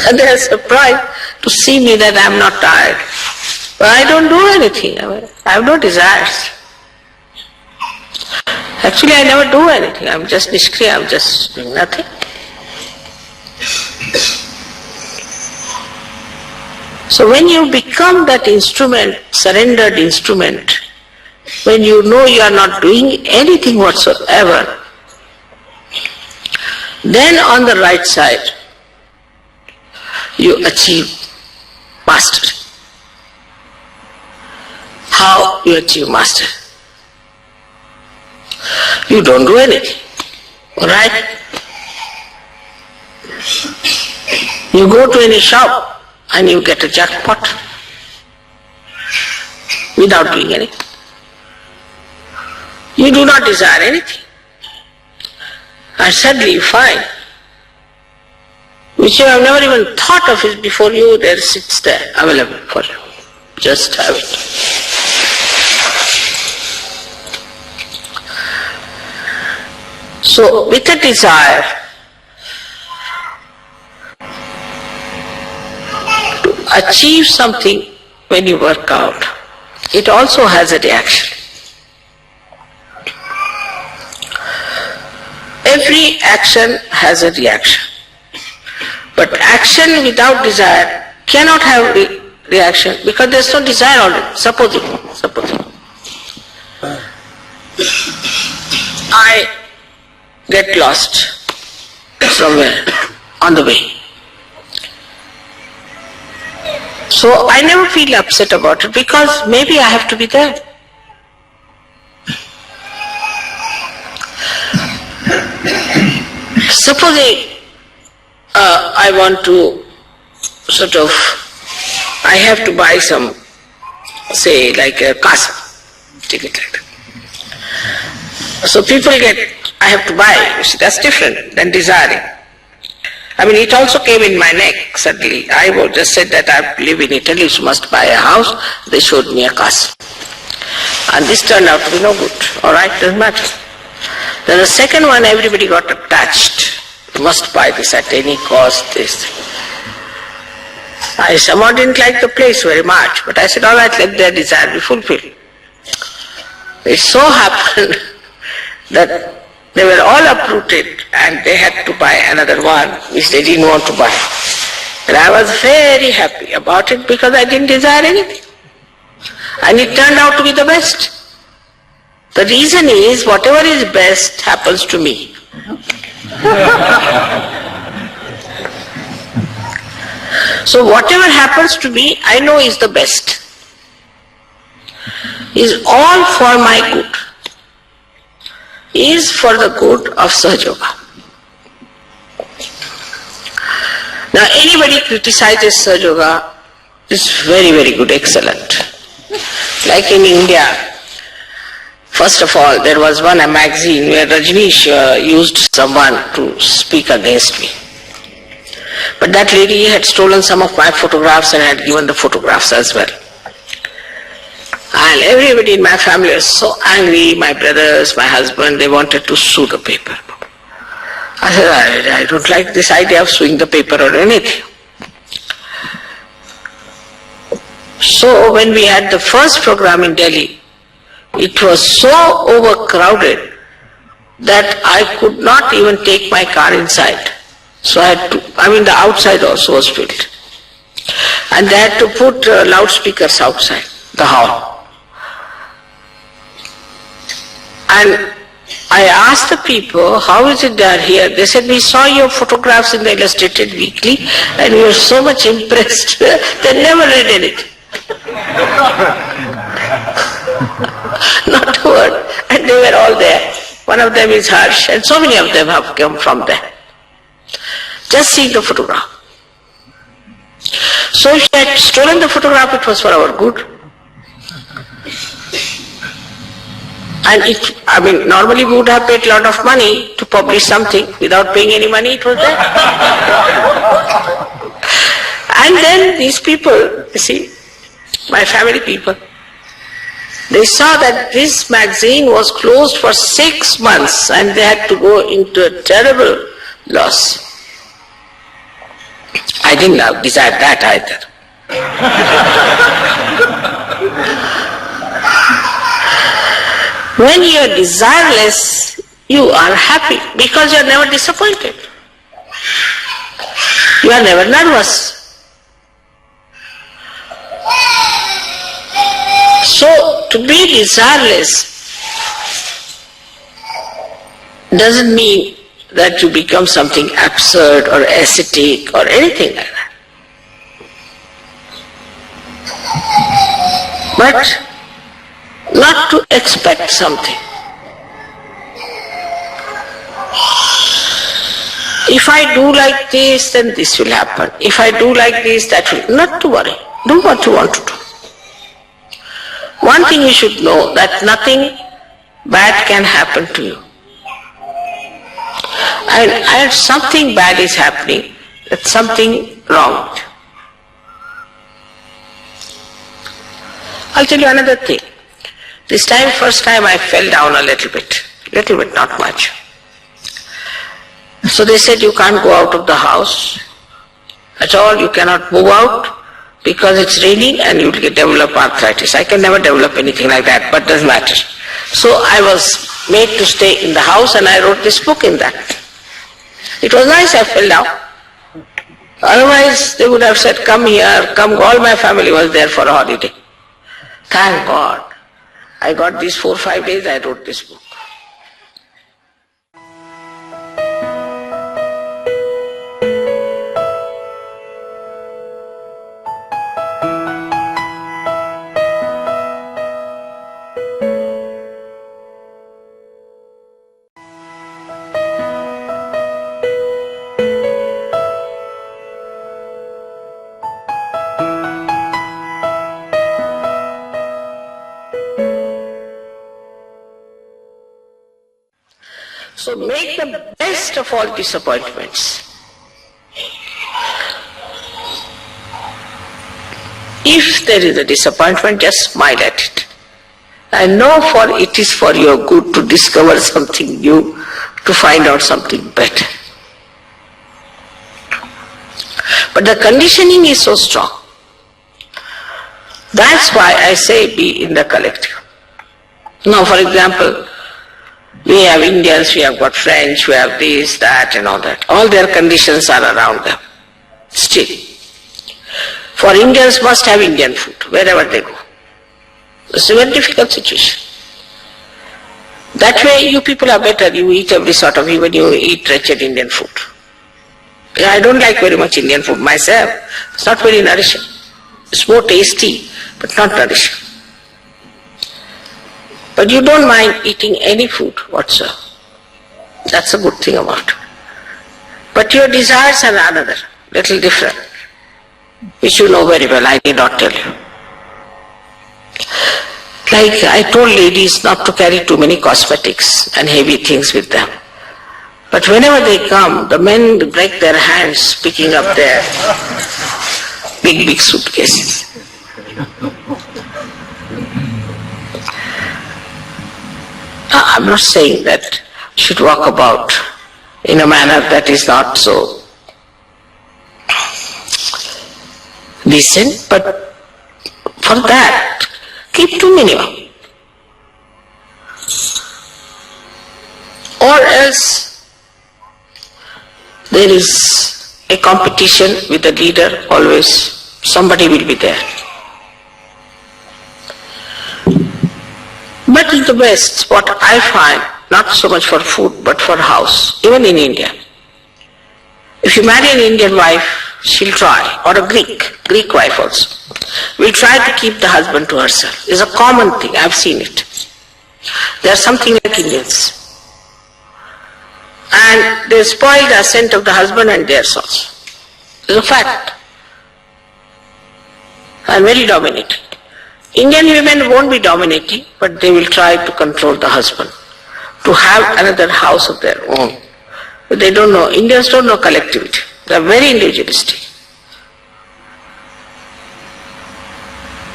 And they are surprised to see me that I am not tired. But I don't do anything. I have no desires. Actually, I never do anything. I am just nishkriya. I am just doing nothing. So when you become that instrument, surrendered instrument, when you know you are not doing anything whatsoever, then on the right side, you achieve mastery. How you achieve mastery? You don't do anything, alright? You go to any shop and you get a jackpot without doing anything. You do not desire anything. and suddenly you find, which you have never even thought of it before you, there sits there available for you. Just have it. So with a desire to achieve something when you work out, it also has a reaction. Every action has a reaction. But action without desire cannot have reaction because there is no desire already. Supposing I get lost somewhere on the way. So I never feel upset about it because maybe I have to be there. Supposing I want to I have to buy some, say like a casa, ticket like that. So people I have to buy, you see, that's different than desiring. I mean, it also came in my neck suddenly. I just said that I live in Italy, so must buy a house. They showed me a casa. And this turned out to be no good. Alright, doesn't matter. Then the second one, everybody got attached. You must buy this at any cost, this. I somehow didn't like the place very much, but I said, alright, let their desire be fulfilled. It so happened that they were all uprooted and they had to buy another one which they didn't want to buy. And I was very happy about it because I didn't desire anything. And it turned out to be the best. The reason is whatever is best happens to me. So whatever happens to me, I know is the best. Is all for my good. Is for the good of sahajayoga. Now anybody criticizes sahajayoga is very, very good, excellent. Like in India, first of all, there was a magazine where Rajneesh used someone to speak against me. But that lady had stolen some of my photographs and had given the photographs as well. And everybody in my family was so angry, my brothers, my husband, they wanted to sue the paper. I said, I don't like this idea of suing the paper or anything. So when we had the first program in Delhi, it was so overcrowded that I could not even take my car inside. So the outside also was filled. And they had to put loudspeakers outside the hall. And I asked the people, how is it they are here? They said, we saw your photographs in the Illustrated Weekly and we were so much impressed. They never read anything. Not a word. And they were all there. One of them is Harsh, and so many of them have come from there. Just seeing the photograph. So if they had stolen the photograph, it was for our good. And normally we would have paid a lot of money to publish something. Without paying any money, it was there. And then these people, you see, my family people, they saw that this magazine was closed for 6 months and they had to go into a terrible loss. I didn't desire that either. When you are desireless, you are happy because you are never disappointed. You are never nervous. So, to be desireless doesn't mean that you become something absurd or ascetic or anything like that. But not to expect something. If I do like this, then this will happen. If I do like this, that will. Not to worry. Do what you want to do. One thing you should know, that nothing bad can happen to you. and something bad is happening, that's something wrong. I'll tell you another thing. This time, first time I fell down a little bit, not much. So they said you can't go out of the house at all, you cannot move out because it's raining and you will develop arthritis. I can never develop anything like that, but doesn't matter. So I was made to stay in the house and I wrote this book in that. It was nice I fell down. Otherwise they would have said, come here, come, all my family was there for a holiday. Thank God. I got these 4 or 5 days I wrote this book. So make the best of all disappointments. If there is a disappointment, just smile at it. I know for it is for your good to discover something new, to find out something better. But the conditioning is so strong. That's why I say be in the collective. Now, for example, we have Indians, we have got French, we have this, that and all that. All their conditions are around them. Still. For Indians must have Indian food wherever they go. It's a very difficult situation. That way you people are better, you eat every sort of, even you eat wretched Indian food. I don't like very much Indian food myself. It's not very nourishing. It's more tasty, but not nourishing. But you don't mind eating any food whatsoever. That's a good thing about it. But your desires are another, little different, which you know very well, I need not tell you. Like I told ladies not to carry too many cosmetics and heavy things with them. But whenever they come, the men break their hands picking up their big suitcases. I'm not saying that you should walk about in a manner that is not so decent, but for that, keep to minimum. Or else there is a competition with the leader, always somebody will be there. But in the West, what I find, not so much for food, but for house, even in India. If you marry an Indian wife, she'll try, or a Greek wife also, will try to keep the husband to herself. It's a common thing, I've seen it. They are something like Indians. And they spoil the ascent of the husband and theirs also. It's a fact. And very dominating. Indian women won't be dominating, but they will try to control the husband, to have another house of their own. But they don't know, Indians don't know collectivity. They are very individualistic.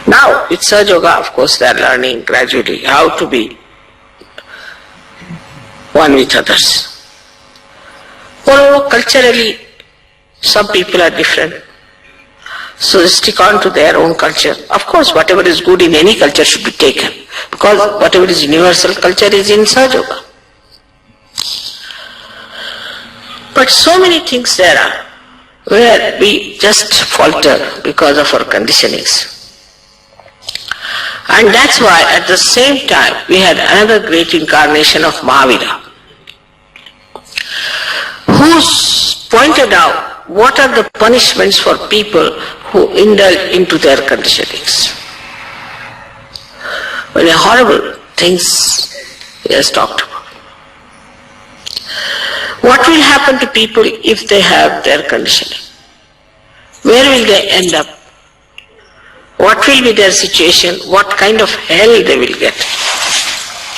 Now, with sahajayoga, of course, they are learning gradually how to be one with others. Moreover, culturally, some people are different. So they stick on to their own culture. Of course, whatever is good in any culture should be taken, because whatever is universal culture is in sahajayoga. But so many things there are where we just falter because of our conditionings. And that's why at the same time we had another great incarnation of Mahavira, who's pointed out what are the punishments for people who indulge into their conditionings. Very horrible things he has talked about. What will happen to people if they have their conditioning? Where will they end up? What will be their situation? What kind of hell they will get?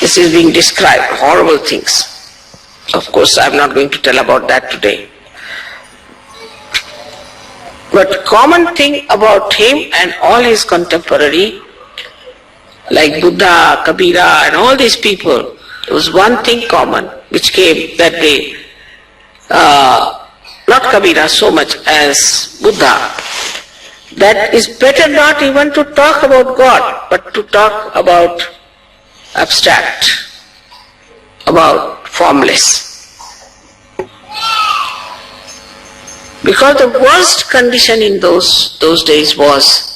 This is being described, horrible things. Of course, I'm not going to tell about that today. But common thing about him and all his contemporary, like Buddha, Kabira and all these people, there was one thing common which came that day. Not Kabira so much as Buddha. That is better not even to talk about God, but to talk about abstract, about formless. Because the worst condition in those days was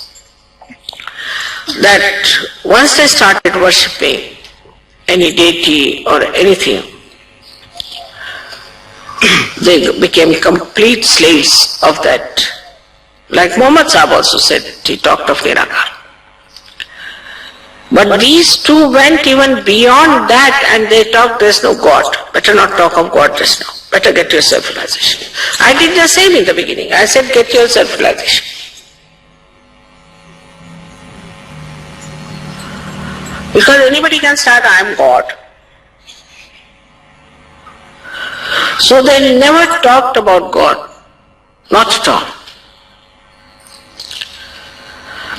that once they started worshipping any deity or anything, they became complete slaves of that. Like Muhammad Sahib also said, he talked of Nirakar. But these two went even beyond that and they talked, there's no God. Better not talk of God just now. Better get your self-realization. I did the same in the beginning. I said, get your self-realization. Because anybody can start, I am God. So they never talked about God. Not at all.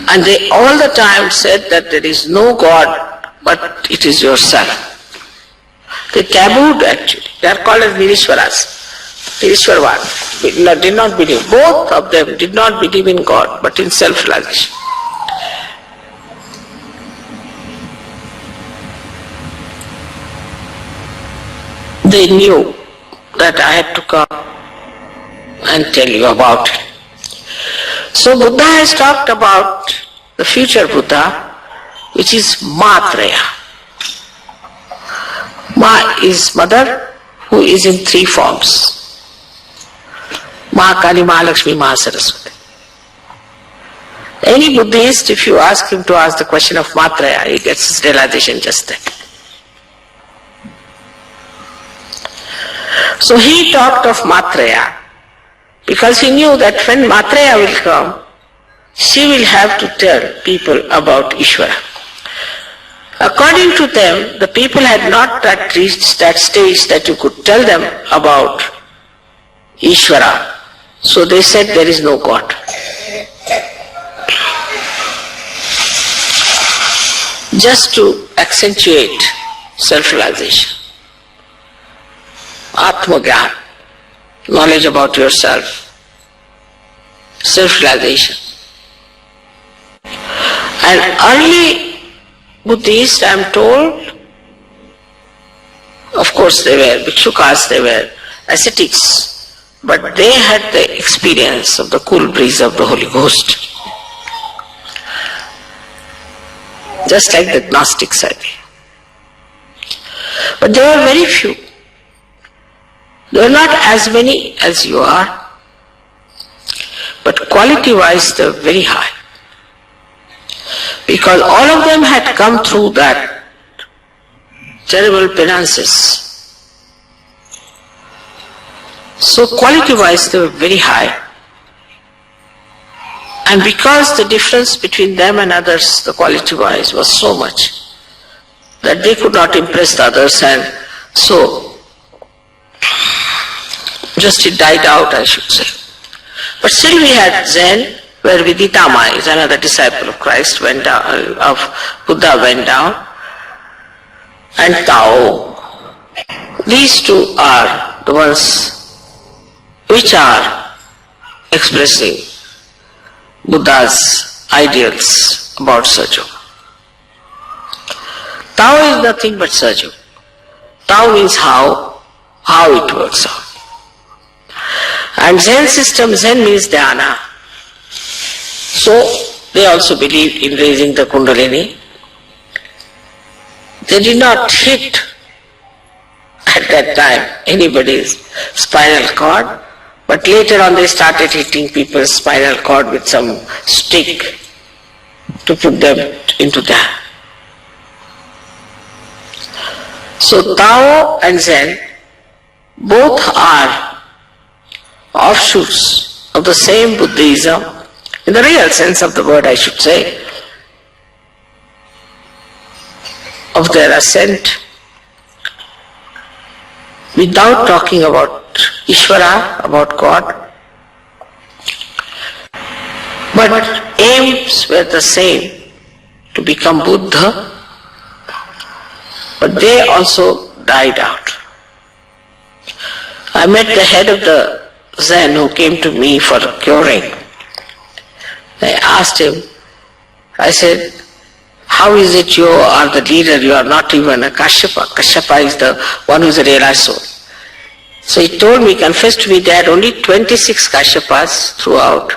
And they all the time said that there is no God, but it is yourself. They tabooed actually. They are called as Nirishwaras. Nirishwarvad. Did not believe. Both of them did not believe in God, but in self-realization. They knew that I had to come and tell you about it. So Buddha has talked about the future Buddha, which is Matraya. Ma is mother, who is in three forms. Ma Kali, Ma Lakshmi, Ma Saraswati. Any Buddhist, if you ask him to ask the question of Matraya, he gets his realization just then. So he talked of Matraya because he knew that when Matraya will come, she will have to tell people about Ishvara. According to them, the people had not yet reached that stage that you could tell them about Ishvara. So they said there is no God. Just to accentuate self-realization. Atma-gyan, knowledge about yourself, self-realization. And early Buddhists, I am told, of course they were Bhikshukas, they were ascetics, but they had the experience of the cool breeze of the Holy Ghost. Just like the Gnostics, I think. But there were very few. They are not as many as you are, but quality-wise they are very high. Because all of them had come through that terrible penances. So quality-wise they were very high. And because the difference between them and others, the quality-wise, was so much that they could not impress the others, and so just it died out, I should say. But still we had Zen, where Viditama is another disciple of Christ, went down, of Buddha went down, and Tao. These two are the ones which are expressing Buddha's ideals about Sahajayoga. Tao is nothing but Sahajayoga. Tao means how it works out. And Zen system, Zen means dhyana. So they also believed in raising the Kundalini. They did not hit at that time anybody's spinal cord, but later on they started hitting people's spinal cord with some stick to put them into dhyana. So Tao and Zen both are offshoots of the same Buddhism, in the real sense of the word I should say, of their ascent without talking about Ishvara, about God. But aims were the same, to become Buddha, but they also died out. I met the head of the Zen who came to me for curing. I asked him, I said, how is it you are the leader, you are not even a Kashyapa? Kashyapa is the one who is a realized soul. So he told me, confessed to me, there are only 26 Kashyapas throughout.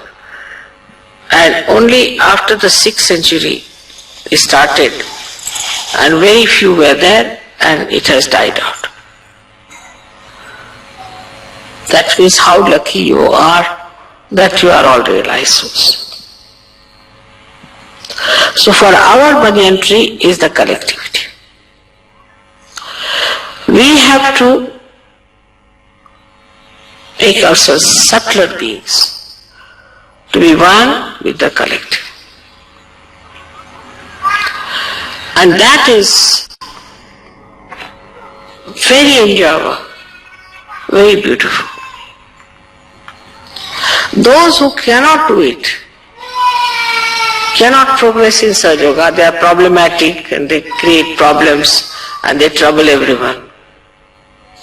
And only after the 6th century it started, and very few were there, and it has died out. That means how lucky you are that you are all realized souls. So for our banyan tree is the collectivity. We have to make ourselves subtler beings, to be one with the collective. And that is very enjoyable, very beautiful. Those who cannot do it, cannot progress in sahajayoga, they are problematic and they create problems and they trouble everyone.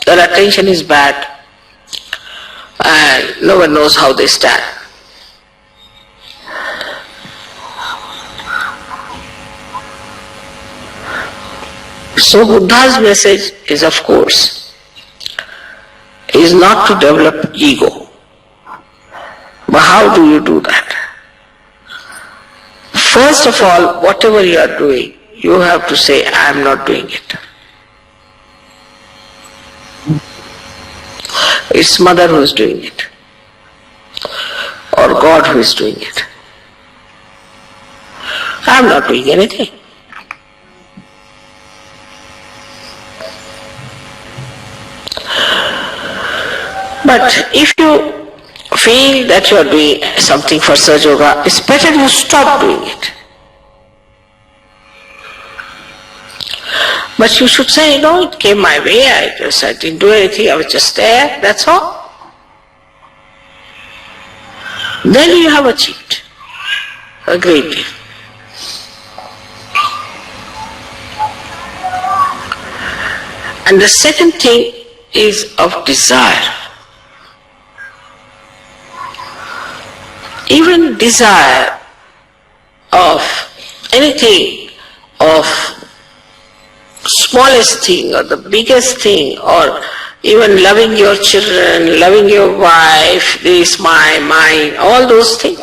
Their attention is bad and no one knows how they stand. So Buddha's message is, of course, is not to develop ego. But how do you do that? First of all, whatever you are doing, you have to say, I am not doing it. It's mother who is doing it, or God who is doing it. I am not doing anything. But if you feel that you are doing something for sahajayoga, it's better you stop doing it. But you should say, no, it came my way, I didn't do anything, I was just there, that's all. Then you have achieved a great deal. And the second thing is of desire. Even desire of anything, of smallest thing or the biggest thing, or even loving your children, loving your wife, this, mine, all those things.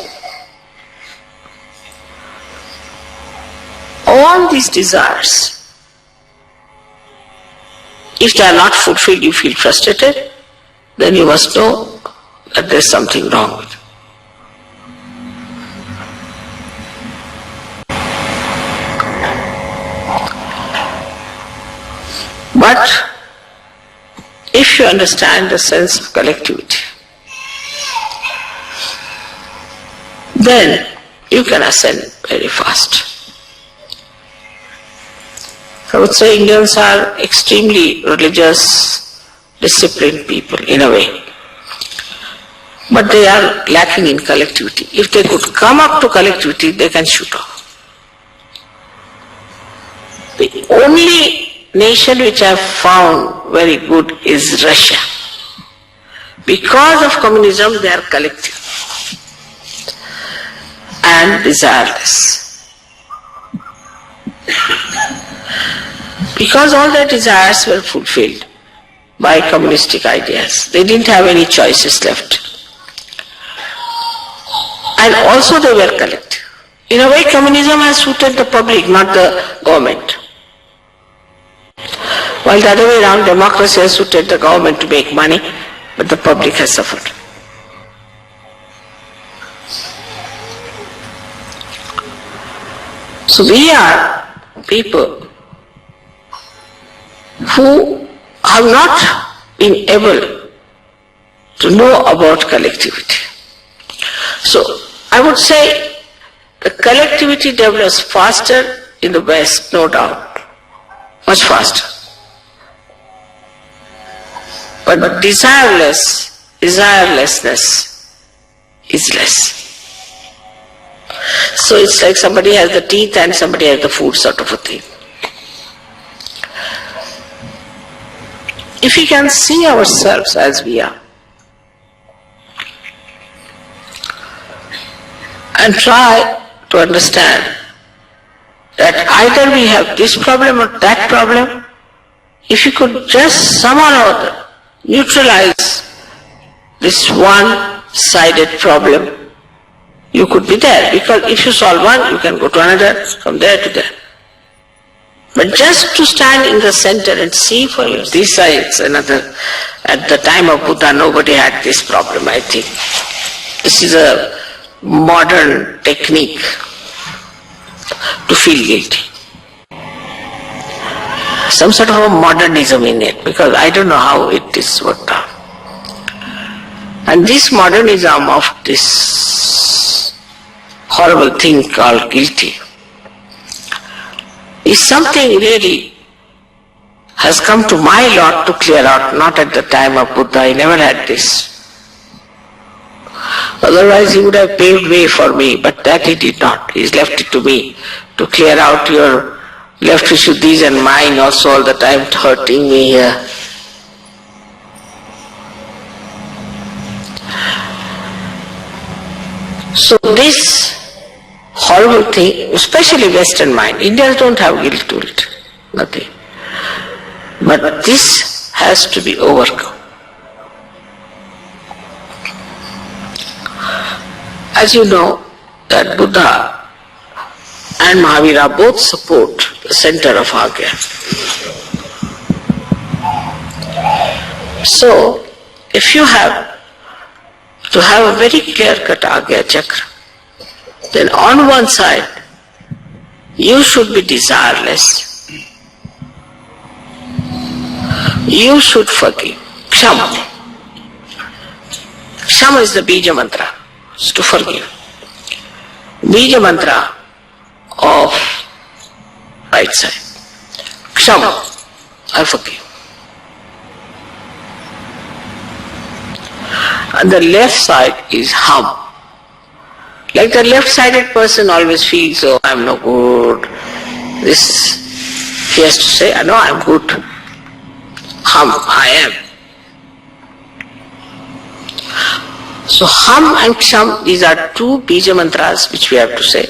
All these desires, if they are not fulfilled, you feel frustrated, then you must know that there is something wrong with you. But if you understand the sense of collectivity, then you can ascend very fast. I would say Indians are extremely religious, disciplined people in a way. But they are lacking in collectivity. If they could come up to collectivity, they can shoot off. The only nation which I have found very good is Russia. Because of communism, they are collective and desireless. Because all their desires were fulfilled by communistic ideas, they didn't have any choices left. And also they were collective. In a way, communism has suited the public, not the government. While the other way around, democracy has suited the government to make money, but the public has suffered. So we are people who have not been able to know about collectivity. So I would say the collectivity develops faster in the West, no doubt, much faster. But desirelessness is less. So it's like somebody has the teeth and somebody has the food sort of a thing. If we can see ourselves as we are and try to understand that either we have this problem or that problem, if you could just somehow or other neutralize this one-sided problem, you could be there. Because if you solve one, you can go to another, from there to there. But just to stand in the center and see for yourself, these sides, another, at the time of Buddha, nobody had this problem, I think. This is a modern technique to feel guilty. Some sort of a modernism in it, because I don't know how it is worked out. And this modernism of this horrible thing called guilty is something really has come to my lot to clear out, not at the time of Buddha. He never had this. Otherwise he would have paved way for me, but that he did not. He's left it to me to clear out your left vishuddhis and mine also all the time hurting me here. So this horrible thing, especially Western mind, Indians don't have guilt to it, nothing. But this has to be overcome. As you know, that Buddha and Mahavira both support the center of Agya. So, if you have to have a very clear-cut Agya chakra, then on one side, you should be desireless. You should forgive. Kshama. Kshama is the Bija mantra. It's to forgive. Bija mantra of right side. Kshama, I forgive. And the left side is hum. Like the left-sided person always feels, oh, I'm no good. This, he has to say, no, I'm good. Hum, I am. So hum and ksham, these are two bija mantras which we have to say.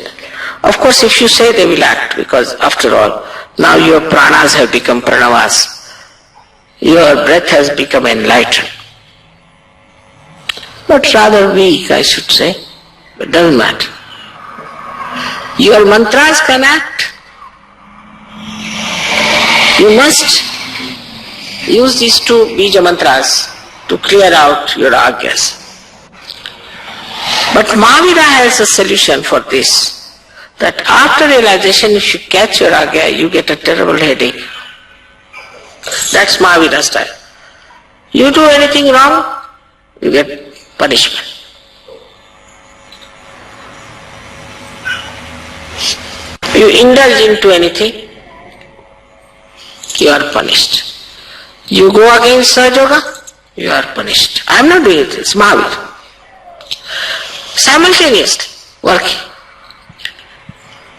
Of course, if you say, they will act, because after all, now your pranas have become pranavas. Your breath has become enlightened. But rather weak, I should say. But doesn't matter. Your mantras can act. You must use these two bija mantras to clear out your agyas. But Mahavira has a solution for this. That after realization, if you catch your agya, you get a terrible headache. That's Mahavira's style. You do anything wrong, you get punishment. You indulge into anything, you are punished. You go against sahajayoga, you are punished. I am not doing it, it's Mahavira. Simultaneously working.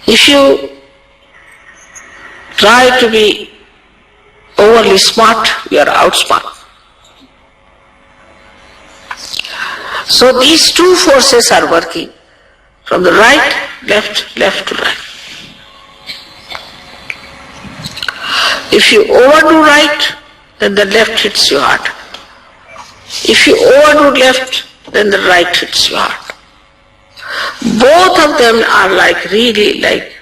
If you try to be overly smart, you are outsmart. So these two forces are working from the right, left, left to right. If you overdo right, then the left hits you hard. If you overdo left, then the right hits you hard. Both of them are like really like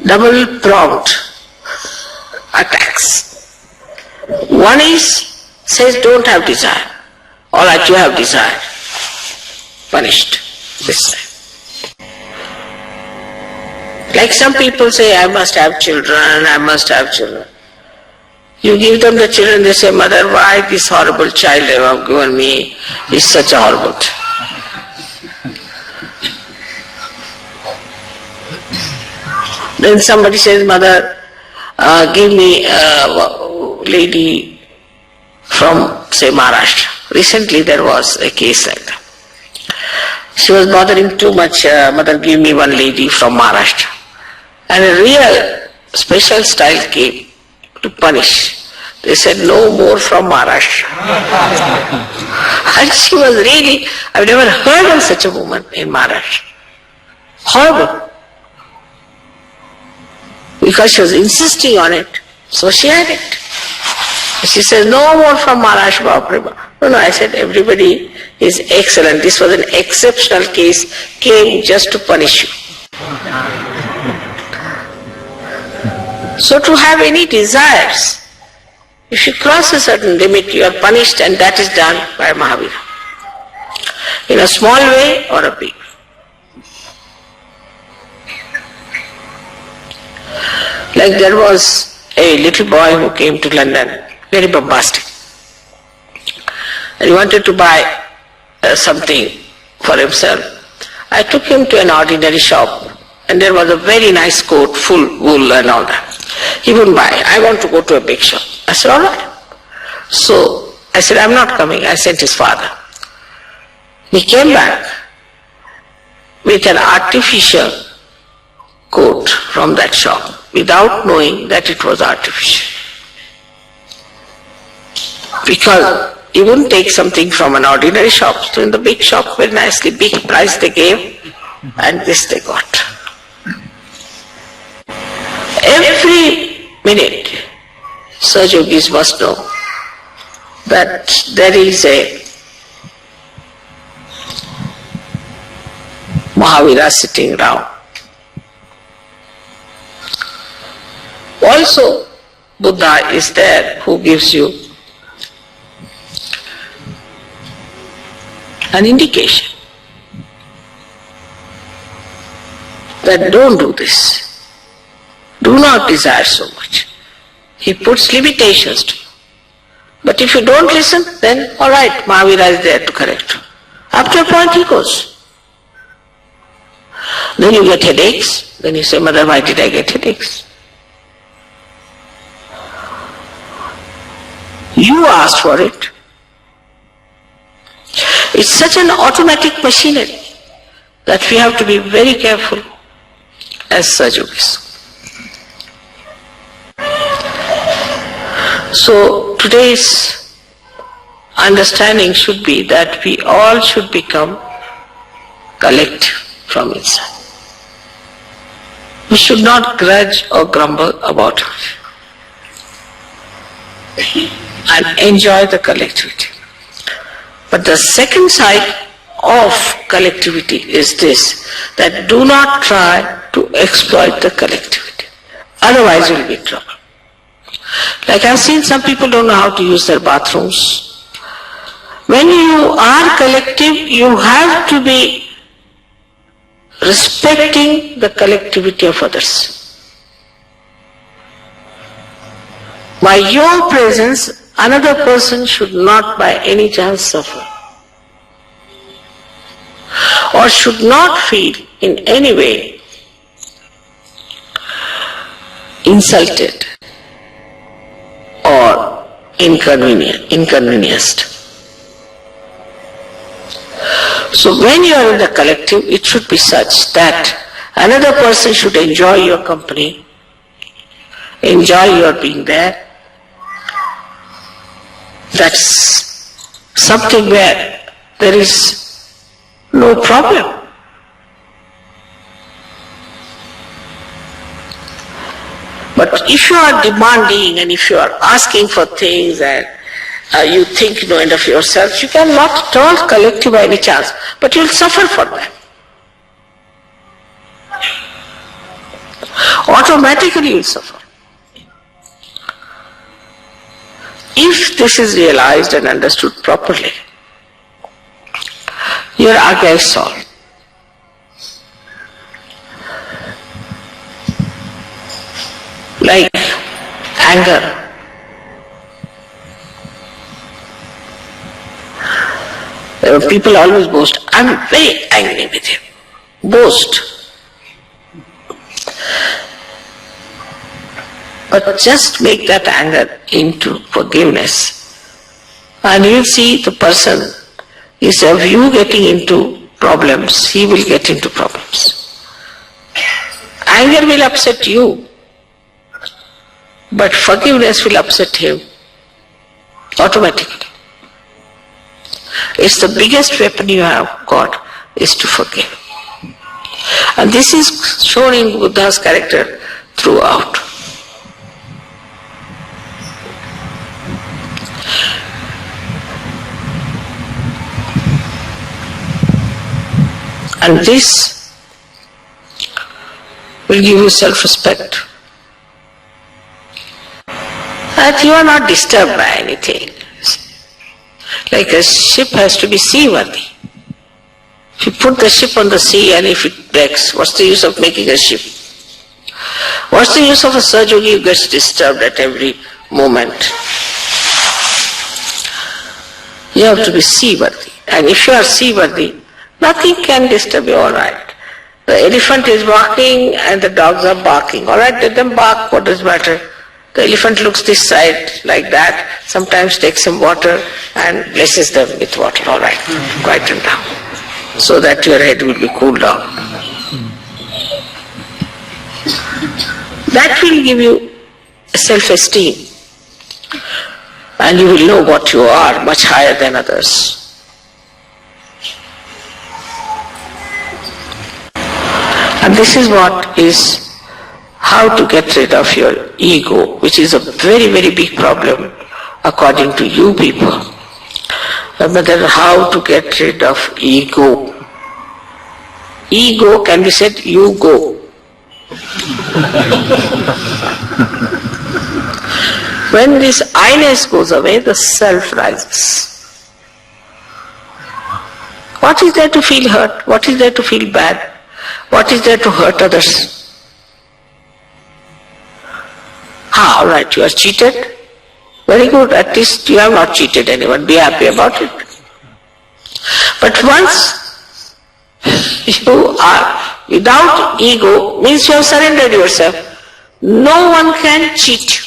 double-pronged attacks. One says don't have desire. All that you have desire, punished this time. Like some people say, I must have children, I must have children. You give them the children, they say, mother, why this horrible child you have given me is such a horrible child. Then somebody says, mother, give me a lady say Maharashtra. Recently there was a case like that. She was bothering too much, mother, give me one lady from Maharashtra. And a real special style came to punish. They said, no more from Maharashtra. And she was really, I've never heard of such a woman in Maharashtra. Horrible. Because she was insisting on it, so she had it. She says, no more from Maharashtra. No, I said, everybody is excellent. This was an exceptional case, came just to punish you. So to have any desires, if you cross a certain limit, you are punished, and that is done by Mahavira. In a small way or a big. Like there was a little boy who came to London, very bombastic. And he wanted to buy something for himself. I took him to an ordinary shop, and there was a very nice coat, full wool and all that. He wouldn't buy. I want to go to a big shop. I said, all right. So I said, I'm not coming. I sent his father. He came back with an artificial coat from that shop without knowing that it was artificial. Because you wouldn't take something from an ordinary shop. So in the big shop, very nicely, big price they gave, and this they got. Every minute, Sahajogis must know that there is a Mahavira sitting down. Also, Buddha is there who gives you an indication that don't do this. Do not desire so much. He puts limitations to you. But if you don't listen, then all right, Mahavira is there to correct you. After a point he goes. Then you get headaches. Then you say, Mother, why did I get headaches? You asked for it. It's such an automatic machinery that we have to be very careful as Sahajogis. So today's understanding should be that we all should become collective from inside. We should not grudge or grumble about it and enjoy the collectivity. But the second side of collectivity is this, that do not try to exploit the collectivity. Otherwise you will be in trouble. Like I've seen some people don't know how to use their bathrooms. When you are collective, you have to be respecting the collectivity of others. By your presence, another person should not by any chance suffer, or should not feel in any way insulted or inconvenienced. So when you are in the collective, it should be such that another person should enjoy your company, enjoy your being there. That's something where there is no problem. But if you are demanding and if you are asking for things and you think no end of yourself, you cannot at all collective by any chance, but you will suffer for that. Automatically you will suffer. If this is realized and understood properly, your agya is solved. Like anger. People always boast, I'm very angry with him. Boast. But just make that anger into forgiveness And you will see the person, instead of you getting into problems, he will get into problems. Anger will upset you, but forgiveness will upset him automatically. It's the biggest weapon you have got, is to forgive. And this is shown in Buddha's character throughout. And this will give you self-respect. That you are not disturbed by anything. Like a ship has to be seaworthy. If you put the ship on the sea and if it breaks, what's the use of making a ship? What's the use of a sahajayogi who gets disturbed at every moment? You have to be seaworthy. And if you are seaworthy, nothing can disturb you, all right. The elephant is barking and the dogs are barking. All right, let them bark, what does matter? The elephant looks this side like that, sometimes takes some water and blesses them with water. All right, quieten down, so that your head will be cooled down. That will give you self-esteem, and you will know what you are much higher than others. And this is what is how to get rid of your ego, which is a very, very big problem according to you people. No matter how to get rid of ego. Ego can be said, you go. When this I-ness goes away, the self rises. What is there to feel hurt? What is there to feel bad? What is there to hurt others? All right, you are cheated. Very good, at least you have not cheated anyone. Be happy about it. But once you are without ego, means you have surrendered yourself. No one can cheat you.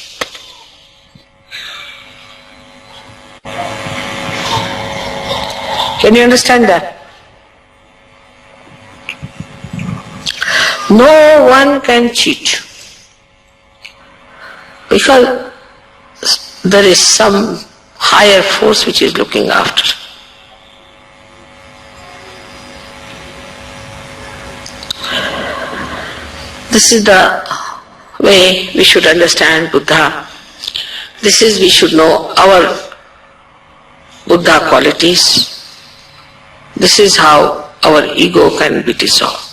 Can you understand that? No one can cheat you. Because there is some higher force which is looking after. This is the way we should understand Buddha. This is, we should know our Buddha qualities. This is how our ego can be dissolved.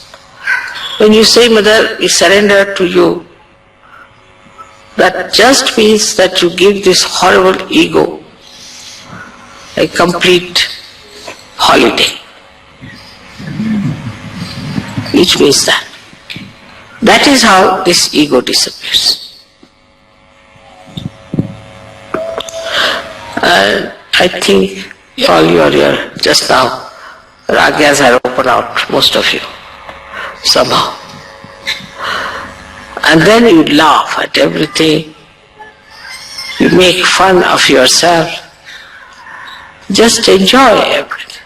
When you say, Mother, we surrender to you, that just means that you give this horrible ego a complete holiday. Which means that. That is how this ego disappears. I think all you are here just now, ragyas are open out, most of you, somehow. And then you laugh at everything, you make fun of yourself, just enjoy everything.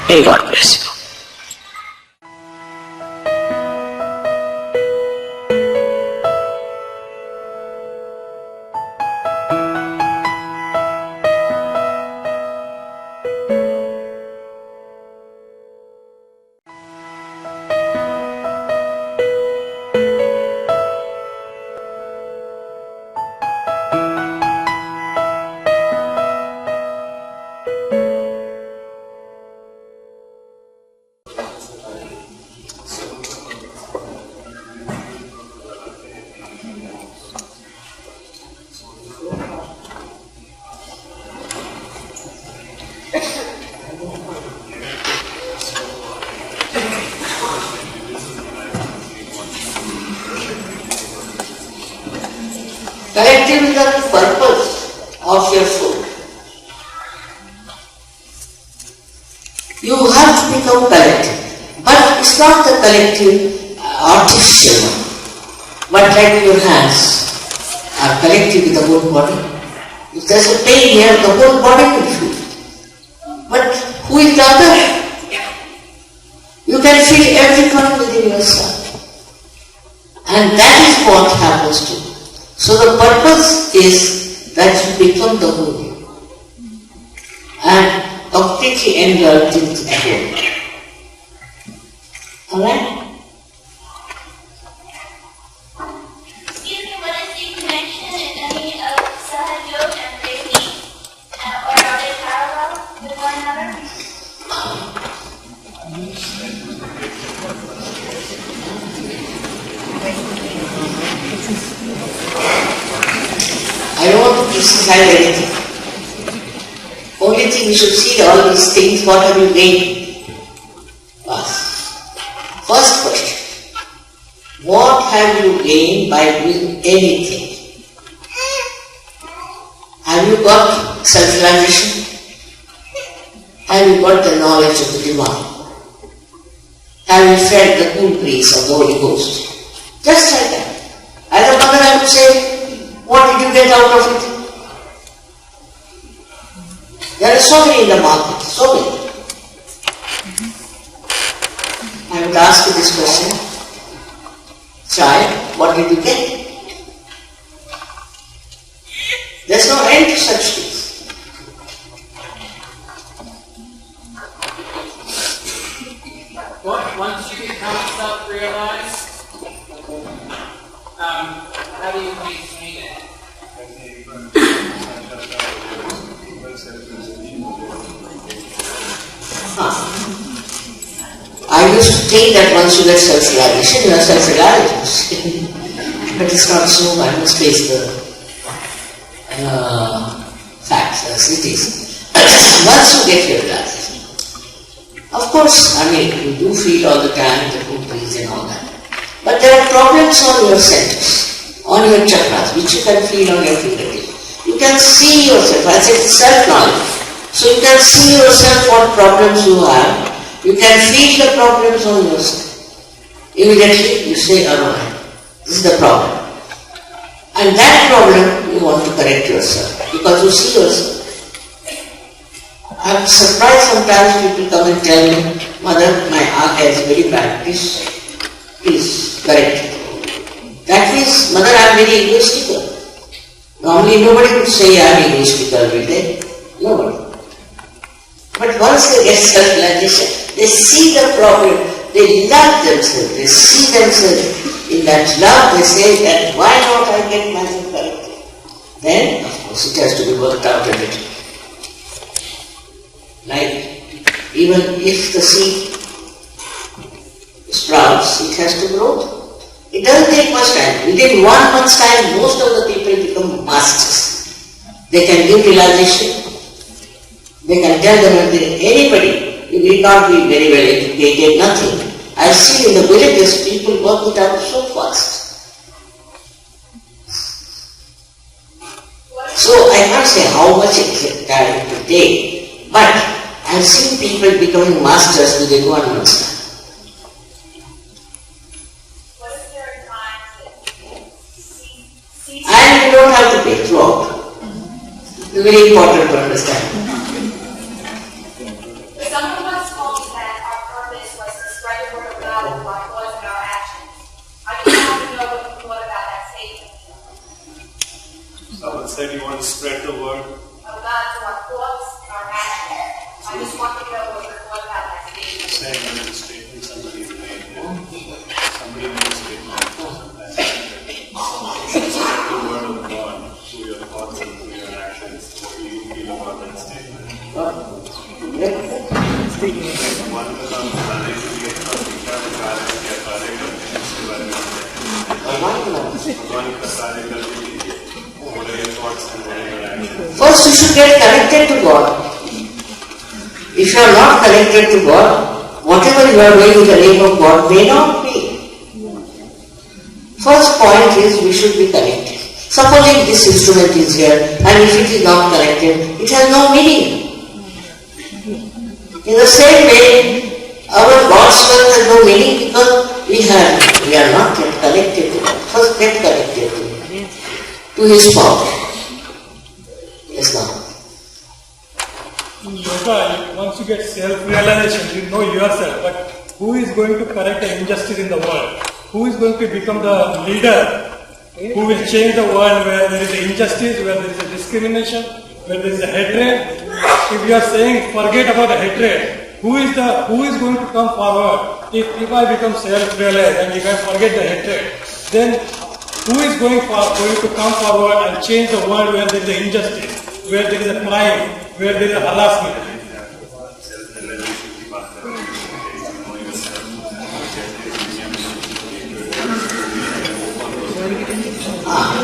May God bless you. Collective is the purpose of your soul. You have to become collective, but it's not the collective artificial one, but like your hands are connected with the whole body. If there's a pain here, the whole body will feel. But who is the other? You can feel everyone within yourself. And that is what happens to you. So the purpose is that you become the whole and completely engulfed into the whole. Alright? Excuse me, what is the connection, if any, of sahajayoga and Reiki? Or are they parallel with one another? I don't want to criticize anything. Only thing you should see all these things, what have you gained? First question. What have you gained by doing anything? Have you got self-realization? Have you got the knowledge of the divine? Have you felt the cool breeze of the Holy Ghost? Just like that. As a mother I would say, what did you get out of it? There are so many in the market, so many. I would ask you this question. Child, what did you get? There's no end to such things. Once you become self-realized, how do you maintain it? I used to think that once you get self-realization, you are self-realized. But it's not so. I must face the facts as it is. Once you get your realization, of course, I mean, you do feel all the time the good breeze and all that. But there are problems on your centers, on your chakras, which you can feel on your fingertips. You can see yourself, I said self-knowledge. So you can see yourself what problems you have. You can feel the problems on yourself. Immediately you say, alright, this is the problem. And that problem you want to correct yourself because you see yourself. I'm surprised sometimes people come and tell me, Mother, my eye is very bad, please correct it. That means, Mother, I'm very egoistical. Normally nobody would say I'm egoistical every day. Nobody. But once they get self-realization, they see the problem, they love themselves, they see themselves in that love, they say that why not I get myself corrected? Then, of course, it has to be worked out a bit. Like, even if the seed sprouts, it has to grow. It doesn't take much time. Within 1 month's time, most of the people become masters. They can give realization. They can tell them anybody, you need not be very well educated, nothing. I've seen in the villages people work it out so fast. So I can't say how much it can take, but I've seen people becoming masters within 1 month's time. And you don't have to pay throughout. It's very important to understand. Some of us told that our purpose was to spread the word of God and what was in our actions. I just want to know what you thought about that statement. Someone said you want to spread the word. Of God to our thoughts and our actions. I just want to know what you thought about that statement. Saying that the statement somebody made. Somebody made a statement. Spread the word of God through your thoughts and through your actions. What do you feel about that statement? One becomes running to get what are your thoughts and what are your actions? First you should get connected to God. If you are not connected to God, whatever you are doing in the name of God may not be. First point is we should be connected. Supposing this instrument is here and if it is not connected, it has no meaning. In the same way, our God's work has no meaning because we are not yet connected to God. First get connected to Him. To to his power. Yes, now. In yoga, once you get self-realization, you know yourself, but who is going to correct the injustice in the world? Who is going to become the leader who will change the world where there is injustice, where there is a discrimination, where there is a hatred? If you are saying forget about the hatred, who is going to come forward? If I become self-realized and if I forget the hatred, then who is going to come forward and change the world where there is a injustice, where there is a crime, where there is a harassment?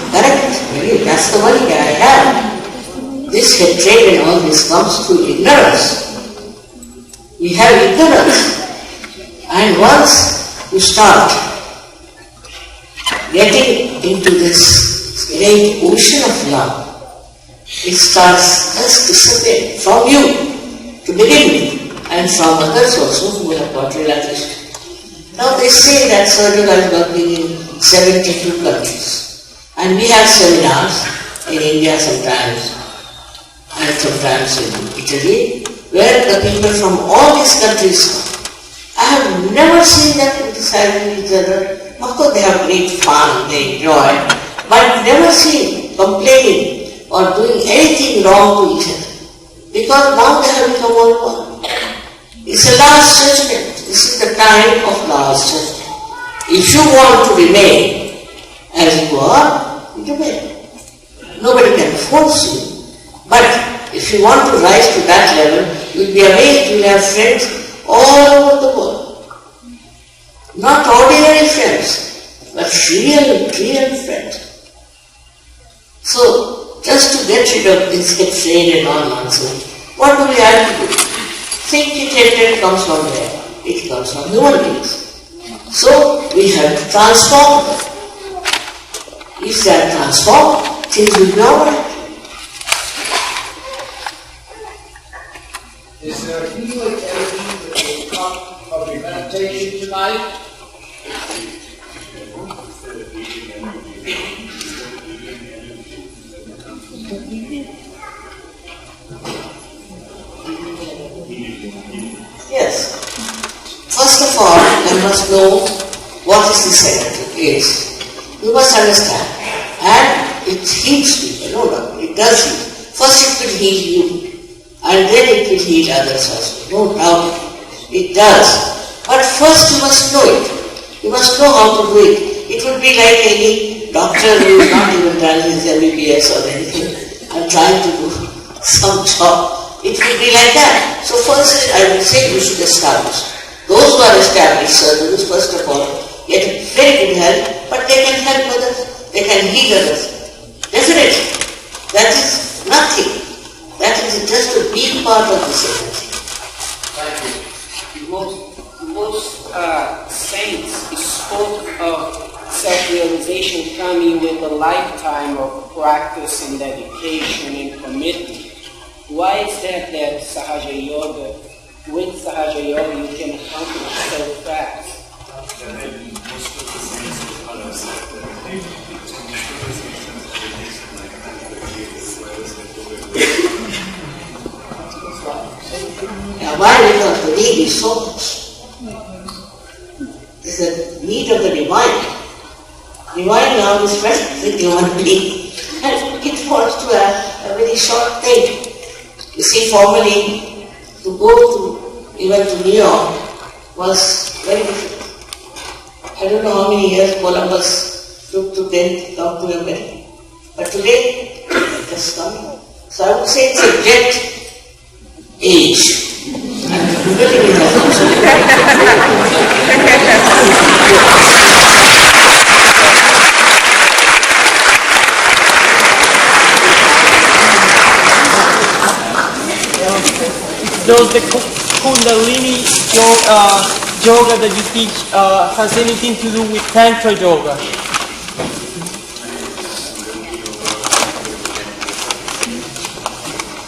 Correct. Really, that's the worry I have. This hatred and all this comes through ignorance. We have ignorance. And once you start getting into this great ocean of love, it starts just disappearing from you to begin with, and from others also who have got realization. Now they say that Sahajayoga is working in 72 countries. And we have seminars in India sometimes, and sometimes in Italy, where the people from all these countries come. I have never seen them criticizing each other. Of course they have great fun, they enjoy, but never seen complaining or doing anything wrong to each other. Because now they have become all one. It's a last judgment. This is the time of last judgment. If you want to remain as you are, remain. Nobody can force you. But if you want to rise to that level, you'll be amazed. You'll have friends all over the world. Not ordinary friends, but real friends. So, just to get rid of this hatred and all nonsense, what do we have to do? Think hatred comes from where? It comes from human beings. So, we have to transform them. If they are transformed, things will be alright. Is there anything that will come of your meditation tonight? Yes. First of all, you must know what is the secret is. You must understand. And it heals people, no doubt. It does heal. First it will heal you, and then it will heal others also. No doubt. It does. But first you must know it. You must know how to do it. It would be like any doctor who is not even done his MBBS or anything and trying to do some job. It would be like that. So first I would say you should establish. Those who are established surgeons, first of all, get very good help, but they can help others, they can heal others. Definitely. That is nothing. That is just a big part of this energy. Thank you. Most saints spoke of self-realization coming with a lifetime of practice and dedication and commitment. Why is that Sahajayoga, with Sahajayoga you can accomplish so fast? Why? Because the need is so much. It's the need of the divine. Divine now is present with human being. And it wants to have a very short thing. You see, formerly, to go to, even to New York was very difficult. I don't know how many years Columbus took to then come to America. But today, it has come. So I would say it's a jet age. And really we have Does the Kundalini yoga that you teach has anything to do with Tantra yoga?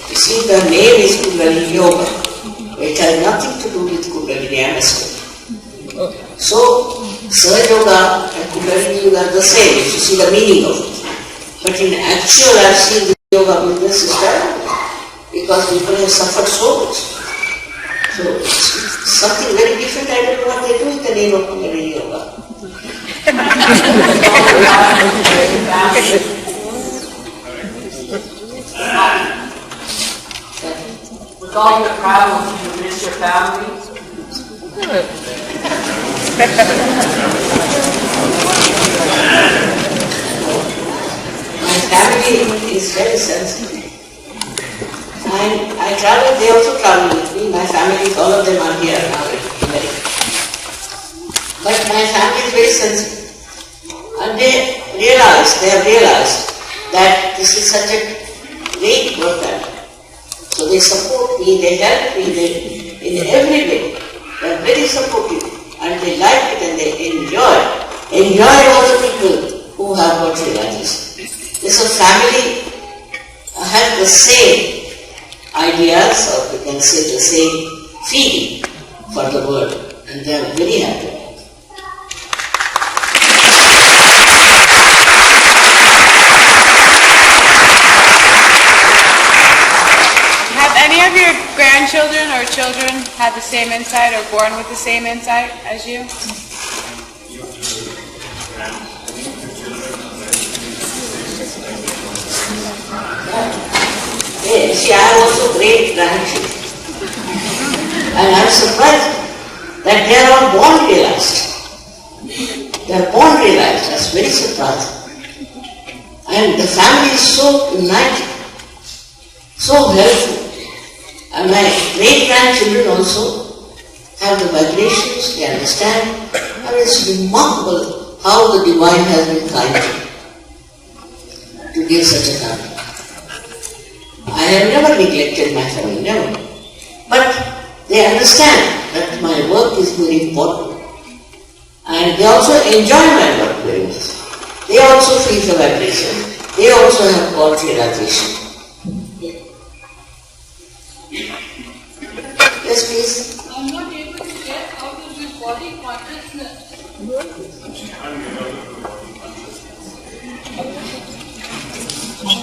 You see, the name is Kundalini Yoga. It has nothing to do with Kundalini Amaster. So, Sahaja Yoga and Kundalini Yoga are the same, if you see the meaning of it. But in actual, I've seen the yoga business is terrible because people have suffered so much. So it's something very different. I don't know what they do in the name of Kundalini yoga. With all your problems, you miss your family? My family is very sensitive. I travel, they also travel with me. My family, all of them are here now in America. But my family is very sensitive. And they have realized that this is such a great work. So they support me, they help me in every way. They are very supportive and they like it and they enjoy all the people who have got realization. So family have the same ideas, or we can say the same feeling for the world, and they are very happy. Have any of your grandchildren or children had the same insight or born with the same insight as you? Yeah, see, I have also great grandchildren. And I am surprised that they are all born realized. They are born realized. That's very surprising. And the family is so united, so helpful. And my great grandchildren also have the vibrations, they understand. And it's remarkable how the divine has been kind to give such a family. I have never neglected my family, never. But they understand that my work is very important. And they also enjoy my work very much. They also feel the vibration. They also have got realization. Yes, please. I'm not able to get out of this body consciousness.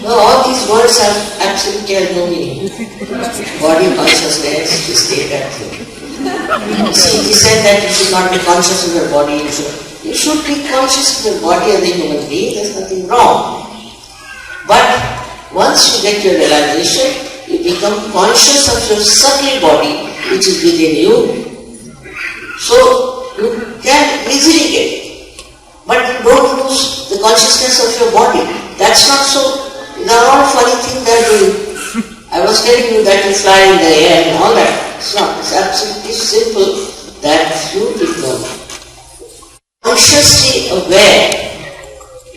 No, all these words have absolutely no meaning. Body consciousness, the state actually. See, he said that you should not be conscious of your body. You should be conscious of your body as a human being. There's nothing wrong. But once you get your realization, you become conscious of your subtle body, which is within you. So you can easily get it. But you don't lose the consciousness of your body. That's not so. They are all funny things they are doing. I was telling you that you fly in the air and all that. It's not. It's absolutely simple that you become consciously aware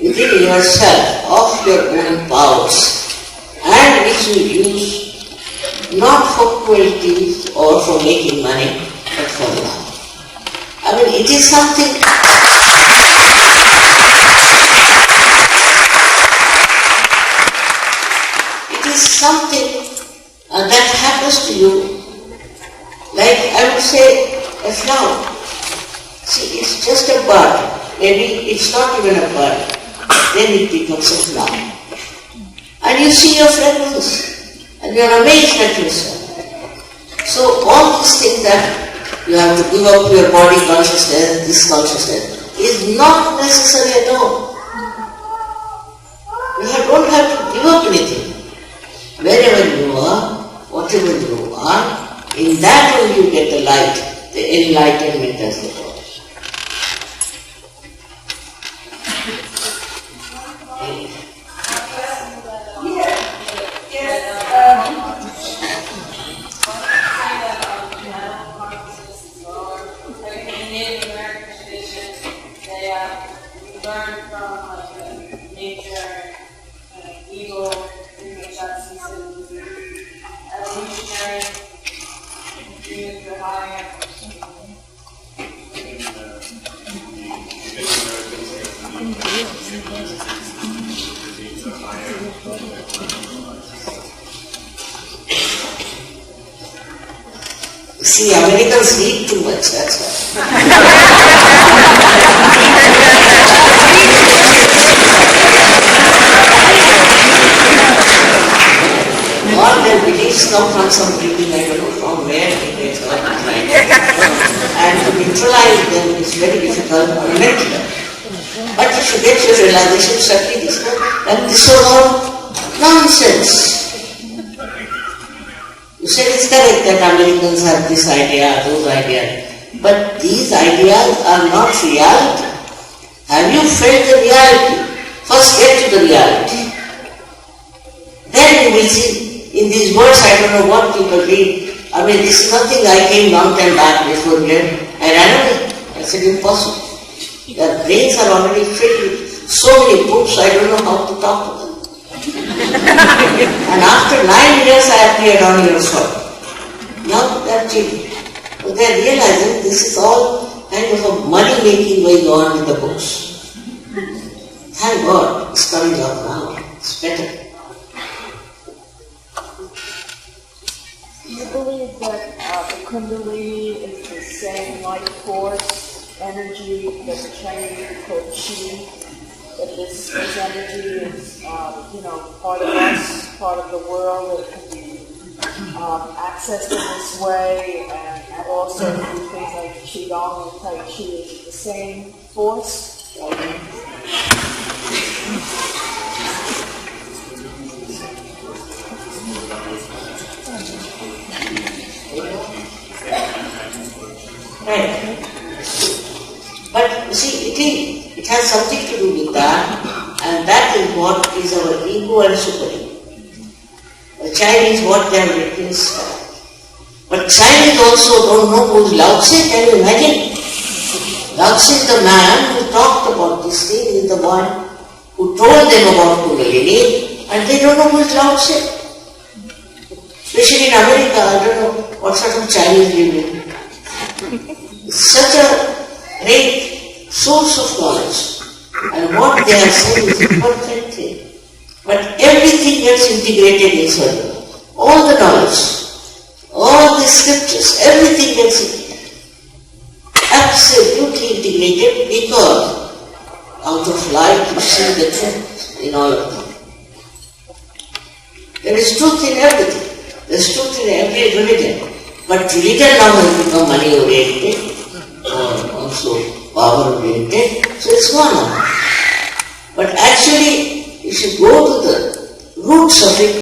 within yourself of your own powers, and which you use not for cruelty or for making money, but for love. I mean, it is something. Something that happens to you, like I would say a flower. See, it's just a bud. Maybe it's not even a bud. Then it becomes a flower. And you see your fragrance, and you are amazed at yourself. So all these things that you have to give up your body consciousness, this consciousness, is not necessary at all. You don't have to give up anything. Wherever you are, whatever you are, in that only you get the light, the enlightenment as they call it. See, Americans read too much, that's why. come from some reading, I don't know from where it is, and to neutralize them is very difficult mentally. But if you get your realization, certainly this one, and this is all nonsense. You said it's correct that Americans have this idea, those ideas, but these ideas are not reality. Have you felt the reality? First get to the reality. Then you will see, in these words, I don't know what people read. I mean, this is nothing. I came long time back before here. I ran away. I said, impossible. Their brains are already filled with so many books, I don't know how to talk to them. And after 9 years, I appeared on your show. Now they are changing. But they are realizing this is all kind of a money-making going on with the books. Thank God, it's coming up now. It's better. Do you believe that the Kundalini is the same life force, energy that the Chinese would call Qi? That this energy is, part of us, part of the world, that can be accessed in this way, and also through things like Qigong and Tai Chi is the same force? Right. But you see, it has something to do with that, and that is what is our ego and super-ego. The Chinese, what they have written is correct. But Chinese also don't know who is Lao Tse, can you imagine? Lao Tse is the man who talked about this thing, is the one who told them about Kundalini, and they don't know who is Lao Tse. Especially in America, I don't know what sort of Chinese live in. Such a great source of knowledge, and what they are saying is a perfect thing. But everything gets integrated inside. All the knowledge, all the scriptures, everything gets absolutely integrated because out of light you see the truth in all of them. There is truth in everything. There is truth in every religion. But religion now has become money oriented, or also power oriented, so it's gone on. But actually, if you go to the roots of it,